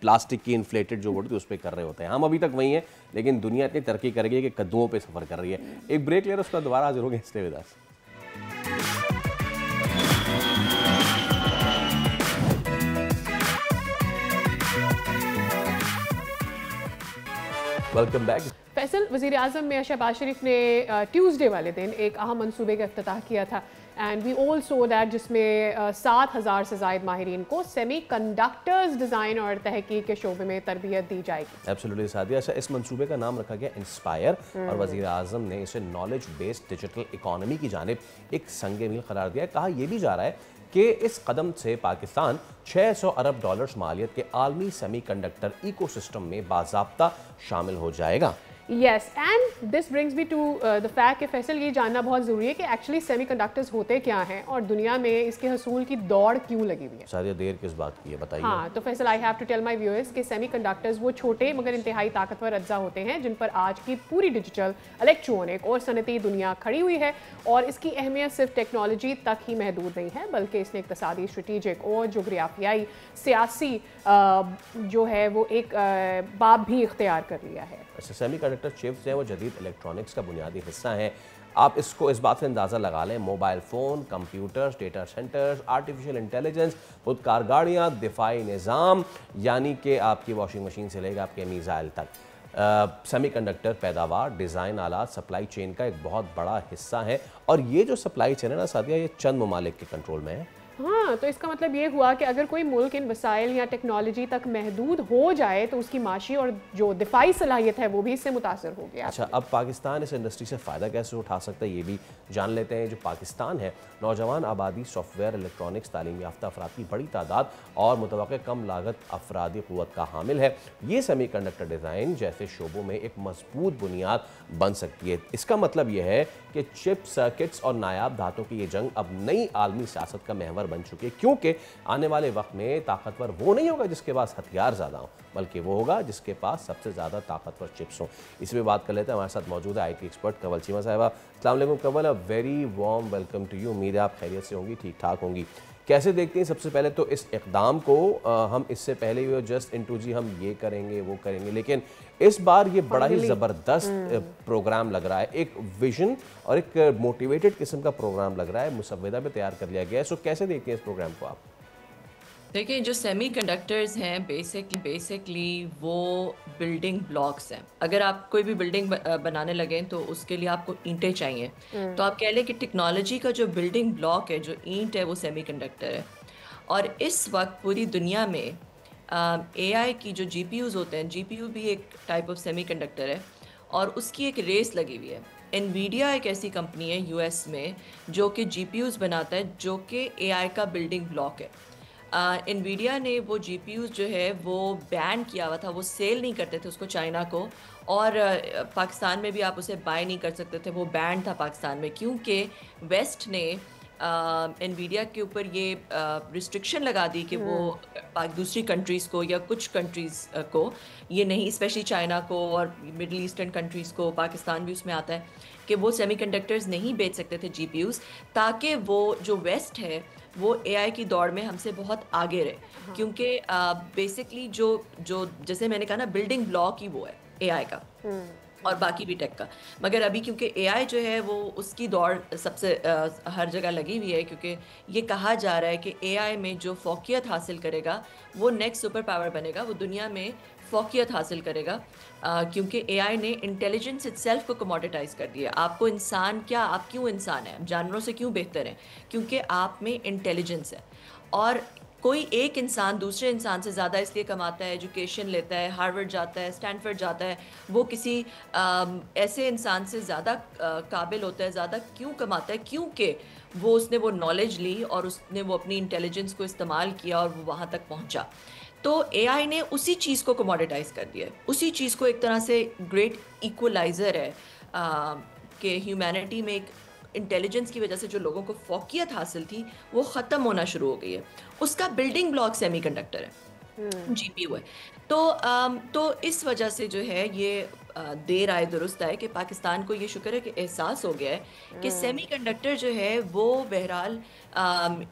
प्लास्टिक की इन्फ्लेटेड जो बोट थी उस पर कर रहे होते हैं। हम अभी तक वही हैं, लेकिन दुनिया इतनी तरक्की करेगी कि कद्दुओं पे सफर कर रही है। एक ब्रेक ले रहे, उसका दोबारा हाजिर होंगे। Stay with us. Welcome back. Faisal, वज़ीर आज़म मियां शहबाज शरीफ ने ट्यूसडे वाले दिन एक अहम मंसूबे का इफ्तिताह किया था, and we all saw that, जिसमें 7000 से ज़ायद माहिरीन को सेमी कंडक्टर्स डिज़ाइन और तहकीक के शोबे में तरबियत दी जाएगी। एब्सोल्युटली सादिया। अच्छा, इस मंसूबे का नाम रखा गया इंस्पायर और वज़ीर आज़म ने इसे नॉलेज बेस्ड डिजिटल इकॉनमी की जानिब एक संग मील करार दिया। कहा यह भी जा रहा है कि इस कदम से पाकिस्तान 600 अरब डॉलर्स मालियत के आलमी सेमीकंडक्टर इकोसिस्टम में बाज़ाब्ता शामिल हो जाएगा। Yes, and this brings me to the fact कि फैसल ये जानना बहुत ज़रूरी है कि एक्चुअली सेमीकंडक्टर्स होते क्या हैं और दुनिया में इसके हसूल की दौड़ क्यों लगी हुई है। सारी देर किस बात की है बताइए। हाँ, तो Faisal, I have to tell my viewers कि सेमीकंडक्टर्स वो छोटे मगर इंतहाई ताकतवर अज्जा होते हैं जिन पर आज की पूरी डिजिटल, इलेक्ट्रॉनिक और सनती दुनिया खड़ी हुई है। और इसकी अहमियत सिर्फ टेक्नोलॉजी तक ही महदूद नहीं है, बल्कि इसने इक़्तिसादी, स्ट्रेटेजिक और जोग्राफियाई, सियासी जो है वो एक बाब भी इख्तियार कर लिया है। अच्छा, सेमीकंडक्टर सेमीकंडक्टर चिप्स हैं वो जदीद इलेक्ट्रॉनिक्स का बुनियादी हिस्सा हैं। आप इसको इस बात से अंदाज़ा लगा लें, mobile phone, computers, data centres, artificial intelligence, खुदकार गाड़ियाँ, दिफाई निज़ाम, यानी कि आपकी वॉशिंग मशीन से लेकर आपके मीज़ाइल तक सेमीकंडक्टर पैदावार, डिज़ाइन, आलात, सप्लाई चेन का एक बहुत बड़ा हिस्सा है। और ये जो सप्लाई चेन है ना सादिया, ये चंद ममालिक के कंट्रोल में है। हाँ, तो इसका मतलब ये हुआ कि अगर कोई मुल्क इन वसाइल या टेक्नोलॉजी तक महदूद हो जाए तो उसकी माशी और जो दिफाई सलाहियत है वो भी इससे मुतासर हो गया। अच्छा, अब पाकिस्तान इस इंडस्ट्री से फ़ायदा कैसे उठा सकता है ये भी जान लेते हैं। जो पाकिस्तान है, नौजवान आबादी, सॉफ्टवेयर, इलेक्ट्रॉनिक्स, तालीम याफ्ता अफराद की बड़ी तादाद और मुतवक्किल कम लागत अफरादी क़ुव्वत का हामिल है। ये सेमीकंडक्टर डिज़ाइन जैसे शोबों में एक मजबूत बुनियाद बन सकती है। इसका मतलब यह है कि चिप, सर्किट्स और नायाब धातों की ये जंग अब नई आलमी सियासत का महवर बन चुकी है, क्योंकि आने वाले वक्त में ताकतवर वो नहीं होगा जिसके पास हथियार ज़्यादा हों, बल्कि वो होगा जिसके पास सबसे ज़्यादा ताकतवर चिप्स हों। इस पर बात कर लेते हैं। हमारे साथ मौजूद है IT एक्सपर्ट कंवल चीमा साहिबा। अस्सलाम वालेकुम Kanwal, a very warm welcome to you. उम्मीद है आप खैरियत से होंगी, ठीक ठाक होंगी। कैसे देखते हैं सबसे पहले तो इस इक़दाम को? हम इससे पहले ये जस्ट इनटू जी हम ये करेंगे वो करेंगे, लेकिन इस बार ये बड़ा ही ज़बरदस्त प्रोग्राम लग रहा है। एक विजन और एक मोटिवेटेड किस्म का प्रोग्राम लग रहा है, मुसव्वदा में तैयार कर लिया गया है। सो कैसे देखते हैं इस प्रोग्राम को आप? देखिए, जो सेमीकंडक्टर्स हैं बेसिकली वो बिल्डिंग ब्लॉक्स हैं। अगर आप कोई भी बिल्डिंग बनाने लगें तो उसके लिए आपको ईंटें चाहिए। तो आप कह लें कि टेक्नोलॉजी का जो बिल्डिंग ब्लॉक है, जो ईंट है, वो सेमीकंडक्टर है। और इस वक्त पूरी दुनिया में AI की जो GPUs होते हैं, GPU भी एक टाइप ऑफ सेमीकंडक्टर है और उसकी एक रेस लगी हुई है। NVIDIA एक ऐसी कंपनी है US में जो कि GPUs बनाता है, जो कि AI का बिल्डिंग ब्लॉक है। NVIDIA ने वो GPUs जो है वो बैन किया हुआ था, वो सेल नहीं करते थे उसको चाइना को, और पाकिस्तान में भी आप उसे बाय नहीं कर सकते थे, वो बैन था पाकिस्तान में, क्योंकि वेस्ट ने NVIDIA के ऊपर ये रिस्ट्रिक्शन लगा दी कि वो दूसरी कंट्रीज़ को या कुछ कंट्रीज़ को, ये नहीं, स्पेशली चाइना को और मिडल ईस्टर्न कंट्रीज़ को, पाकिस्तान भी उसमें आता है, कि वो सेमीकंडक्टर्स नहीं बेच सकते थे GPUs, ताकि वो जो वेस्ट है वो AI की दौड़ में हमसे बहुत आगे रहे। क्योंकि बेसिकली जो जैसे मैंने कहा ना, बिल्डिंग ब्लॉक ही वो है AI का और बाकी भी टेक का। मगर अभी क्योंकि AI जो है वो उसकी दौड़ सबसे हर जगह लगी हुई है, क्योंकि ये कहा जा रहा है कि AI में जो फ़ौक़ियत हासिल करेगा वो नेक्स्ट सुपर पावर बनेगा, वो दुनिया में फ़ौक़ियत हासिल करेगा, क्योंकि AI ने इंटेलिजेंस इटसेल्फ को कमोडिटाइज़ कर दिया। आपको इंसान क्या, आप क्यों इंसान हैं, जानवरों से क्यों बेहतर हैं? क्योंकि आप में इंटेलिजेंस है। और कोई एक इंसान दूसरे इंसान से ज़्यादा इसलिए कमाता है, एजुकेशन लेता है, हार्वर्ड जाता है, स्टैनफोर्ड जाता है, वो किसी ऐसे इंसान से ज़्यादा काबिल होता है, ज़्यादा क्यों कमाता है? क्योंकि उसने वो नॉलेज ली और उसने वो अपनी इंटेलिजेंस को इस्तेमाल किया और वो वहाँ तक पहुँचा। तो AI ने उसी चीज़ को कमोडिटाइज़ कर दिया है, उसी चीज़ को एक तरह से ग्रेट इक्वलाइज़र है कि ह्यूमैनिटी में एक इंटेलिजेंस की वजह से जो लोगों को फ़ौक़ियत हासिल थी वो ख़त्म होना शुरू हो गई है। उसका बिल्डिंग ब्लॉक सेमीकंडक्टर है, GPU है। तो इस वजह से जो है ये देर आए दुरुस्त आए कि पाकिस्तान को ये शुक्र है कि एहसास हो गया है कि सेमीकंडक्टर जो है वो बहरहाल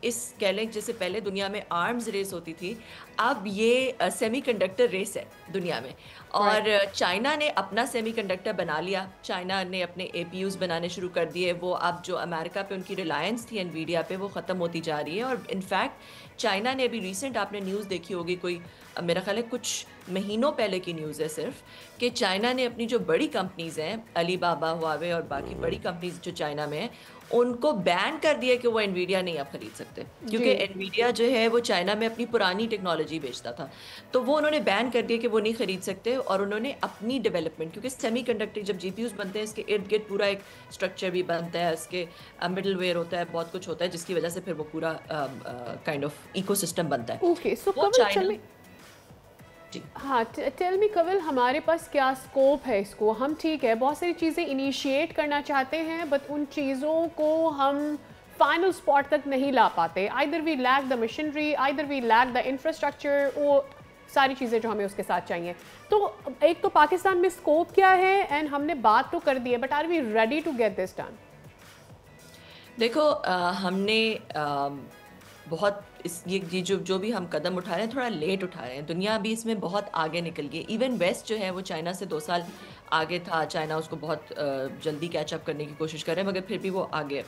इस कह लें जैसे पहले दुनिया में आर्म्स रेस होती थी, अब ये सेमीकंडक्टर रेस है दुनिया में। और चाइना ने अपना सेमीकंडक्टर बना लिया, चाइना ने अपने APUs बनाने शुरू कर दिए। वो अब जो अमेरिका पे उनकी रिलायंस थी NVIDIA पे, वो ख़त्म होती जा रही है। और इनफैक्ट चाइना ने अभी रिसेंट, आपने न्यूज़ देखी होगी, कोई मेरा ख्याल है कुछ महीनों पहले की न्यूज़ है सिर्फ, कि चाइना ने अपनी जो बड़ी कंपनीज़ हैं, अलीबाबा, हुआवे और बाकी बड़ी कंपनीज जो चाइना में हैं, उनको बैन कर दिया कि वो NVIDIA नहीं आप ख़रीद सकते, क्योंकि NVIDIA जो है वो चाइना में अपनी पुरानी टेक्नोलॉजी बेचता था, तो वो उन्होंने बैन कर दिया कि वो नहीं ख़रीद सकते। और उन्होंने अपनी डेवलपमेंट, क्योंकि सेमीकंडक्टर जब GPUs बनते हैं इसके इर्द गिर्द पूरा एक स्ट्रक्चर भी बनता है, इसके मिडल वेयर होता है, बहुत कुछ होता है, जिसकी वजह से फिर वो पूरा काइंड ऑफ इकोसिस्टम बनता है। ओके, सो हाँ, टेल मी कंवल, हमारे पास क्या स्कोप है इसको? हम ठीक है बहुत सारी चीज़ें इनिशिएट करना चाहते हैं, बट उन चीज़ों को हम फाइनल स्पॉट तक नहीं ला पाते। Either we lack the machinery, either we lack the infrastructure, वो सारी चीज़ें जो हमें उसके साथ चाहिए। तो एक तो पाकिस्तान में स्कोप क्या है, एंड हमने बात तो कर दी है, but are we ready to get this done? देखो, हमने बहुत ये जो भी हम कदम उठा रहे हैं थोड़ा लेट उठा रहे हैं। दुनिया अभी इसमें बहुत आगे निकल गई। इवन वेस्ट जो है वो चाइना से 2 साल आगे था। चाइना उसको बहुत जल्दी कैचअप करने की कोशिश कर रहे हैं, मगर फिर भी वो आगे।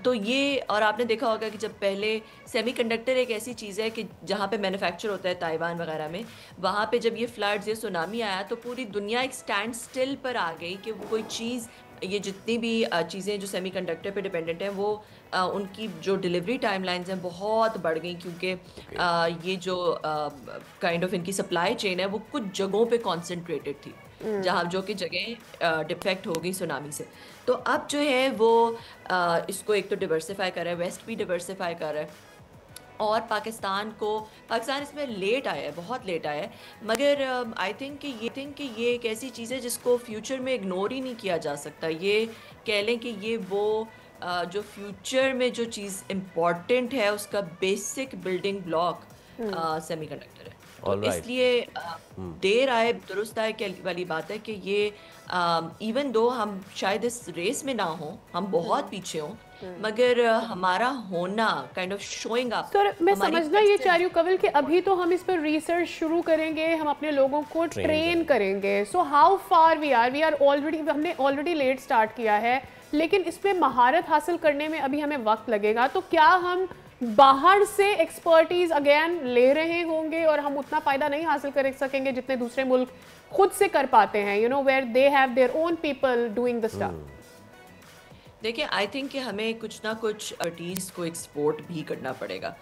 तो ये, और आपने देखा होगा कि जब पहले सेमीकंडक्टर एक ऐसी चीज़ है कि जहाँ पे मैन्युफैक्चर होता है ताइवान वगैरह में, वहाँ पे जब ये फ्लड्स, ये सुनामी आया तो पूरी दुनिया एक स्टैंड स्टिल पर आ गई कि कोई चीज़, ये जितनी भी चीज़ें जो सेमीकंडक्टर पे डिपेंडेंट हैं वो उनकी जो डिलीवरी टाइमलाइंस हैं बहुत बढ़ गई, क्योंकि ये जो काइंड ऑफ इनकी सप्लाई चेन है वो कुछ जगहों पे कॉन्सेंट्रेटेड थी, जहाँ जो कि जगह डिफेक्ट हो गई सुनामी से। तो अब जो है वो इसको एक तो डिवर्सिफाई कर रहा है, वेस्ट भी डिवर्सिफाई कर रहा है, और पाकिस्तान इसमें लेट आया है, बहुत लेट आया है। मगर आई थिंक कि ये एक ऐसी चीज़ है जिसको फ्यूचर में इग्नोर ही नहीं किया जा सकता। ये कह लें कि ये वो जो फ्यूचर में जो चीज़ इम्पॉर्टेंट है उसका बेसिक बिल्डिंग ब्लॉक सेमीकंडक्टर है। तो इसलिए देर आए दुरुस्त आए वाली बात है कि ये इवन दो हम शायद इस रेस में ना हो, हम बहुत पीछे हों, मगर हमारा होना kind of showing up. Sir मैं समझना ये चाह रही हूँ कवल कि अभी तो हम इस पर रिसर्च शुरू करेंगे, हम अपने लोगों को ट्रेन करेंगे। So how far we are already, हमने ऑलरेडी लेट स्टार्ट किया है, लेकिन इसमें महारत हासिल करने में अभी हमें वक्त लगेगा। तो क्या हम बाहर से एक्सपर्टीज अगेन ले रहे होंगे और हम उतना फायदा नहीं हासिल कर सकेंगे जितने दूसरे मुल्क खुद से कर पाते हैं, you know, where they have their own people doing the stuff? देखिए, आई थिंक कि हमें कुछ ना कुछ एक्सपर्टीज को एक्सपोर्ट भी करना पड़ेगा,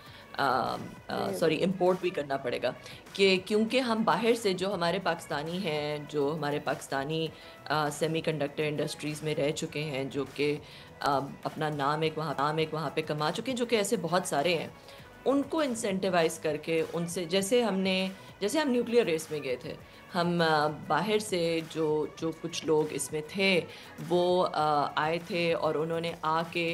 इंपोर्ट भी करना पड़ेगा, कि क्योंकि हम बाहर से जो हमारे पाकिस्तानी हैं, जो हमारे पाकिस्तानी सेमीकंडक्टर इंडस्ट्रीज़ में रह चुके हैं, जो कि अपना नाम एक वहाँ पे कमा चुके हैं, जो कि ऐसे बहुत सारे हैं, उनको इंसेंटिवाइज करके उनसे, जैसे हम न्यूक्लियर रेस में गए थे, हम बाहर से जो कुछ लोग इसमें थे वो आए थे और उन्होंने आके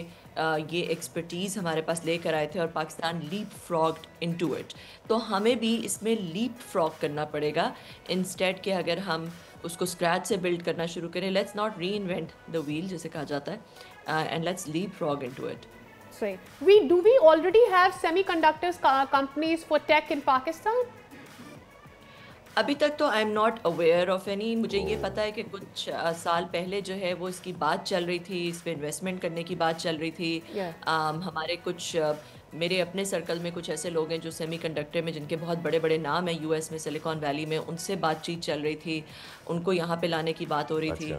ये एक्सपर्टीज़ हमारे पास लेकर आए थे और पाकिस्तान लीप फ्रॉग्ड इनटू इट। तो हमें भी इसमें लीप फ्रॉग करना पड़ेगा, इंस्टेड के अगर हम उसको स्क्रैच से बिल्ड करना शुरू करें, let's not reinvent the wheel जैसे कहा जाता है, and let's leapfrog into it. Do we already have semiconductors companies for tech in Pakistan? अभी तक तो I am not aware of any. मुझे ये पता है कि कुछ साल पहले जो है वो इसकी बात चल रही थी, इस पर इन्वेस्टमेंट करने की बात चल रही थी। हमारे कुछ मेरे अपने सर्कल में कुछ ऐसे लोग हैं जो सेमीकंडक्टर में, जिनके बहुत बड़े बड़े नाम हैं यूएस में, सिलिकॉन वैली में, उनसे बातचीत चल रही थी, उनको यहाँ पे लाने की बात हो रही थी।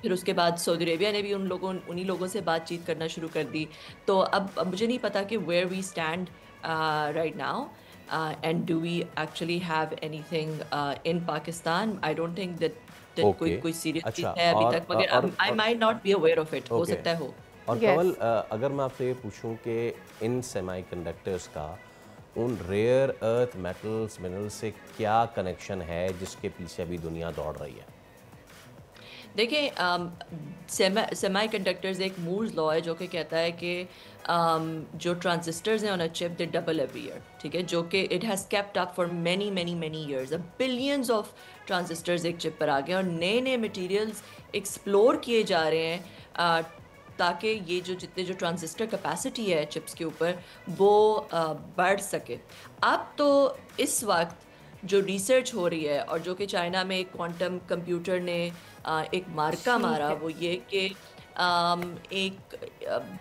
फिर उसके बाद सऊदी अरेबिया ने भी उन्हीं लोगों से बातचीत करना शुरू कर दी। तो अब मुझे नहीं पता कि where we stand right now, and do we actually have anything in Pakistan? I don't think that कोई सीरियस चीज़ है अभी तक, मगर I might not be aware of it। हो सकता है हो। और कवल, अगर मैं आपसे ये पूछूं कि इन सेमीकंडक्टर्स का उन रेयर अर्थ मेटल्स मिनरल्स से क्या कनेक्शन है जिसके पीछे अभी दुनिया दौड़ रही है? देखिए, सेमीकंडक्टर्स एक मूर्स लॉ है जो कि कहता है कि जो ट्रांजिस्टर्स हैं on a chip they double every year, ठीक है, जो कि it has kept up for many many many years. अब बिलियंस ऑफ ट्रांजिस्टर्स एक चिप पर आ गए और नए नए मटेरियल्स एक्सप्लोर किए जा रहे हैं ताकि ये जो ट्रांजिस्टर कैपेसिटी है चिप्स के ऊपर वो बढ़ सके। अब तो इस वक्त जो रिसर्च हो रही है और जो कि चाइना में एक क्वांटम कंप्यूटर ने एक मार्का मारा, वो ये कि एक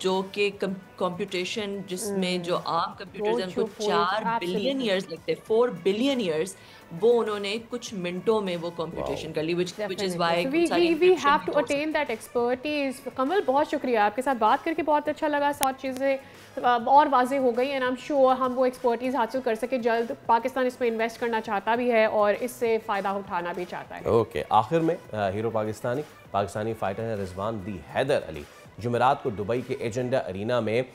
जो कि कंप्यूटेशन जिसमें जो आम कंप्यूटर्स हैं उनको 4 बिलियन ईयर्स लगते, 4 बिलियन ईयर्स, वो उन्होंने कुछ मिनटों में वो कंप्यूटेशन कर ली, which is why we have to attain that expertise। कमल, बहुत शुक्रिया, आपके साथ बात करके बहुत अच्छा लगा, सारी चीज़ें और वाज़ेह हो गई, एंड आई एम श्योर हम वो एक्सपर्टीज़ हासिल कर सके जल्द। पाकिस्तान इसमें इन्वेस्ट करना चाहता भी है और इससे फ़ायदा उठाना भी चाहता है। ओके, आखिर में हीरो पाकिस्तानी फाइटर है रिजवान दी हैदर अली जुमेरात को दुबई के एजेंडा अरीना में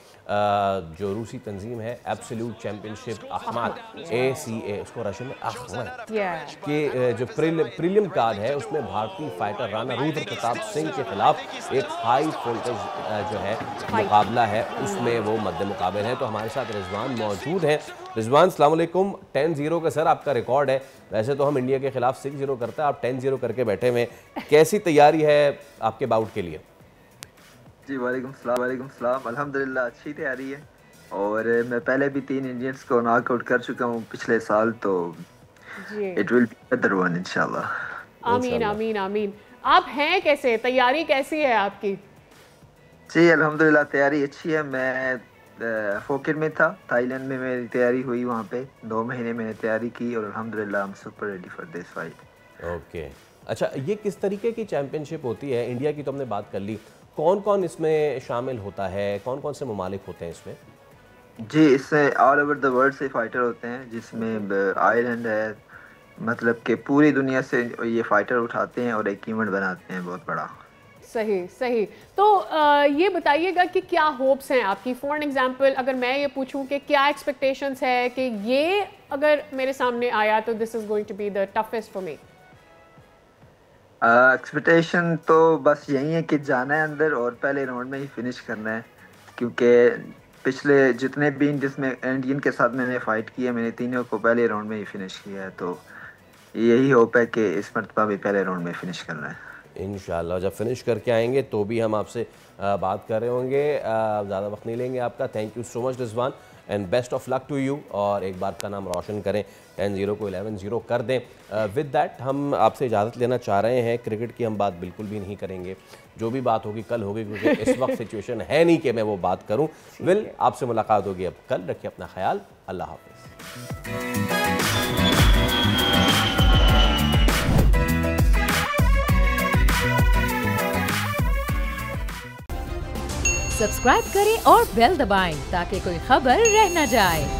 जो रूसी तंजीम है एब्सोल्यूट चैम्पियनशिप अहमद ACA, उसको रशियन में अहमद के जो प्रीलिम कार्ड है उसमें भारतीय फाइटर राणा रुद्र प्रताप सिंह के खिलाफ एक हाई वोल्टेज जो है मुकाबला है, उसमें वो मद्दे मुकाबले है। तो हमारे साथ रिजवान मौजूद हैं। रिजवान, अस्सलाम वालेकुम। 10-0 का सर आपका रिकॉर्ड है, वैसे तो हम इंडिया के खिलाफ 6-0 करते हैं, आप 10-0 करके बैठे हुए, कैसी तैयारी है आपके बाउट के लिए? जी वालेकुम सलाम, अल्हम्दुलिल्लाह अच्छी तैयारी है। और मैं पहले भी 3 इंडियंस को नॉकआउट कर चुका हूँ पिछले साल, तो it will B other one इंशाल्लाह। आमीन आमीन आमीन। आप हैं कैसे, तैयारी कैसी है आपकी? जी अल्हम्दुलिल्लाह तैयारी अच्छी है। मैं फोकिट में था, थाईलैंड में मेरी तैयारी हुई, वहाँ पे 2 महीने मैंने तैयारी की और अल्हम्दुलिल्लाह I am super ready for this fight. Okay, अच्छा ये किस तरीके की चैंपियनशिप होती है? इंडिया की तो हमने बात कर ली, कौन कौन इसमें शामिल होता है, कौन कौन से ममालिक होते हैं इसमें? जी इसमें ऑल ओवर द वर्ल्ड से फाइटर होते हैं, जिसमें आयरलैंड है, मतलब कि पूरी दुनिया से ये फाइटर उठाते हैं और एक इवेंट बनाते हैं बहुत बड़ा। सही सही। तो ये बताइएगा कि क्या होप्स हैं आपकी? फॉर एग्जांपल अगर मैं ये पूछूं कि क्या एक्सपेक्टेशंस है कि ये अगर मेरे सामने आया तो this is going to be the toughest for me. Expectation तो बस यही है कि जाना है अंदर और पहले राउंड में ही फिनिश करना है, क्योंकि पिछले जितने भी जिसमें इंडियन के साथ मैंने फाइट की है, मैंने तीनों को पहले राउंड में ही फिनिश किया है, तो यही होप है कि इस मरतबा भी पहले राउंड में फिनिश करना है इंशाल्लाह। जब फिनिश करके आएंगे तो भी हम आपसे बात कर रहे होंगे, ज़्यादा वक्त नहीं लेंगे आपका। Thank you so much Rizwan and best of luck to you, और एक बार का नाम रोशन करें, 10-0 को 11-0 कर दें। विद दैट हम आपसे इजाज़त लेना चाह रहे हैं। क्रिकेट की हम बात बिल्कुल भी नहीं करेंगे, जो भी बात होगी कल होगी, क्योंकि इस वक्त सिचुएशन है नहीं कि मैं वो बात करूं। विल आपसे मुलाकात होगी अब कल, रखिए अपना ख्याल, अल्लाह हाफिज़। सब्सक्राइब करें और बेल दबाएं ताकि कोई खबर रह न जाए।